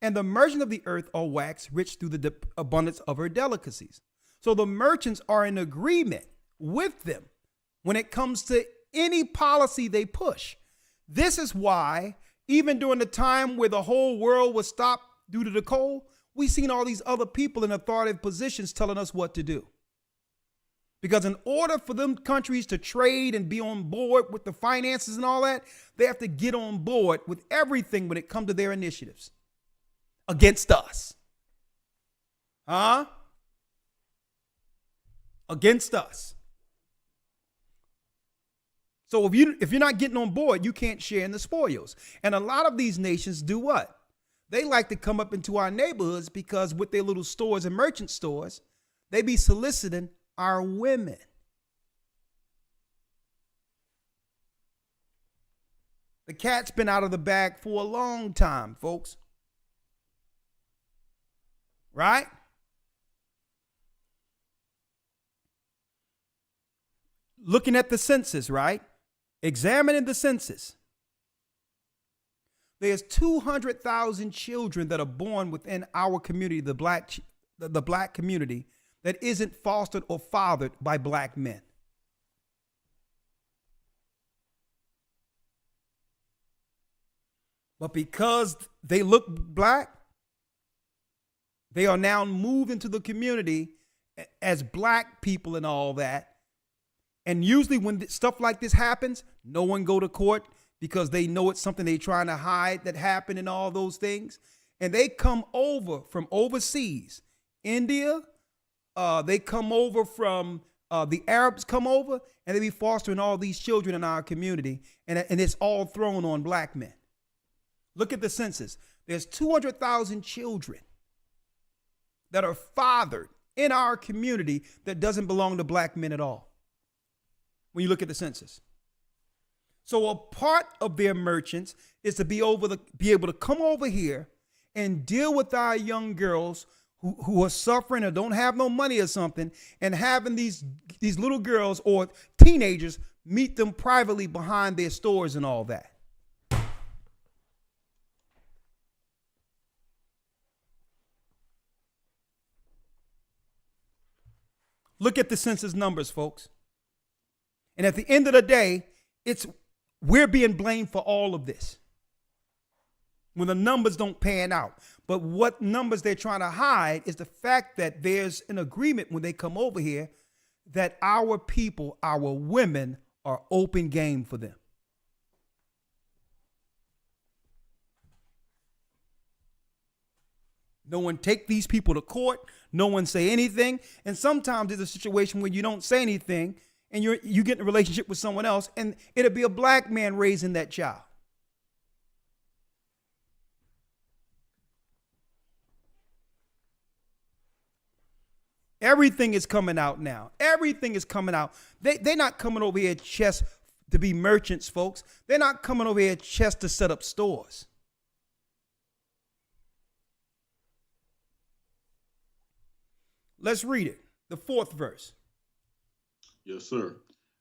[SPEAKER 1] and the merchants of the earth are waxed rich through the abundance of her delicacies. So the merchants are in agreement with them when it comes to any policy they push. This is why, even during the time where the whole world was stopped due to the coal, we've seen all these other people in authoritative positions telling us what to do. Because in order for them countries to trade and be on board with the finances and all that, they have to get on board with everything when it comes to their initiatives against us. Against us. So if you're not getting on board, you can't share in the spoils. And a lot of these nations do what? They like to come up into our neighborhoods because with their little stores and merchant stores, they be soliciting our women. The cat's been out of the bag for a long time, folks. Right? Looking at the census, right? Examining the census. There's 200,000 children that are born within our community, the black community, that isn't fostered or fathered by black men. But because they look black, they are now moved into the community as black people and all that. And usually when stuff like this happens, no one go to court because they know it's something they're trying to hide that happened and all those things. And they come over from overseas, India. They come over from the Arabs come over, and they be fostering all these children in our community. And it's all thrown on black men. Look at the census. There's 200,000 children that are fathered in our community that doesn't belong to black men at all. When you look at the census. So a part of their merchants is to be able to come over here and deal with our young girls who are suffering or don't have no money or something, and having these little girls or teenagers meet them privately behind their stores and all that. Look at the census numbers, folks. And at the end of the day, we're being blamed for all of this when the numbers don't pan out. But what numbers they're trying to hide is the fact that there's an agreement when they come over here that our people, our women, are open game for them. No one take these people to court. No one say anything. And sometimes there's a situation where you don't say anything and you get in a relationship with someone else, and it'll be a black man raising that child. Everything is coming out now. Everything is coming out. They're not coming over here just to be merchants, folks. They're not coming over here just to set up stores. Let's read it. The 4th verse.
[SPEAKER 3] Yes, sir.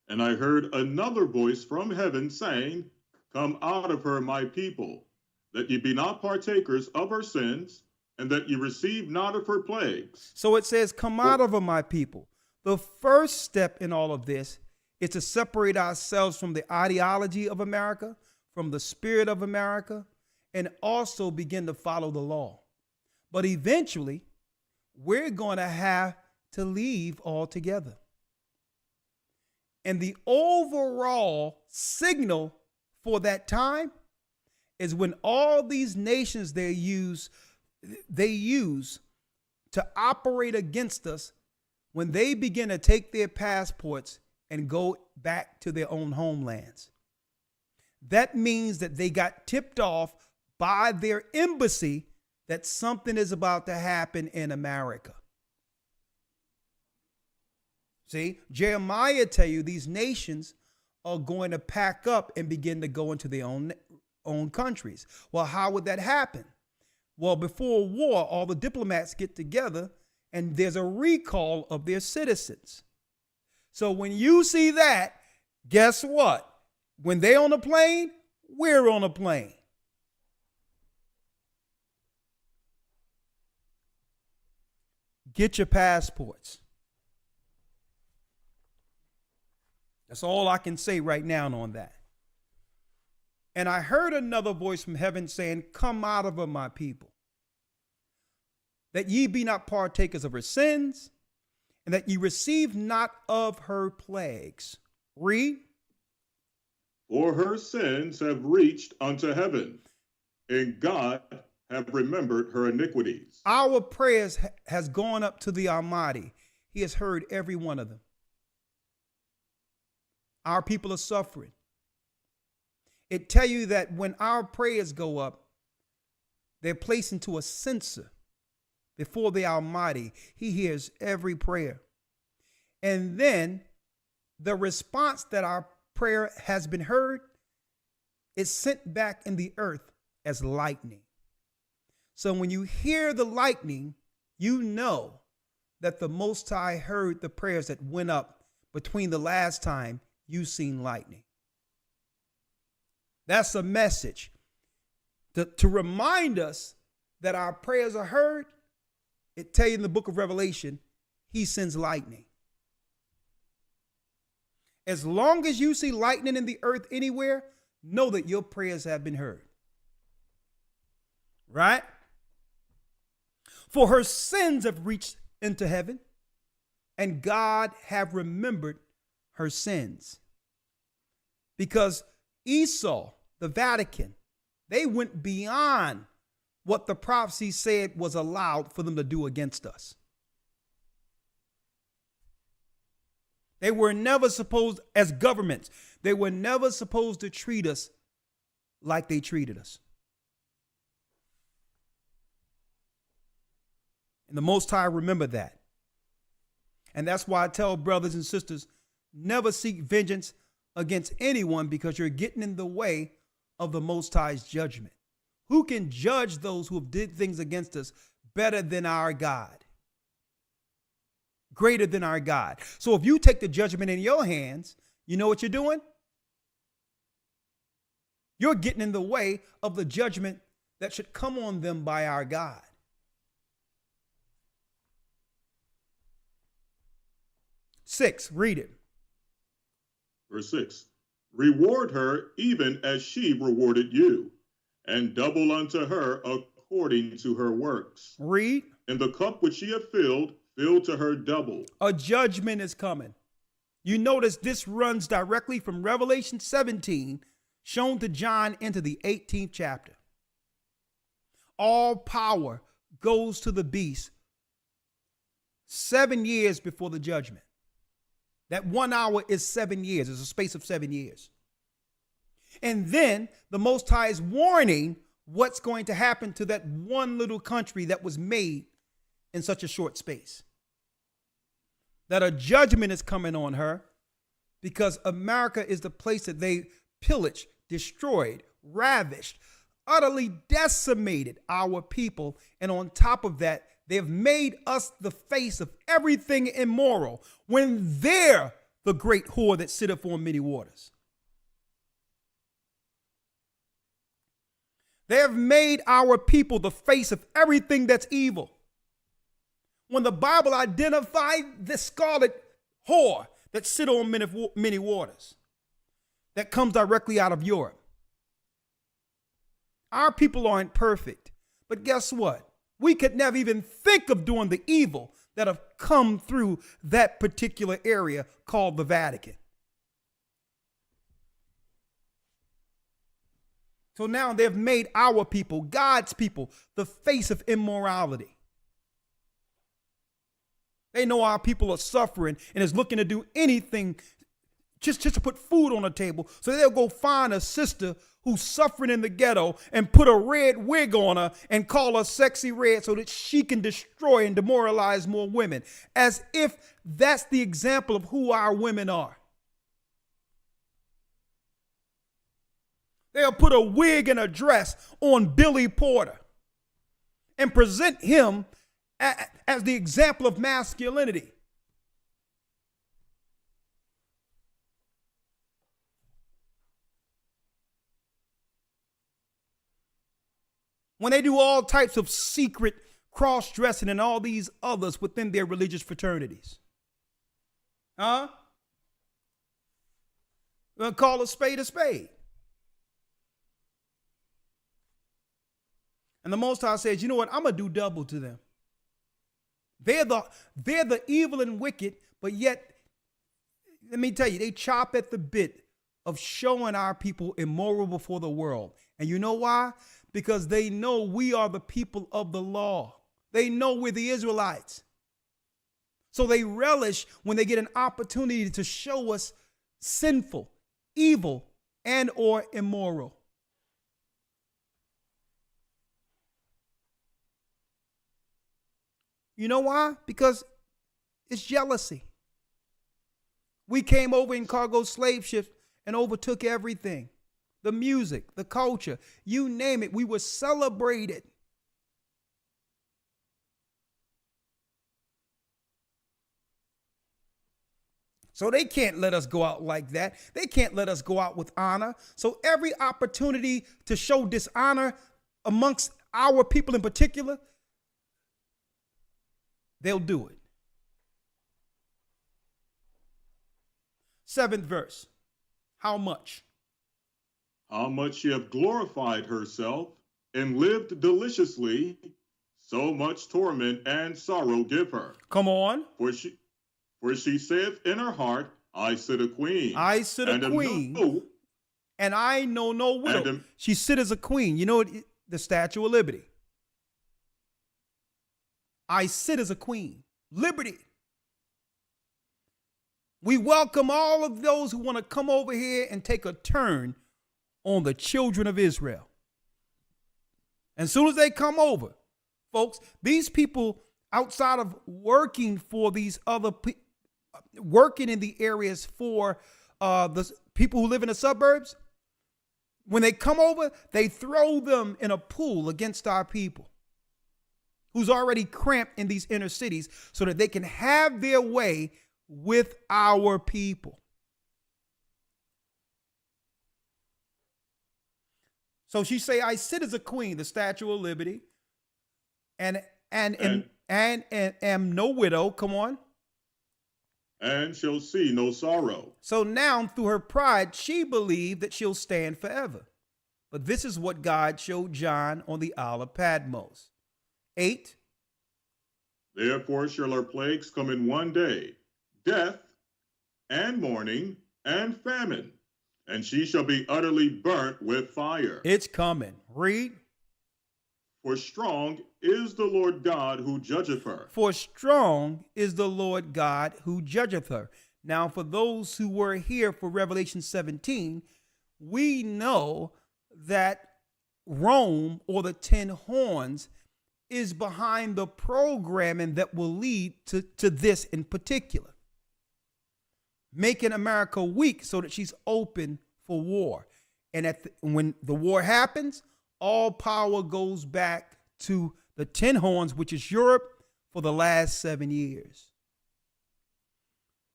[SPEAKER 3] And I heard another voice from heaven saying, Come out of her, my people, that ye be not partakers of her sins, and that ye receive not of her plagues.
[SPEAKER 1] So it says, come out of her, my people. The first step in all of this is to separate ourselves from the ideology of America, from the spirit of America, and also begin to follow the law. But eventually, we're going to have to leave altogether. And the overall signal for that time is when all these nations they use to operate against us, when they begin to take their passports and go back to their own homelands. That means that they got tipped off by their embassy that something is about to happen in America. See, Jeremiah tell you these nations are going to pack up and begin to go into their own countries. Well, how would that happen? Well, before war, all the diplomats get together and there's a recall of their citizens. So when you see that, guess what? When they're on a plane, we're on a plane. Get your passports. That's all I can say right now on that. And I heard another voice from heaven saying, come out of her, my people, that ye be not partakers of her sins, and that ye receive not of her plagues. Read.
[SPEAKER 3] For her sins have reached unto heaven, and God have remembered her iniquities.
[SPEAKER 1] Our prayers has gone up to the Almighty. He has heard every one of them. Our people are suffering. It tell you that when our prayers go up, they're placed into a censer before the Almighty. He hears every prayer. And then the response that our prayer has been heard is sent back in the earth as lightning. So when you hear the lightning, you know that the Most High heard the prayers that went up between the last time you seen lightning. That's a message to remind us that our prayers are heard. It tells you in the book of Revelation, he sends lightning. As long as you see lightning in the earth anywhere, know that your prayers have been heard. right? For her sins have reached into heaven, and God have remembered her sins. Because Esau, the Vatican, they went beyond what the prophecy said was allowed for them to do against us. They were never supposed, as governments, they were never supposed to treat us like they treated us. And the Most High remember that. And that's why I tell brothers and sisters, never seek vengeance against anyone, because you're getting in the way of the Most High's judgment. Who can judge those who have did things against us better than our God? Greater than our God. So if you take the judgment in your hands, you know what you're doing? You're getting in the way of the judgment that should come on them by our God. Six, read it.
[SPEAKER 3] Verse 6. Reward her even as she rewarded you, and double unto her according to her works.
[SPEAKER 1] Read.
[SPEAKER 3] And the cup which she hath filled, fill to her double.
[SPEAKER 1] A judgment is coming. You notice this runs directly from Revelation 17, shown to John, into the 18th chapter. All power goes to the beast 7 years before the judgment. That 1 hour is 7 years. It's a space of 7 years. And then the Most High is warning what's going to happen to that one little country that was made in such a short space. That a judgment is coming on her, because America is the place that they pillaged, destroyed, ravished, utterly decimated our people. And on top of that, they have made us the face of everything immoral, when they're the great whore that sitteth on many waters. They have made our people the face of everything that's evil. When the Bible identified the scarlet whore that sit on many waters, that comes directly out of Europe. Our people aren't perfect, but guess what? We could never even think of doing the evil that have come through that particular area called the Vatican. So now they've made our people, God's people, the face of immorality. They know our people are suffering and is looking to do anything just to put food on the table. So they'll go find a sister who's suffering in the ghetto and put a red wig on her and call her Sexy Red so that she can destroy and demoralize more women. As if that's the example of who our women are. They'll put a wig and a dress on Billy Porter and present him as the example of masculinity. When they do all types of secret cross-dressing and all these others within their religious fraternities. Huh? We'll call a spade a spade. And the Most High says, you know what? I'm going to do double to them. They're the evil and wicked, but yet, let me tell you, they chop at the bit of showing our people immoral before the world. And you know why? Because they know we are the people of the law. They know we're the Israelites. So they relish when they get an opportunity to show us sinful, evil, and or immoral. You know why? Because it's jealousy. We came over in cargo slave ships and overtook everything. The music, the culture, you name it, we were celebrated. So they can't let us go out like that. They can't let us go out with honor. So every opportunity to show dishonor amongst our people in particular, they'll do it. 7th verse. How much?
[SPEAKER 3] How much she hath glorified herself and lived deliciously, so much torment and sorrow give her.
[SPEAKER 1] Come on.
[SPEAKER 3] For she saith in her heart, I sit a queen.
[SPEAKER 1] I sit a queen, and I know no widow. She sit as a queen. You know the Statue of Liberty. I sit as a queen. Liberty. We welcome all of those who want to come over here and take a turn on the children of Israel. As soon as they come over, folks, these people outside of working for these other working in the areas for the people who live in the suburbs, when they come over, they throw them in a pool against our people who's already cramped in these inner cities so that they can have their way with our people. So she say, I sit as a queen, the Statue of Liberty, and am no widow. Come on.
[SPEAKER 3] And shall see no sorrow.
[SPEAKER 1] So now through her pride, she believed that she'll stand forever. But this is what God showed John on the Isle of Patmos. 8.
[SPEAKER 3] Therefore shall her plagues come in one day, death and mourning and famine, and she shall be utterly burnt with fire.
[SPEAKER 1] It's coming. Read.
[SPEAKER 3] For strong is the Lord God who judgeth her.
[SPEAKER 1] For strong is the Lord God who judgeth her. Now, for those who were here for Revelation 17, we know that Rome, or the 10 horns, is behind the programming that will lead to this in particular. Making America weak so that she's open for war. And when the war happens, all power goes back to the 10 horns, which is Europe, for the last 7 years.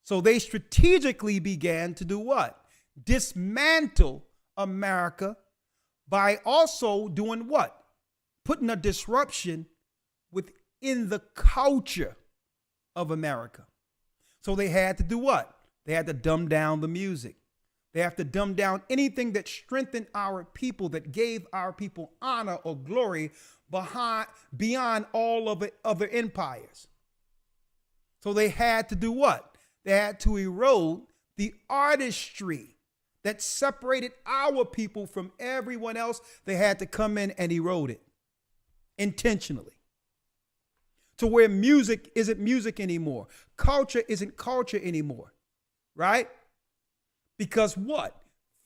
[SPEAKER 1] So they strategically began to do what? Dismantle America by also doing what? Putting a disruption within the culture of America. So they had to do what? They had to dumb down the music. They have to dumb down anything that strengthened our people, that gave our people honor or glory beyond all of the other empires. So they had to do what? They had to erode the artistry that separated our people from everyone else. They had to come in and erode it intentionally, to where music isn't music anymore. Culture isn't culture anymore, right? Because what?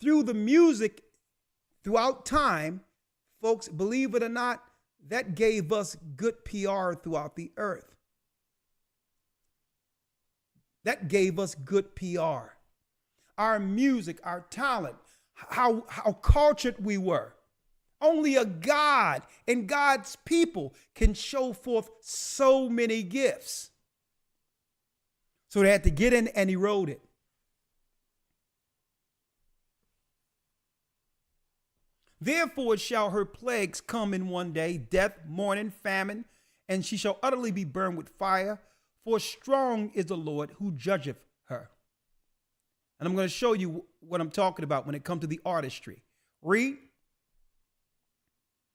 [SPEAKER 1] Through the music, throughout time, folks, believe it or not, that gave us good PR throughout the earth. That gave us good PR. Our music, our talent, how cultured we were. Only a God and God's people can show forth so many gifts. So they had to get in and erode it. Therefore shall her plagues come in one day, death, mourning, famine, and she shall utterly be burned with fire, for strong is the Lord who judgeth her. And I'm going to show you what I'm talking about when it comes to the artistry. Read.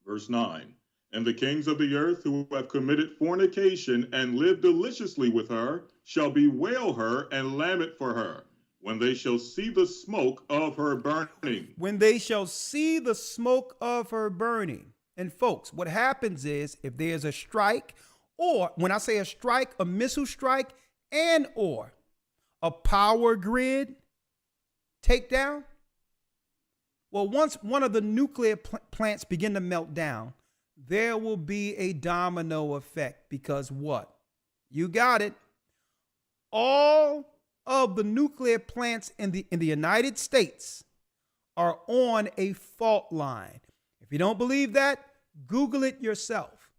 [SPEAKER 3] Verse 9. And the kings of the earth who have committed fornication and lived deliciously with her shall bewail her and lament for her, when they shall see the smoke of her burning.
[SPEAKER 1] When they shall see the smoke of her burning. And folks, what happens is, if there's a strike, or when I say a strike, a missile strike, and or a power grid takedown, well, once one of the nuclear plants begin to melt down, there will be a domino effect, because what? You got it. All of the nuclear plants in the United States are on a fault line. If you don't believe that, Google it yourself.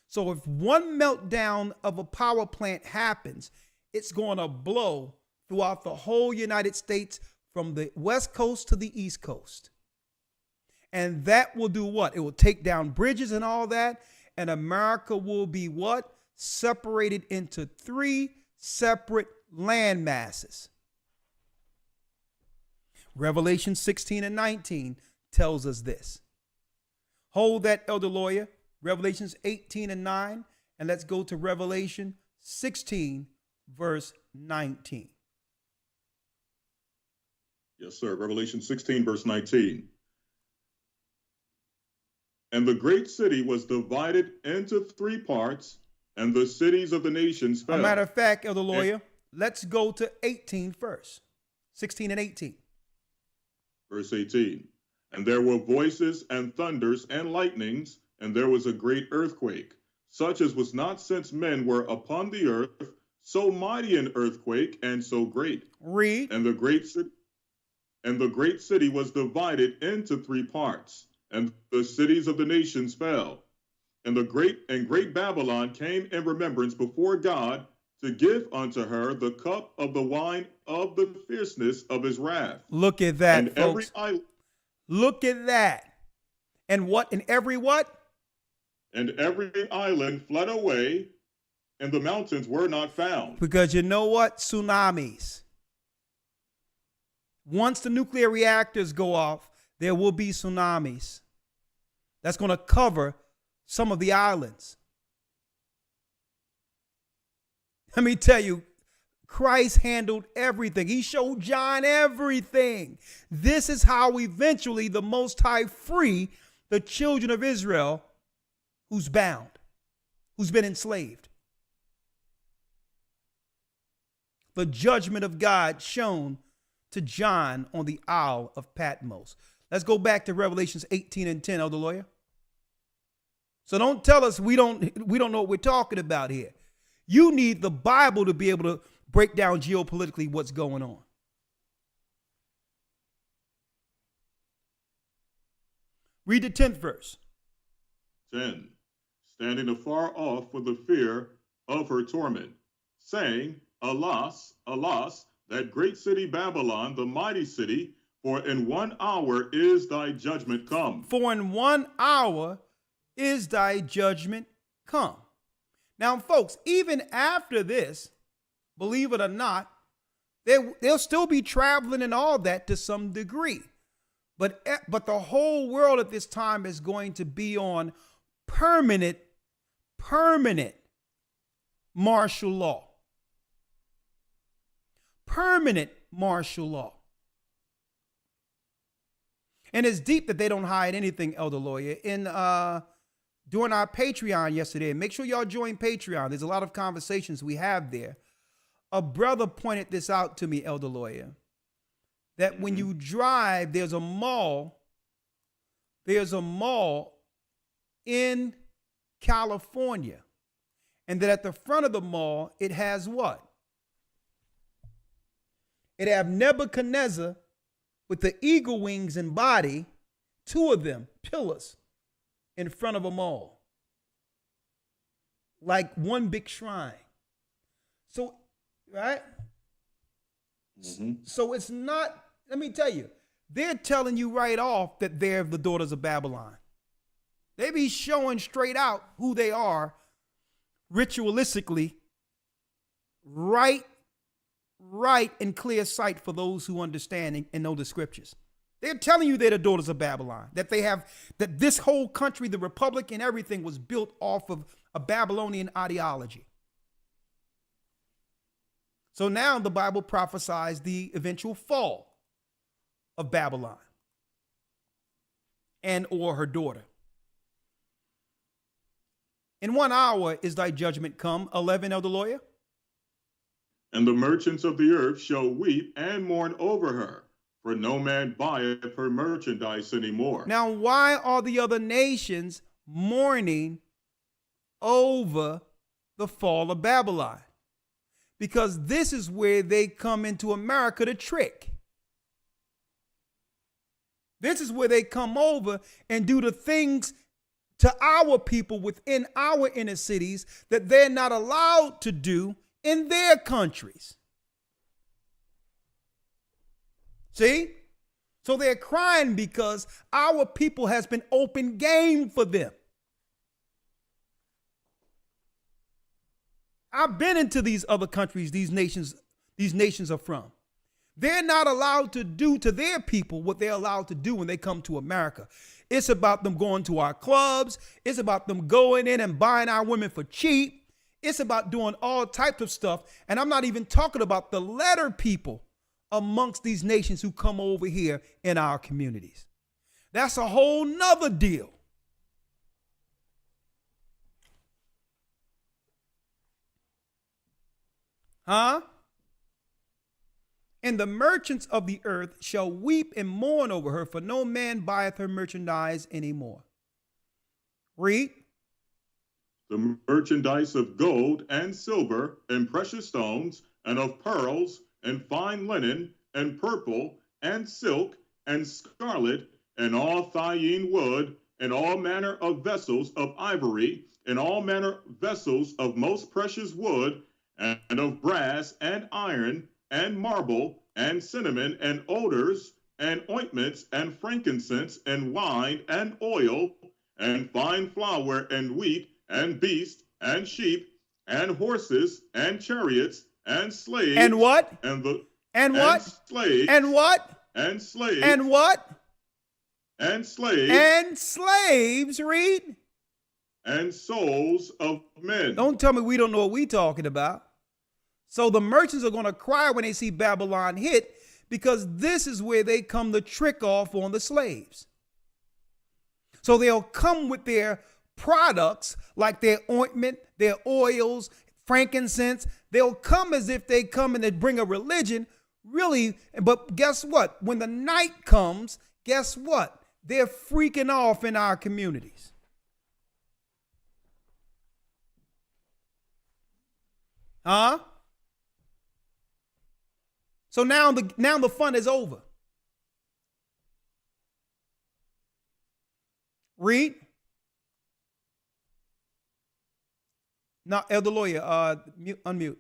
[SPEAKER 1] So if one meltdown of a power plant happens, it's going to blow throughout the whole United States, from the West Coast to the East Coast. And that will do what? It will take down bridges and all that. And America will be what? Separated into 3 separate land masses. Revelation 16 and 19 tells us this. Hold that, elder lawyer. Revelations 18 and 9. And let's go to Revelation 16, verse 19.
[SPEAKER 3] Yes, sir. Revelation 16, verse 19. And the great city was divided into 3 parts, and the cities of the nations fell.
[SPEAKER 1] A matter of fact, elder lawyer, let's go to 18 first. 16 and 18.
[SPEAKER 3] Verse 18. And there were voices and thunders and lightnings, and there was a great earthquake, such as was not since men were upon the earth, so mighty an earthquake and so great.
[SPEAKER 1] Read.
[SPEAKER 3] And the great city was divided into 3 parts, and the cities of the nations fell. And great Babylon came in remembrance before God to give unto her the cup of the wine of the fierceness of his wrath.
[SPEAKER 1] Look at that,
[SPEAKER 3] and
[SPEAKER 1] folks. Look at that. And what? And every what?
[SPEAKER 3] And every island fled away, and the mountains were not found.
[SPEAKER 1] Because you know what? Tsunamis. Once the nuclear reactors go off, there will be tsunamis. That's going to cover some of the islands. Let me tell you, Christ handled everything. He showed John everything. This is how eventually the Most High free the children of Israel who's bound, who's been enslaved. The judgment of God shown to John on the Isle of Patmos. Let's go back to Revelations 18 and 10, elder lawyer. So don't tell us we don't know what we're talking about here. You need the Bible to be able to break down geopolitically what's going on. Read the 10th verse.
[SPEAKER 3] 10. Standing afar off for the fear of her torment, saying, Alas, alas, that great city Babylon, the mighty city, for in 1 hour is thy judgment come.
[SPEAKER 1] For in 1 hour is thy judgment come. Now, folks, even after this, believe it or not, they'll still be traveling and all that to some degree. But the whole world at this time is going to be on permanent martial law. Permanent martial law. And it's deep that they don't hide anything, elder lawyer. During our Patreon yesterday, make sure y'all join Patreon. There's a lot of conversations we have there. A brother pointed this out to me, elder lawyer, that when you drive, there's a mall in California. And that at the front of the mall, it has what? It have Nebuchadnezzar with the eagle wings and body, 2 of them, pillars, in front of a mall. Like one big shrine. So, right? So it's not, let me tell you, they're telling you right off that they're the daughters of Babylon. They be showing straight out who they are ritualistically, right in clear sight for those who understand and know the scriptures. They're telling you they're the daughters of Babylon, that this whole country, the republic and everything was built off of a Babylonian ideology. So now the Bible prophesies the eventual fall of Babylon and or her daughter. In 1 hour is thy judgment come, 11, elder lawyer.
[SPEAKER 3] And the merchants of the earth shall weep and mourn over her, for no man buyeth her merchandise anymore.
[SPEAKER 1] Now, why are the other nations mourning over the fall of Babylon? Because this is where they come into America to trick. This is where they come over and do the things to our people within our inner cities that they're not allowed to do in their countries. See? So they're crying because our people has been open game for them. I've been into these other countries these nations are from. They're not allowed to do to their people what they're allowed to do when they come to America. It's about them going to our clubs. It's about them going in and buying our women for cheap. It's about doing all types of stuff. And I'm not even talking about the letter people amongst these nations who come over here in our communities. That's a whole nother deal. Huh? And the merchants of the earth shall weep and mourn over her, for no man buyeth her merchandise anymore. Read.
[SPEAKER 3] The merchandise of gold and silver and precious stones and of pearls and fine linen and purple and silk and scarlet and all thyine wood and all manner of vessels of ivory and all manner vessels of most precious wood and of brass and iron and marble, and cinnamon, and odors, and ointments, and frankincense, and wine, and oil, and fine flour, and wheat, and beasts, and sheep, and horses, and chariots, and slaves.
[SPEAKER 1] And what?
[SPEAKER 3] And what?
[SPEAKER 1] And
[SPEAKER 3] slaves.
[SPEAKER 1] And what?
[SPEAKER 3] And slaves.
[SPEAKER 1] And what?
[SPEAKER 3] And slaves.
[SPEAKER 1] And slaves, read.
[SPEAKER 3] And souls of men.
[SPEAKER 1] Don't tell me we don't know what we're talking about. So the merchants are going to cry when they see Babylon hit, because this is where they come to trick off on the slaves. So they'll come with their products like their ointment, their oils, frankincense. They'll come as if they come and they bring a religion, really. But guess what? When the night comes, guess what? They're freaking off in our communities. Huh? So now the fun is over. Read. Now, Elder Lawyer, unmute.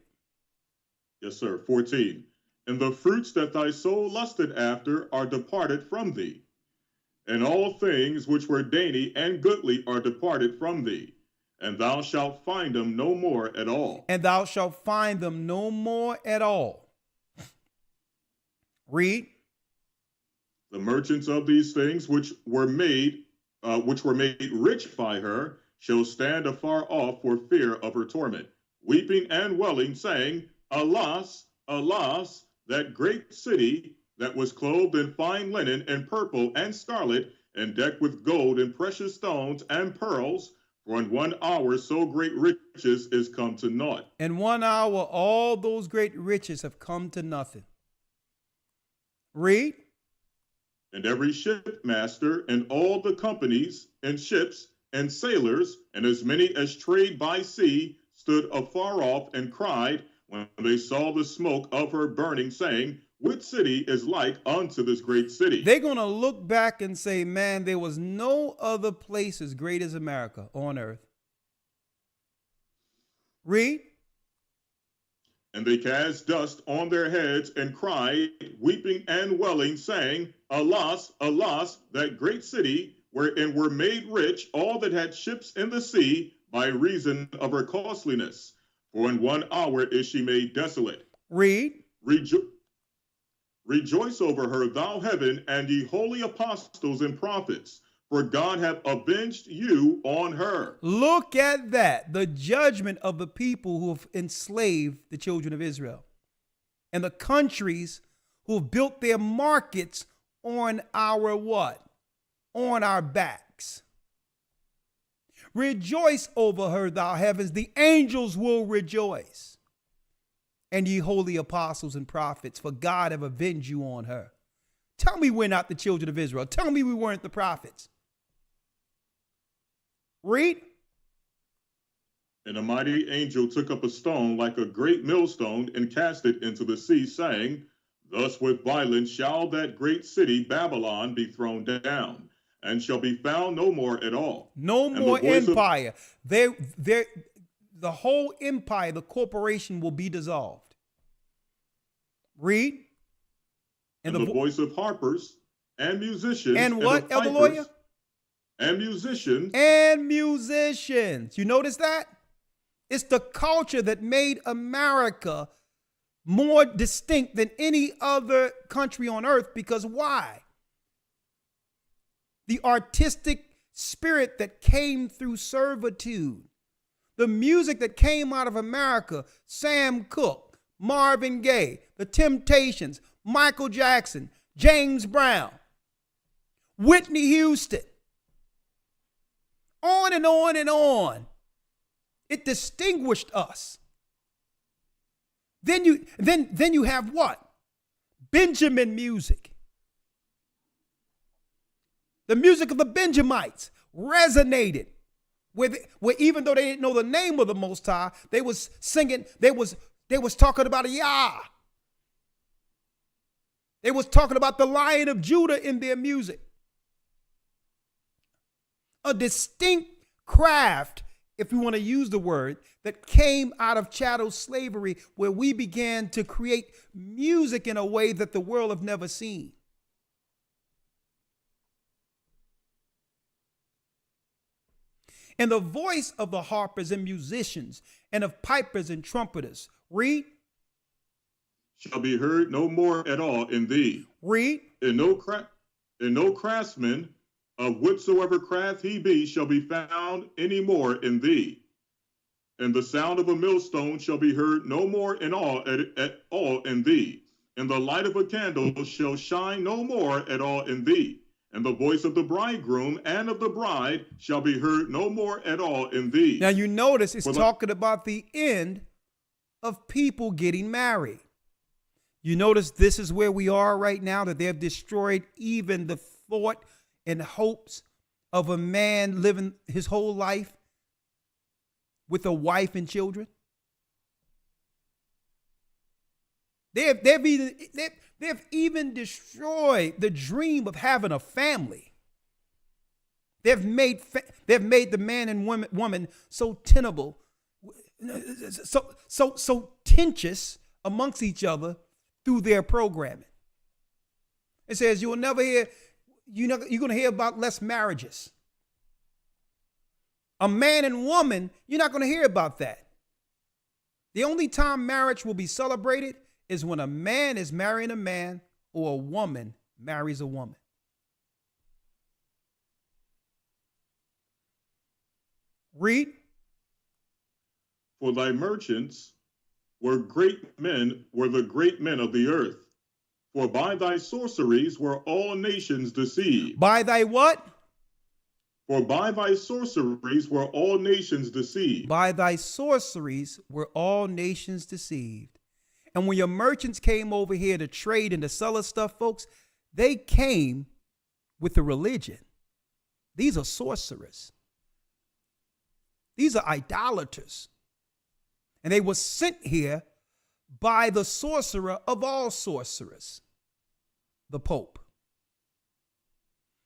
[SPEAKER 3] Yes, sir. 14. And the fruits that thy soul lusted after are departed from thee, and all things which were dainty and goodly are departed from thee, and thou shalt find them no more at all.
[SPEAKER 1] And thou shalt find them no more at all. Read.
[SPEAKER 3] The merchants of these things which were made rich by her shall stand afar off for fear of her torment, weeping and wailing, saying, Alas, alas, that great city that was clothed in fine linen and purple and scarlet, and decked with gold and precious stones and pearls, for in 1 hour so great riches is come to naught.
[SPEAKER 1] In 1 hour all those great riches have come to nothing. Read.
[SPEAKER 3] And every shipmaster and all the companies and ships and sailors and as many as trade by sea stood afar off and cried when they saw the smoke of her burning, saying, Which city is like unto this great city?
[SPEAKER 1] They're going to look back and say, man, there was no other place as great as America on earth. Read.
[SPEAKER 3] And they cast dust on their heads and cried, weeping and wailing, saying, Alas, alas, that great city, wherein were made rich all that had ships in the sea, by reason of her costliness. For in 1 hour is she made desolate.
[SPEAKER 1] Read.
[SPEAKER 3] Rejoice over her, thou heaven, and ye holy apostles and prophets, for God hath avenged you on her.
[SPEAKER 1] Look at that. The judgment of the people who have enslaved the children of Israel, and the countries who have built their markets on our what? On our backs. Rejoice over her, thou heavens. The angels will rejoice. And ye holy apostles and prophets, for God have avenged you on her. Tell me we're not the children of Israel. Tell me we weren't the prophets. Read.
[SPEAKER 3] And a mighty angel took up a stone like a great millstone and cast it into the sea, saying, Thus with violence shall that great city Babylon be thrown down, and shall be found no more at all.
[SPEAKER 1] No more empire. The whole empire, the corporation will be dissolved. Read.
[SPEAKER 3] And the voice of harpers and musicians.
[SPEAKER 1] And what,
[SPEAKER 3] of
[SPEAKER 1] Elder
[SPEAKER 3] pipers,
[SPEAKER 1] Lawyer?
[SPEAKER 3] And musicians.
[SPEAKER 1] And musicians. You notice that? It's the culture that made America more distinct than any other country on earth. Because why? The artistic spirit that came through servitude, the music that came out of America, Sam Cooke, Marvin Gaye, The Temptations, Michael Jackson, James Brown, Whitney Houston, on and on and on. It distinguished us. Then you have what? Benjamin music. The music of the Benjamites resonated where even though they didn't know the name of the Most High, they was singing, they was talking about Yah. They was talking about the Lion of Judah in their music. A distinct craft, if you want to use the word, that came out of chattel slavery, where we began to create music in a way that the world have never seen. And the voice of the harpers and musicians and of pipers and trumpeters, read,
[SPEAKER 3] shall be heard no more at all in thee.
[SPEAKER 1] Read.
[SPEAKER 3] And no craftsman of whatsoever craft he be shall be found any more in thee. And the sound of a millstone shall be heard no more at all in thee. And the light of a candle shall shine no more at all in thee. And the voice of the bridegroom and of the bride shall be heard no more at all in thee.
[SPEAKER 1] Now you notice it's talking about the end of people getting married. You notice this is where we are right now, that they have destroyed even the thought and hopes of a man living his whole life with a wife and children. They've even destroyed the dream of having a family. They've made the man and woman so tenable, so tenuous amongst each other through their programming. It says you're going to hear about less marriages. A man and woman, you're not going to hear about that. The only time marriage will be celebrated is when a man is marrying a man or a woman marries a woman. Read.
[SPEAKER 3] For thy merchants were the great men of the earth. For by thy sorceries were all nations deceived.
[SPEAKER 1] By thy what?
[SPEAKER 3] For by thy sorceries were all nations deceived.
[SPEAKER 1] By thy sorceries were all nations deceived. And when your merchants came over here to trade and to sell us stuff, folks, they came with a religion. These are sorcerers. These are idolaters. And they were sent here by the sorcerer of all sorcerers, the Pope.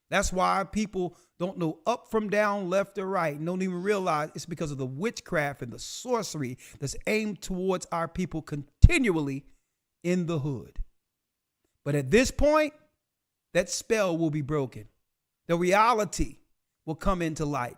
[SPEAKER 1] That's why people don't know up from down, left or right, and don't even realize it's because of the witchcraft and the sorcery that's aimed towards our people continually in the hood. But at this point, that spell will be broken. The reality will come into light.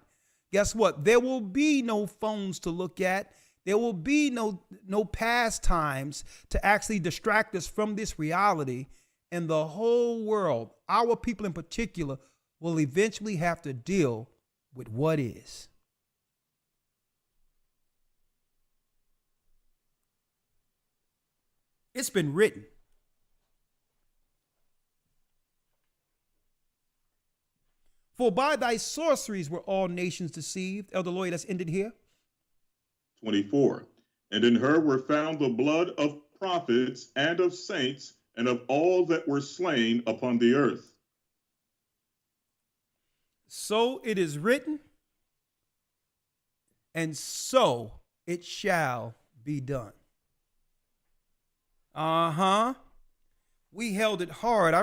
[SPEAKER 1] Guess what? There will be no phones to look at. There will be no pastimes to actually distract us from this reality. And the whole world, our people in particular, will eventually have to deal with what is. It's been written. For by thy sorceries were all nations deceived. Elder Lloyd, that's ended here.
[SPEAKER 3] 24. And in her were found the blood of prophets and of saints and of all that were slain upon the earth.
[SPEAKER 1] So it is written, and so it shall be done. We held it hard.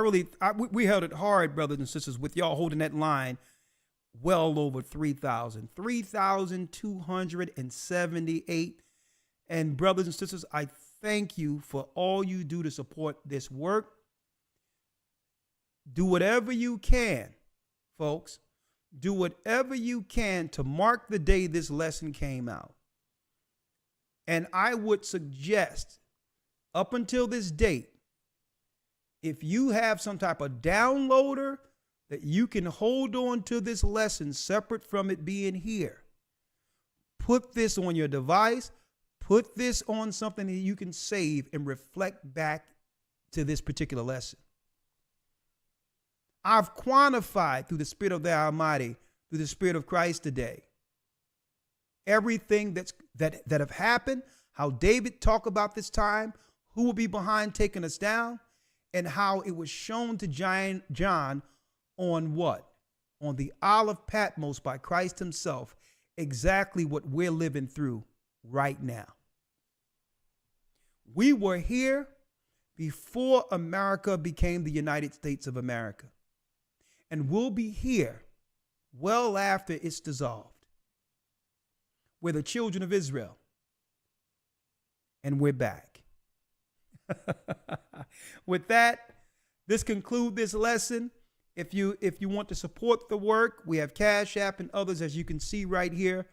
[SPEAKER 1] We held it hard, brothers and sisters, with y'all holding that line well over 3,278. And brothers and sisters, I thank you for all you do to support this work. Do whatever you can, folks. Do whatever you can to mark the day this lesson came out. And I would suggest up until this date, if you have some type of downloader that you can hold on to this lesson separate from it being here, put this on your device, put this on something that you can save and reflect back to this particular lesson. I've quantified through the Spirit of the Almighty, through the Spirit of Christ today, everything that have happened, how David talked about this time, who will be behind taking us down, and how it was shown to John on what? On the Isle of Patmos by Christ himself, exactly what we're living through right now. We were here before America became the United States of America, and we'll be here well after it's dissolved. We're the children of Israel, and we're back. With that, this concludes this lesson. If you want to support the work, we have Cash App and others, as you can see right here,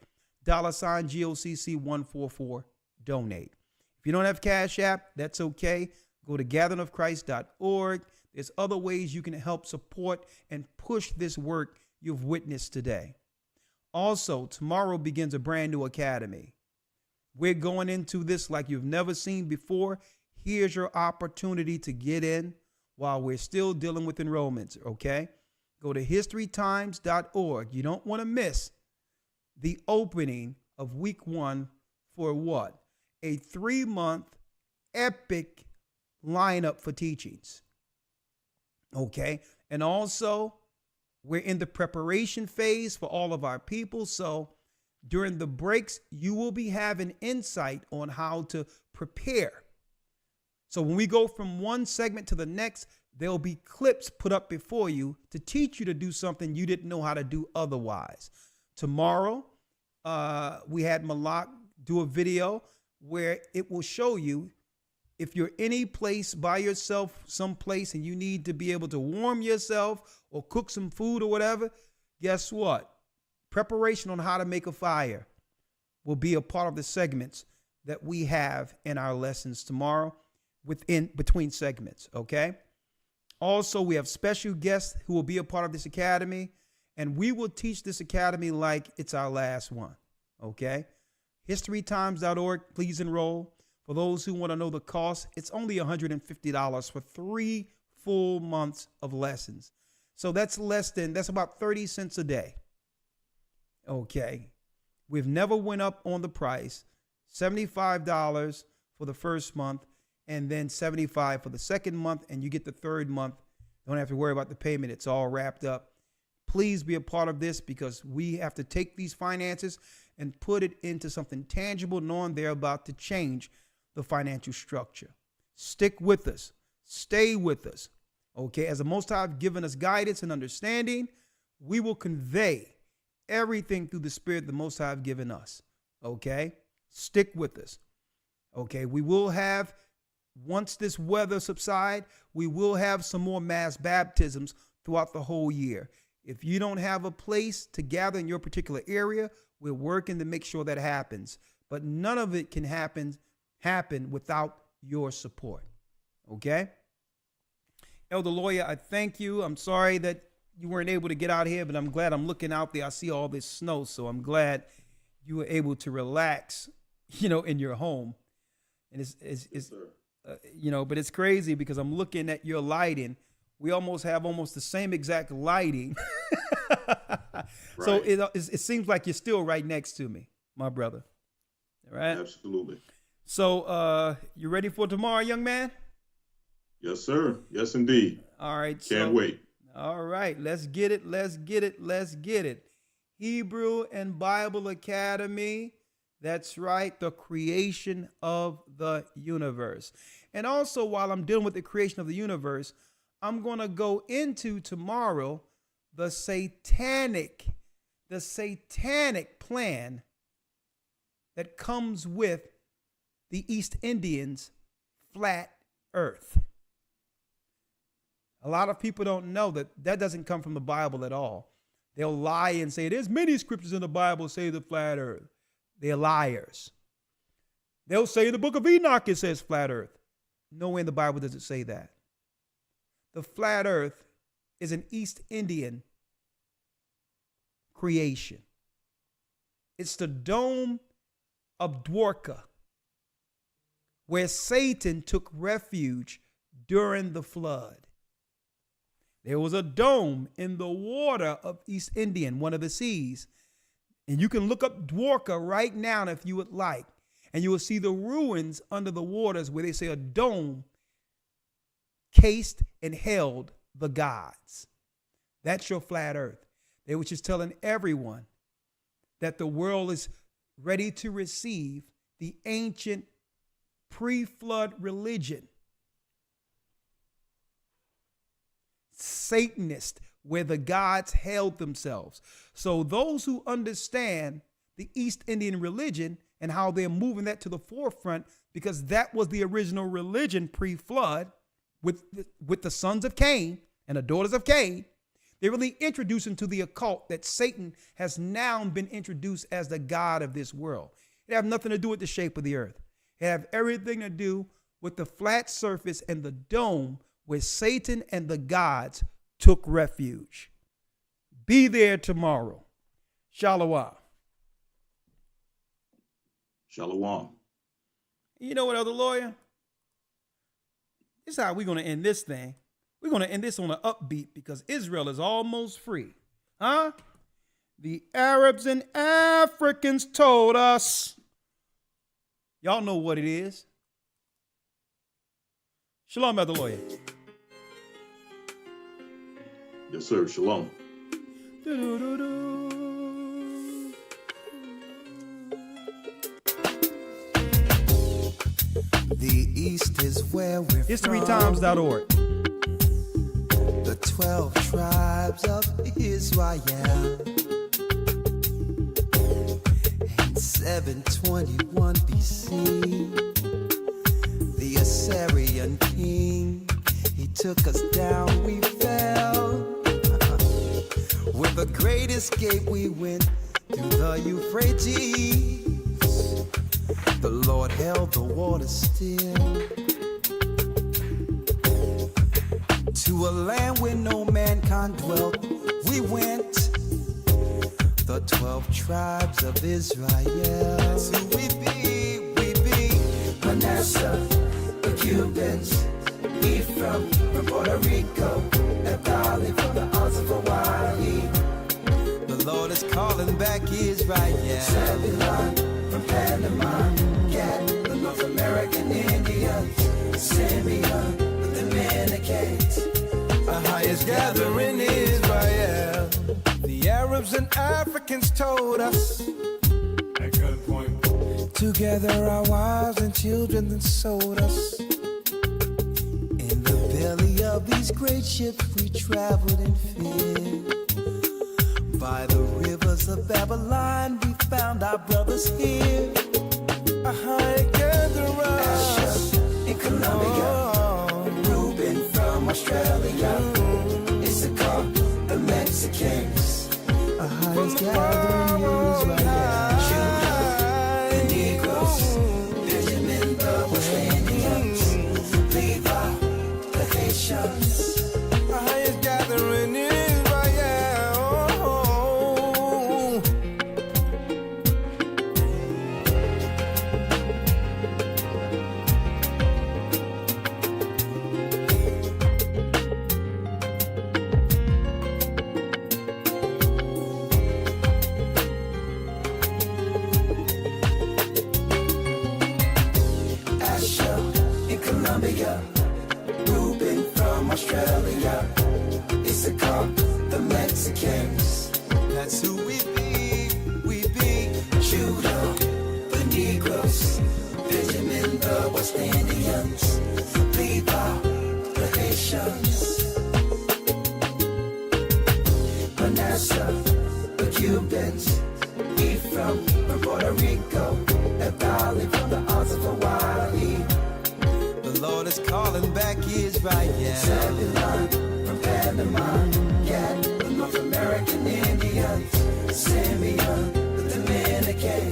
[SPEAKER 1] $ GOCC 144 donate. If you don't have Cash App, that's okay. Go to gatheringofchrist.org. There's other ways you can help support and push this work you've witnessed today. Also, tomorrow begins a brand new academy. We're going into this like you've never seen before. Here's your opportunity to get in while we're still dealing with enrollments, okay? Go to historytimes.org. You don't want to miss the opening of week 1 for what? A 3-month epic lineup for teachings, okay? And also, we're in the preparation phase for all of our people. So during the breaks, you will be having insight on how to prepare. So when we go from one segment to the next, there'll be clips put up before you to teach you to do something you didn't know how to do otherwise. Tomorrow, we had Malak do a video where it will show you if you're any place by yourself, someplace, and you need to be able to warm yourself or cook some food or whatever, guess what? Preparation on how to make a fire will be a part of the segments that we have in our lessons tomorrow between segments, okay? Also, we have special guests who will be a part of this academy, and we will teach this academy like it's our last one, okay? historytimes.org, please enroll. For those who want to know the cost, it's only $150 for 3 full months of lessons. So that's about 30 cents a day. Okay. We've never went up on the price. $75 for the first month and then $75 for the second month, and you get the third month. Don't have to worry about the payment. It's all wrapped up. Please be a part of this because we have to take these finances and put it into something tangible, knowing they're about to change the financial structure. Stick with us. Stay with us. Okay, as the Most High have given us guidance and understanding, we will convey everything through the Spirit the Most High have given us. Okay, stick with us. Okay, we will have, once this weather subside, we will have some more mass baptisms throughout the whole year. If you don't have a place to gather in your particular area, we're working to make sure that happens. But none of it can happen without your support. Okay? Elder Lawyer, I thank you. I'm sorry that you weren't able to get out here, but I'm glad. I'm looking out there. I see all this snow, so I'm glad you were able to relax, in your home. And it's but it's crazy because I'm looking at your lighting. We almost have the same exact lighting. Right. So it seems like you're still right next to me, my brother. All right?
[SPEAKER 3] Absolutely.
[SPEAKER 1] So you ready for tomorrow, young man?
[SPEAKER 3] Yes, sir. Yes, indeed.
[SPEAKER 1] All right.
[SPEAKER 3] Can't wait.
[SPEAKER 1] All right. Let's get it. Let's get it. Let's get it. Hebrew and Bible Academy. That's right. The creation of the universe. And also, while I'm dealing with the creation of the universe, I'm going to go into tomorrow the satanic plan that comes with the East Indians' flat earth. A lot of people don't know that doesn't come from the Bible at all. They'll lie and say, there's many scriptures in the Bible say the flat earth. They're liars. They'll say the book of Enoch, it says flat earth. Nowhere in the Bible does it say that. The flat earth is an East Indian creation. It's the dome of Dwarka, where Satan took refuge during the flood. There was a dome in the water of East Indian, one of the seas. And you can look up Dwarka right now if you would like. And you will see the ruins under the waters where they say a dome cased and held the gods. That's your flat earth. They were just telling everyone that the world is ready to receive the ancient pre-flood religion. Satanist, where the gods held themselves. So those who understand the East Indian religion and how they're moving that to the forefront, because that was the original religion pre-flood with the sons of Cain and the daughters of Cain, they're really introducing to the occult that Satan has now been introduced as the God of this world. It have nothing to do with the shape of the earth. It have everything to do with the flat surface and the dome where Satan and the gods took refuge. Be there tomorrow. Shalom.
[SPEAKER 3] Shalom.
[SPEAKER 1] You know what, Elder Lawyer? This is how we're going to end this thing. We're going to end this on an upbeat because Israel is almost free. Huh? The Arabs and Africans told us. Y'all know what it is. Shalom, Elder Lawyer.
[SPEAKER 3] Yes, sir. Shalom.
[SPEAKER 6] The East is where we're
[SPEAKER 1] HistoryTimes.org.
[SPEAKER 6] The 12 tribes of Israel. In 721 BC, the Assyrian king, he took us down, we fell. With a great escape, we went through the Euphrates. The Lord held the water still. To a land where no mankind dwelt, we went. The 12 tribes of Israel. So we be Manasseh, the Cubans, Ephraim from Puerto Rico, Naphtali from the Isles of Hawaii. The Lord is calling back Israel. Zebulon from Panama, Gad, the North American Indians, Simeon, the Dominicans. The highest gathering in Israel. The Arabs and Africans told us.
[SPEAKER 3] At gunpoint.
[SPEAKER 6] Together our wives and children then sold us. In the belly of these great ships we traveled in fear. By the rivers of Babylon we found our brothers here. A high gatherer. Asher in Colombia. Reuben from Australia. Issachar, the Mexicans. A highest gathering in Israel. Judah, the Negroes. Benjamin, the West Indians. Levi, the Haitians. A highest gathering in Israel. Colombia, Reuben from Australia, Issachar, the Mexicans. That's who we be, Judah, the Negroes, Benjamin, the West Indians, Levi, the Haitians, Manasseh, the Cubans, Ephraim from Puerto Rico, Naphtali from the Isles of Hawaii. The Lord is calling back Israel. Zebulon from Panama, Gad, the North American Indians, Simeon, the Dominicans.